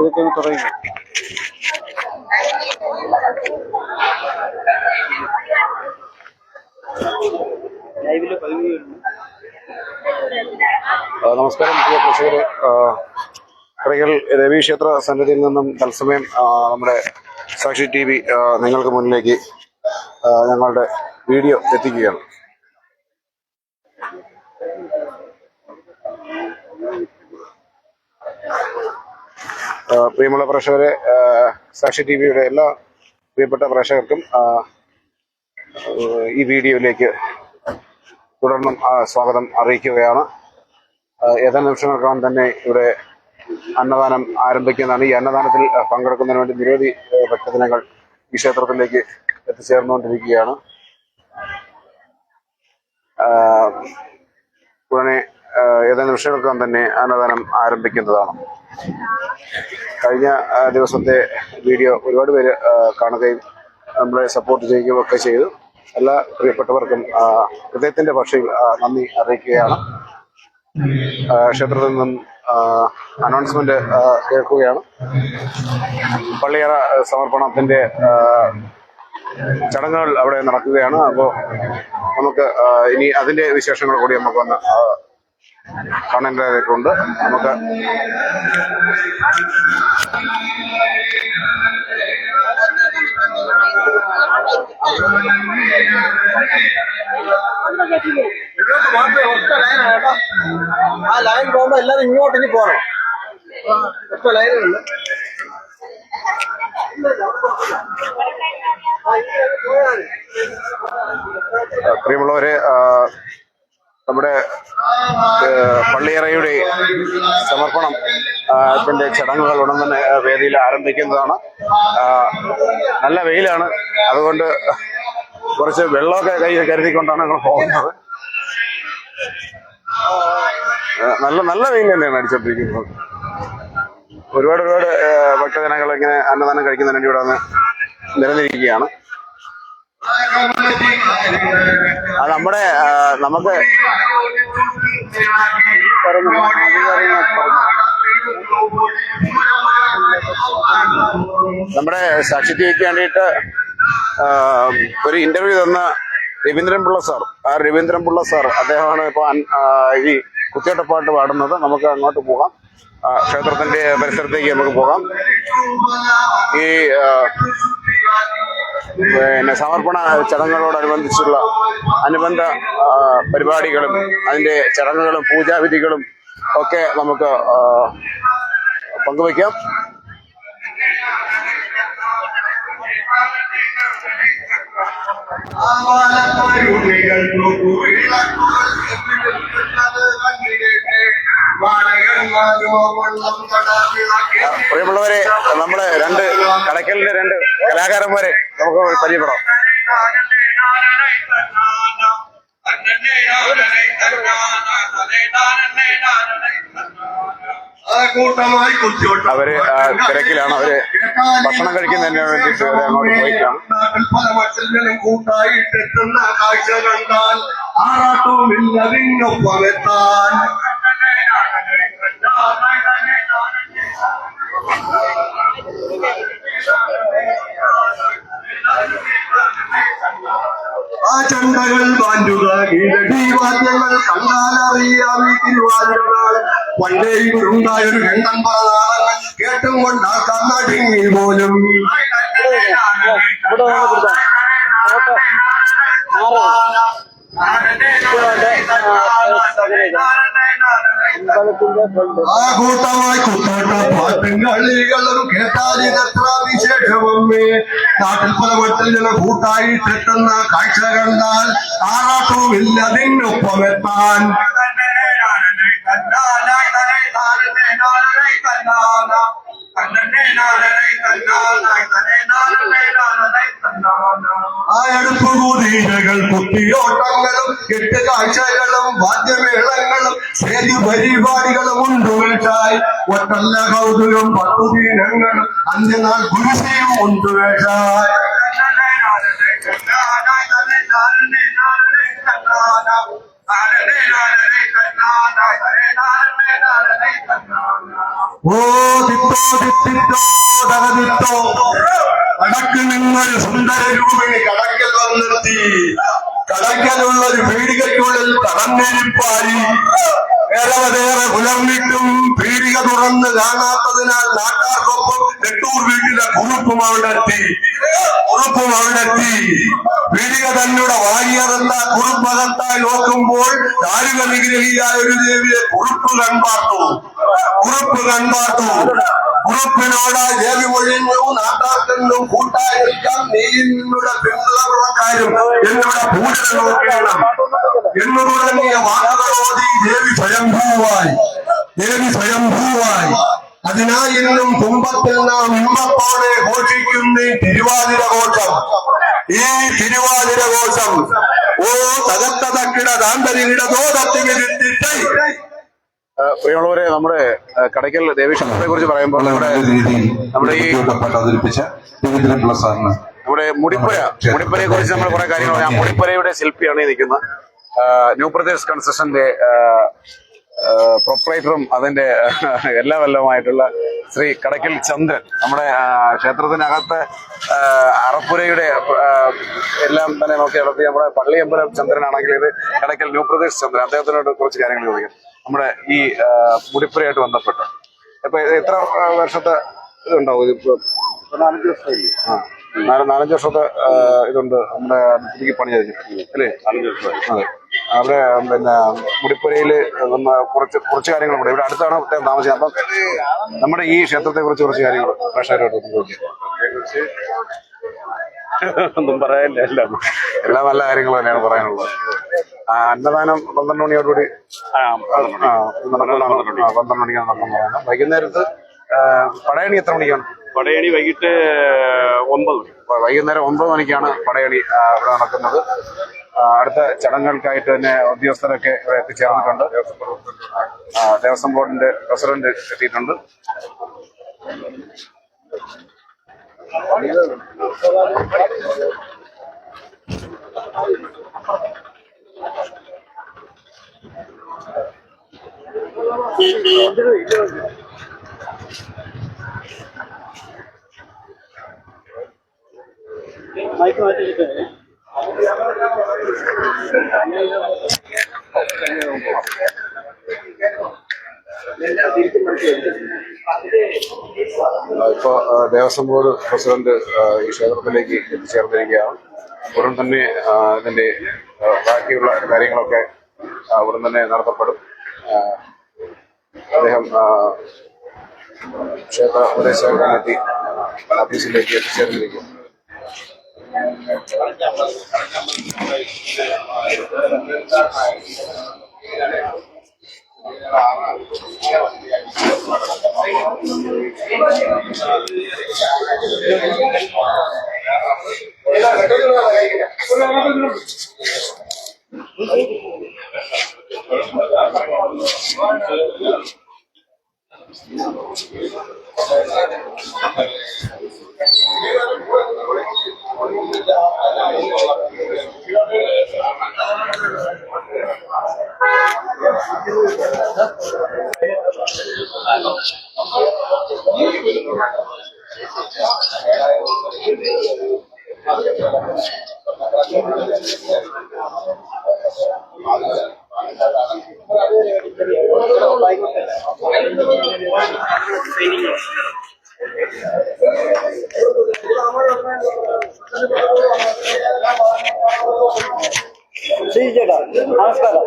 ഇതൊക്കെ തുടങ്ങി. ലൈവില് പതിവ്. നമസ്കാരം പ്രിയ പ്രേക്ഷകരെ, കടയ്ക്കൽ ദേവീക്ഷേത്ര സന്നിധിയിൽ നിന്നും തത്സമയം നമ്മുടെ സാക്ഷി TV നിങ്ങൾക്ക് മുന്നിലേക്ക് ഞങ്ങളുടെ വീഡിയോ എത്തിക്കുകയാണ്. പ്രിയമുള്ള പ്രേക്ഷകരെ, സാക്ഷി ടിവിയുടെ എല്ലാ പ്രിയപ്പെട്ട പ്രേക്ഷകർക്കും ഈ വീഡിയോയിലേക്ക് തുടർന്നും സ്വാഗതം അറിയിക്കുകയാണ്. ഏതാനും നിമിഷങ്ങൾക്കകം തന്നെ ഇവിടെ അന്നദാനം ആരംഭിക്കുന്നതാണ്. ഈ അന്നദാനത്തിൽ പങ്കെടുക്കുന്നതിന് വേണ്ടി നിരവധി ഭക്തജനങ്ങൾ ഈ ക്ഷേത്രത്തിലേക്ക് എത്തിച്ചേർന്നുകൊണ്ടിരിക്കുകയാണ്. ഉടനെ ഏതാനും നിമിഷങ്ങൾക്കകം തന്നെ അന്നദാനം ആരംഭിക്കുന്നതാണ്. കഴിഞ്ഞ ദിവസത്തെ വീഡിയോ ഒരുപാട് പേര് കാണുകയും നമ്മളെ സപ്പോർട്ട് ചെയ്യുകയും ഒക്കെ ചെയ്തു. എല്ലാ പ്രിയപ്പെട്ടവർക്കും ഹൃദയത്തിന്റെ ഭാഷയിൽ നന്ദി അറിയിക്കുകയാണ്. ക്ഷേത്രത്തിൽ നിന്നും അനൗൺസ്മെന്റ് കേൾക്കുകയാണ്. പള്ളിയറ സമർപ്പണത്തിന്റെ ചടങ്ങുകൾ അവിടെ നടക്കുകയാണ്. അപ്പോൾ നമുക്ക് ഇനി അതിന്റെ വിശേഷങ്ങൾ കൂടി നമുക്കൊന്ന് കാണേണ്ടതായിട്ടുണ്ട്. നമുക്ക് ആ ലൈൻ പോകുമ്പോ എല്ലാരും ഇങ്ങോട്ട് ഇനി പോകണം. ഒറ്റ ലൈനുണ്ട്. പ്രിയമുള്ളവരെ, നമ്മുടെ പള്ളിയറയുടെ സമർപ്പണം ത്തിന്റെ ചടങ്ങുകൾ ഉടൻ തന്നെ വേദിയിൽ ആരംഭിക്കുന്നതാണ്. നല്ല വെയിലാണ്, അതുകൊണ്ട് കുറച്ച് വെള്ളമൊക്കെ കയ്യിൽ കരുതിക്കൊണ്ടാണ് ഞങ്ങൾ പോകുന്നത്. നല്ല വെയിൽ തന്നെയാണ് അടിച്ചോണ്ടിരിക്കുന്നത്. ഒരുപാട് ഭക്തജനങ്ങൾ ഇങ്ങനെ അന്നദാനം കഴിക്കുന്നതിന് വേണ്ടി ഇവിടെ വന്ന് നിരന്നിരിക്കുകയാണ്. നമുക്ക് നമ്മുടെ സാക്ഷി ടിവിക്ക് വേണ്ടിയിട്ട് ഒരു ഇന്റർവ്യൂ തന്ന രവീന്ദ്രൻപിള്ള സാർ, രവീന്ദ്രൻപിള്ള സാർ അദ്ദേഹമാണ് ഇപ്പൊ ഈ കുത്തിയോട്ടപ്പാട്ട് പാടുന്നത്. നമുക്ക് അങ്ങോട്ട് പോകാം, ക്ഷേത്രത്തിന്റെ പരിസരത്തേക്ക് നമുക്ക് പോകാം. ഈ പിന്നെ സമർപ്പണ ചടങ്ങുകളോടനുബന്ധിച്ചുള്ള അനുബന്ധ പരിപാടികളും അതിന്റെ ചടങ്ങുകളും പൂജാവിധികളും ഒക്കെ നമുക്ക് പങ്കുവയ്ക്കാം. പ്രിയമുള്ളവരെ, നമ്മള് കടയ്ക്കലിന്റെ രണ്ട് കലാകാരന്മാരെ നമുക്ക് പരിചയപ്പെടാം. അവര് തിരക്കിലാണ്. അവര് ഭക്ഷണം കഴിക്കുന്നതിന് വേണ്ടിയിട്ട് അങ്ങോട്ട് പോയിട്ടാണ്. കൂട്ടായിട്ടെത്തുന്ന കാഴ്ച കണ്ടാൽ ആറാട്ടവുമില്ലതിനൊപ്പമെത്താൻ ആ ചണ്ടകൾ വാഞ്ചുക വാദ്യങ്ങൾ കണ്ടാലറിയാം. ഈ തിരുവാതിരനാൾ പണ്ടേയിട്ടുണ്ടായൊരു രണ്ടൻ പലനാളങ്ങൾ കേട്ടും കൊണ്ടാക്കാൻ നടുങ്ങി പോലും. ആ കൂട്ടമായി കുത്തോട്ട പാട്ടും കളികളും കേട്ടാലിതത്ര വിശേഷമമ്മേ. നാട്ടിൽ പല മട്ടിൽ ജനം കൂട്ടായിട്ടെത്തുന്ന കാഴ്ച കണ്ടാൽ ആറാട്ടവുമില്ല അതിനൊപ്പമെത്താൻ. ആ എടുപ്പുകൂതീരകൾ കുത്തിയോട്ടങ്ങളും എട്ട് കാഴ്ചകളും വാദ്യമേളങ്ങളും ഏതു പരിപാടികളും ഉണ്ടുവേഷായി. ഒട്ടല്ല കൗതുകം പത്തുദീനങ്ങളും അന്ത്യനാൾ കുരിശയും ഉണ്ടുവേഷായി. ഓ തിത്തോ തിത്തിത്തോ തകതിത്തോ കടക്ക് നിന്നൊരു സുന്ദര രൂപിണി കടക്കൽ വന്നെത്തി. കടക്കലുള്ളൊരു പീടികയ്ക്കുള്ളിൽ കടന്നിരിപ്പാരി ഏറെ പുലർന്നിട്ടും പീടിക തുറന്ന് കാണാത്തതിനാൽ നാട്ടാർക്കൊപ്പം നെട്ടൂർ വീട്ടിലെ കുറുപ്പും അവിടെ എത്തി. പീടിക തന്നോട് വാങ്ങിയതെന്ന കുറുപ്പകത്തായി നോക്കുമ്പോൾ താരുക നിഗ്രഹിയായ ഒരു ദേവിയെ കുറുപ്പ് കൺപാർത്തു. കുറുപ്പിനോട് ദേവി ഒഴിഞ്ഞു. നാട്ടാർക്കെന്നും കൂട്ടായിരിക്കാം, നീ നിന്നുടെ പിന്തുണക്കാരും എന്നിവിടെ പൂജ നോക്കണം എന്നു തുടങ്ങിയ വാക്കുകളോടി ദേവി സ്വയംഭൂവായി. അതിനായി ഇന്നും കുംഭത്തിൽ നാം ഇമ്പത്തോടെ ഘോഷിക്കുന്ന ഈ തിരുവാതിര ഘോഷം ഓ തകത്തതക്കിട താന്തരികിടതോ തത്തിവിരുത്തിട്ടൈ. പ്രിയമുള്ളവരെ, നമ്മുടെ കടയ്ക്കൽ ദേവീക്ഷേത്രത്തെ കുറിച്ച് പറയുമ്പോൾ നമ്മുടെ ഈ നമ്മുടെ മുടിപ്പുരയെ കുറിച്ച് നമ്മൾ കുറെ കാര്യങ്ങൾ പറയാം. മുടിപ്പുരയുടെ ശില്പിയാണ് ഈ നിൽക്കുന്നത്. ന്യൂ പ്രദേശ് കൺസ്ട്രക്ഷന്റെ പ്രൊപ്പറേറ്ററും അതിന്റെ എല്ലാ വല്ലവുമായിട്ടുള്ള ശ്രീ കടയ്ക്കൽ ചന്ദ്രൻ. നമ്മുടെ ക്ഷേത്രത്തിനകത്ത് അറപ്പുരയുടെ എല്ലാം തന്നെ നോക്കി നടത്തി നമ്മുടെ പള്ളിയമ്പലം ചന്ദ്രനാണെങ്കിൽ ഇത് കടയ്ക്കൽ ന്യൂ പ്രദേശ് ചന്ദ്രൻ. അദ്ദേഹത്തിനോട് കുറച്ച് കാര്യങ്ങൾ ചോദിക്കാം. നമ്മുടെ ഈ മുടിപ്പുരയായിട്ട് ബന്ധപ്പെട്ട് ഇപ്പൊ എത്ര വർഷത്തെ ഇതുണ്ടാവും? ഇതിപ്പോ 4-5 വർഷമായില്ലേ? 4-5 വർഷത്തെ ഇതുണ്ട് നമ്മുടെ പുതുക്കി പണി ചെയ്തിട്ട് അല്ലേ? 4 വർഷമായി. അതെ. അവിടെ പിന്നെ മുടിപ്പുരയില് കുറച്ച് കാര്യങ്ങൾ കൂടെ ഇവിടെ അടുത്താണ് താമസിക്കുന്നത്. അപ്പം നമ്മുടെ ഈ ക്ഷേത്രത്തെ കുറിച്ച് കുറച്ച് കാര്യങ്ങൾ പ്രേക്ഷകരോട് ഒന്നും പറയാനില്ല. എല്ലാം നല്ല കാര്യങ്ങൾ തന്നെയാണ് പറയാനുള്ളത്. അന്നദാനം 12 മണിയോടുകൂടി 12 മണിക്കാണ് നടക്കുന്നത്. വൈകുന്നേരത്ത് പടയണി എത്ര മണിക്കാണ്? പടയണി വൈകിട്ട് 9 മണി. വൈകുന്നേരം 9 മണിക്കാണ് പടയണി ഇവിടെ നടക്കുന്നത്. അടുത്ത ചടങ്ങുകൾക്കായിട്ട് തന്നെ ഉദ്യോഗസ്ഥരൊക്കെ ഇവിടെ എത്തിച്ചേർന്നിട്ടുണ്ട്. ദേവസ്വം ബോർഡിന്റെ പ്രസിഡന്റ് എത്തിയിട്ടുണ്ട്. ഇപ്പൊ ദേവസ്വം ബോർഡ് പ്രസിഡന്റ് ഈ ക്ഷേത്രത്തിലേക്ക് എത്തിച്ചേർന്നിരിക്കുകയാണ്. ഉടൻ തന്നെ ഇതിന്റെ ബാക്കിയുള്ള കാര്യങ്ങളൊക്കെ ഉടൻ തന്നെ നടത്തപ്പെടും. അദ്ദേഹം ക്ഷേത്ര ഉപദേശക കമ്മിറ്റി ഓഫീസിലേക്ക് എത്തിച്ചേർന്നിരിക്കും. ചേട്ടാ നമസ്കാരം.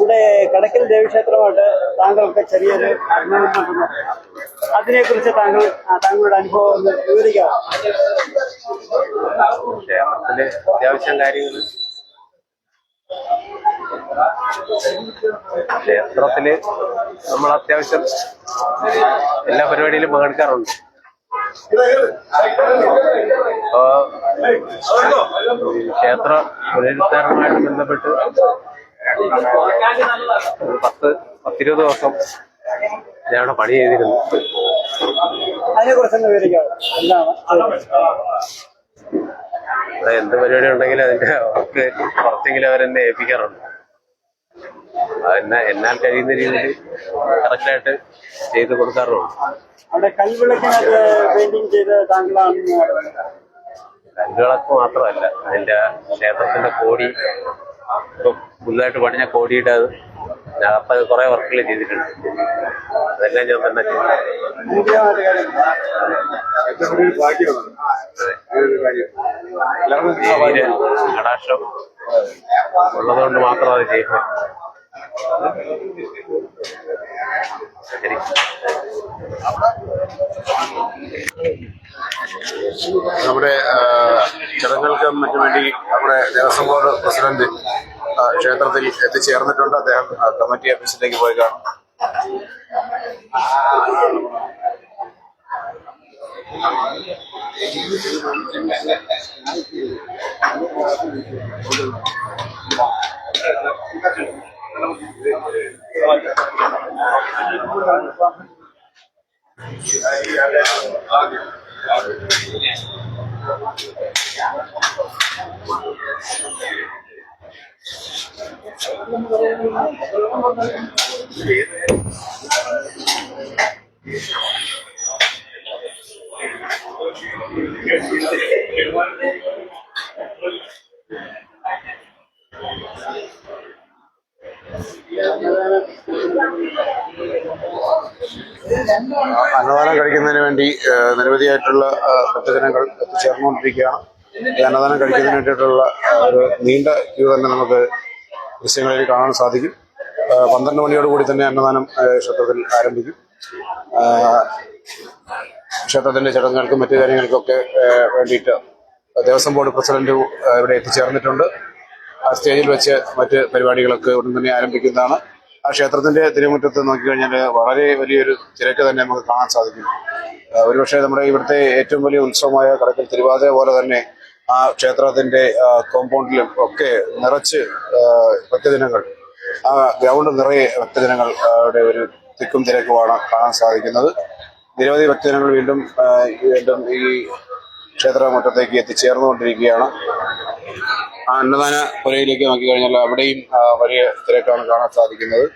ഇവിടെ കടയ്ക്കൽ ദേവീക്ഷേത്രമായിട്ട് താങ്കൾക്ക് ചെറിയൊരു അനുഭവം, അതിനെക്കുറിച്ച് താങ്കളുടെ അനുഭവം ഒന്ന് വിവരിക്കാം. ക്ഷേത്രത്തില് അത്യാവശ്യം കാര്യങ്ങൾ, ക്ഷേത്രത്തില് നമ്മൾ അത്യാവശ്യം എല്ലാ പരിപാടിയിലും പങ്കെടുക്കാറുണ്ട്. ക്ഷേത്ര പുനരുദ്ധാരണവുമായിട്ട് ബന്ധപ്പെട്ട് 10-20 ദിവസം ഞാൻ അവിടെ പണി ചെയ്തിരുന്നു. അതിനെക്കുറിച്ചൊന്ന് വിവരിക്കാം. ഇവിടെ എന്ത് പരിപാടി ഉണ്ടെങ്കിലും അതിന്റെ അവർക്ക് കുറച്ചെങ്കിലും അവരെന്നെ ഏൽപ്പിക്കാറുണ്ട്. എന്നാൽ കഴിയുന്ന രീതിയിൽ കറക്റ്റായിട്ട് ചെയ്ത് കൊടുക്കാറുണ്ട്. അവിടെ കൽവിളക്കിനകത്ത് പെയിന്റിങ് ചെയ്ത് താങ്കളാണ്? കല്ലുകളൊക്കെ മാത്രമല്ല, അതിന്റെ ക്ഷേത്രത്തിന്റെ കോടി ഇപ്പൊ പുതുതായിട്ട് പണിഞ്ഞ കോടിയുടെ അത് അകത്തൊക്കെ കുറെ വർക്കുകൾ ചെയ്തിട്ടുണ്ട്. അതെല്ലാം ഞാൻ തന്നെ കടാക്ഷം ഉള്ളതുകൊണ്ട് മാത്രം അത് ചെയ്യുന്നത്. ശരി. നമ്മുടെ ചടങ്ങുകൾക്കും മറ്റും വേണ്ടി നമ്മുടെ ദേവസ്വം ബോർഡ് പ്രസിഡന്റ് ക്ഷേത്രത്തിൽ എത്തിച്ചേർന്നിട്ടുണ്ട്. അദ്ദേഹം കമ്മിറ്റി ഓഫീസിലേക്ക് പോയി കാണും. അന്നദാനം കഴിക്കുന്നതിന് വേണ്ടി നിരവധിയായിട്ടുള്ള ഭക്തജനങ്ങൾ എത്തിച്ചേർന്നുകൊണ്ടിരിക്കുകയാണ്. ഈ അന്നദാനം കഴിക്കുന്നതിന് വേണ്ടിയിട്ടുള്ള ഒരു നീണ്ട ക്യൂ തന്നെ നമുക്ക് ദൃശ്യങ്ങളിൽ കാണാൻ സാധിക്കും. 12 മണിയോടുകൂടി തന്നെ അന്നദാനം ക്ഷേത്രത്തിൽ ആരംഭിക്കും. ക്ഷേത്രത്തിന്റെ ചടങ്ങുകൾക്കും മറ്റു കാര്യങ്ങൾക്കൊക്കെ വേണ്ടിയിട്ട് ദേവസ്വം ബോർഡ് പ്രസിഡന്റ് ഇവിടെ എത്തിച്ചേർന്നിട്ടുണ്ട്. ആ സ്റ്റേജിൽ വെച്ച് മറ്റ് പരിപാടികളൊക്കെ ഉടൻ തന്നെ ആരംഭിക്കുന്നതാണ്. ആ ക്ഷേത്രത്തിന്റെ തിരുമുറ്റത്ത് നോക്കിക്കഴിഞ്ഞാൽ വളരെ വലിയൊരു തിരക്ക് തന്നെ നമുക്ക് കാണാൻ സാധിക്കും. ഒരുപക്ഷെ നമ്മുടെ ഇവിടുത്തെ ഏറ്റവും വലിയ ഉത്സവമായ കടക്കൽ തിരുവാതിര പോലെ തന്നെ ആ ക്ഷേത്രത്തിന്റെ കോമ്പൗണ്ടിലും ഒക്കെ നിറച്ച് ഭക്തജനങ്ങൾ, ആ ഗ്രൗണ്ട് നിറയെ ഭക്തജനങ്ങൾ അവിടെ ഒരു തിക്കും തിരക്കുമാണ് കാണാൻ സാധിക്കുന്നത്. നിരവധി ഭക്തജനങ്ങൾ വീണ്ടും ഈ ക്ഷേത്രമുറ്റത്തേക്ക് എത്തിച്ചേർന്നുകൊണ്ടിരിക്കുകയാണ്. ആ അന്നദാന പുരയിലേക്ക് നോക്കിക്കഴിഞ്ഞാൽ അവിടെയും വലിയ തിരക്കാണ് കാണാൻ സാധിക്കുന്നത്.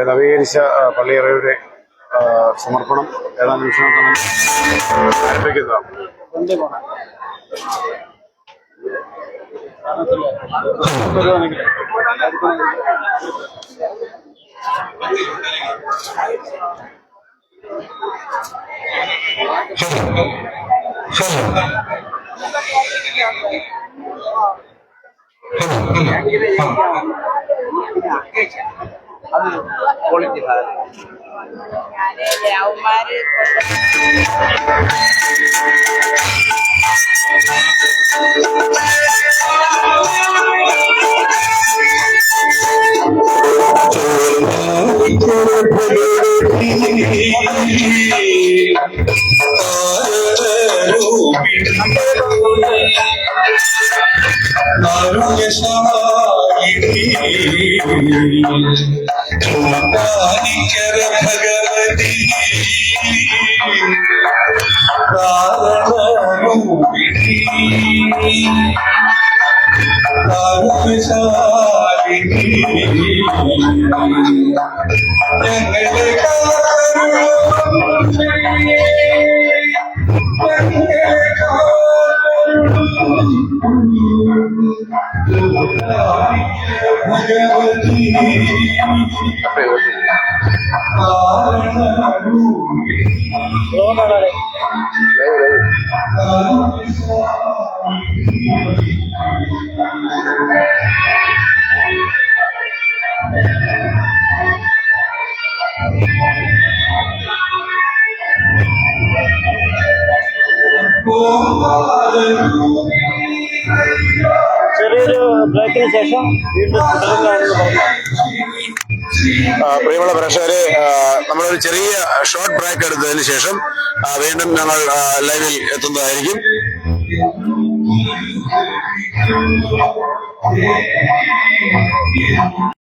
നവീകരിച്ച പള്ളിയറയുടെ സമർപ്പണം ഏതാനും നിമിഷങ്ങൾ ആരംഭിക്കുന്നതാണ്. അവന്മാര് ഭഗവതി ഞങ്ങളെ ചെറിയൊരു ബ്രേക്കിന് ശേഷം വീണ്ടും തുടരുകയാണെന്ന് പറഞ്ഞു. പ്രിയമുള്ള പ്രേക്ഷകരെ, നമ്മളൊരു ചെറിയ ഷോർട്ട് ബ്രേക്ക് എടുത്തതിന് ശേഷം വീണ്ടും ഞങ്ങൾ ലൈവിൽ എത്തുന്നതായിരിക്കും.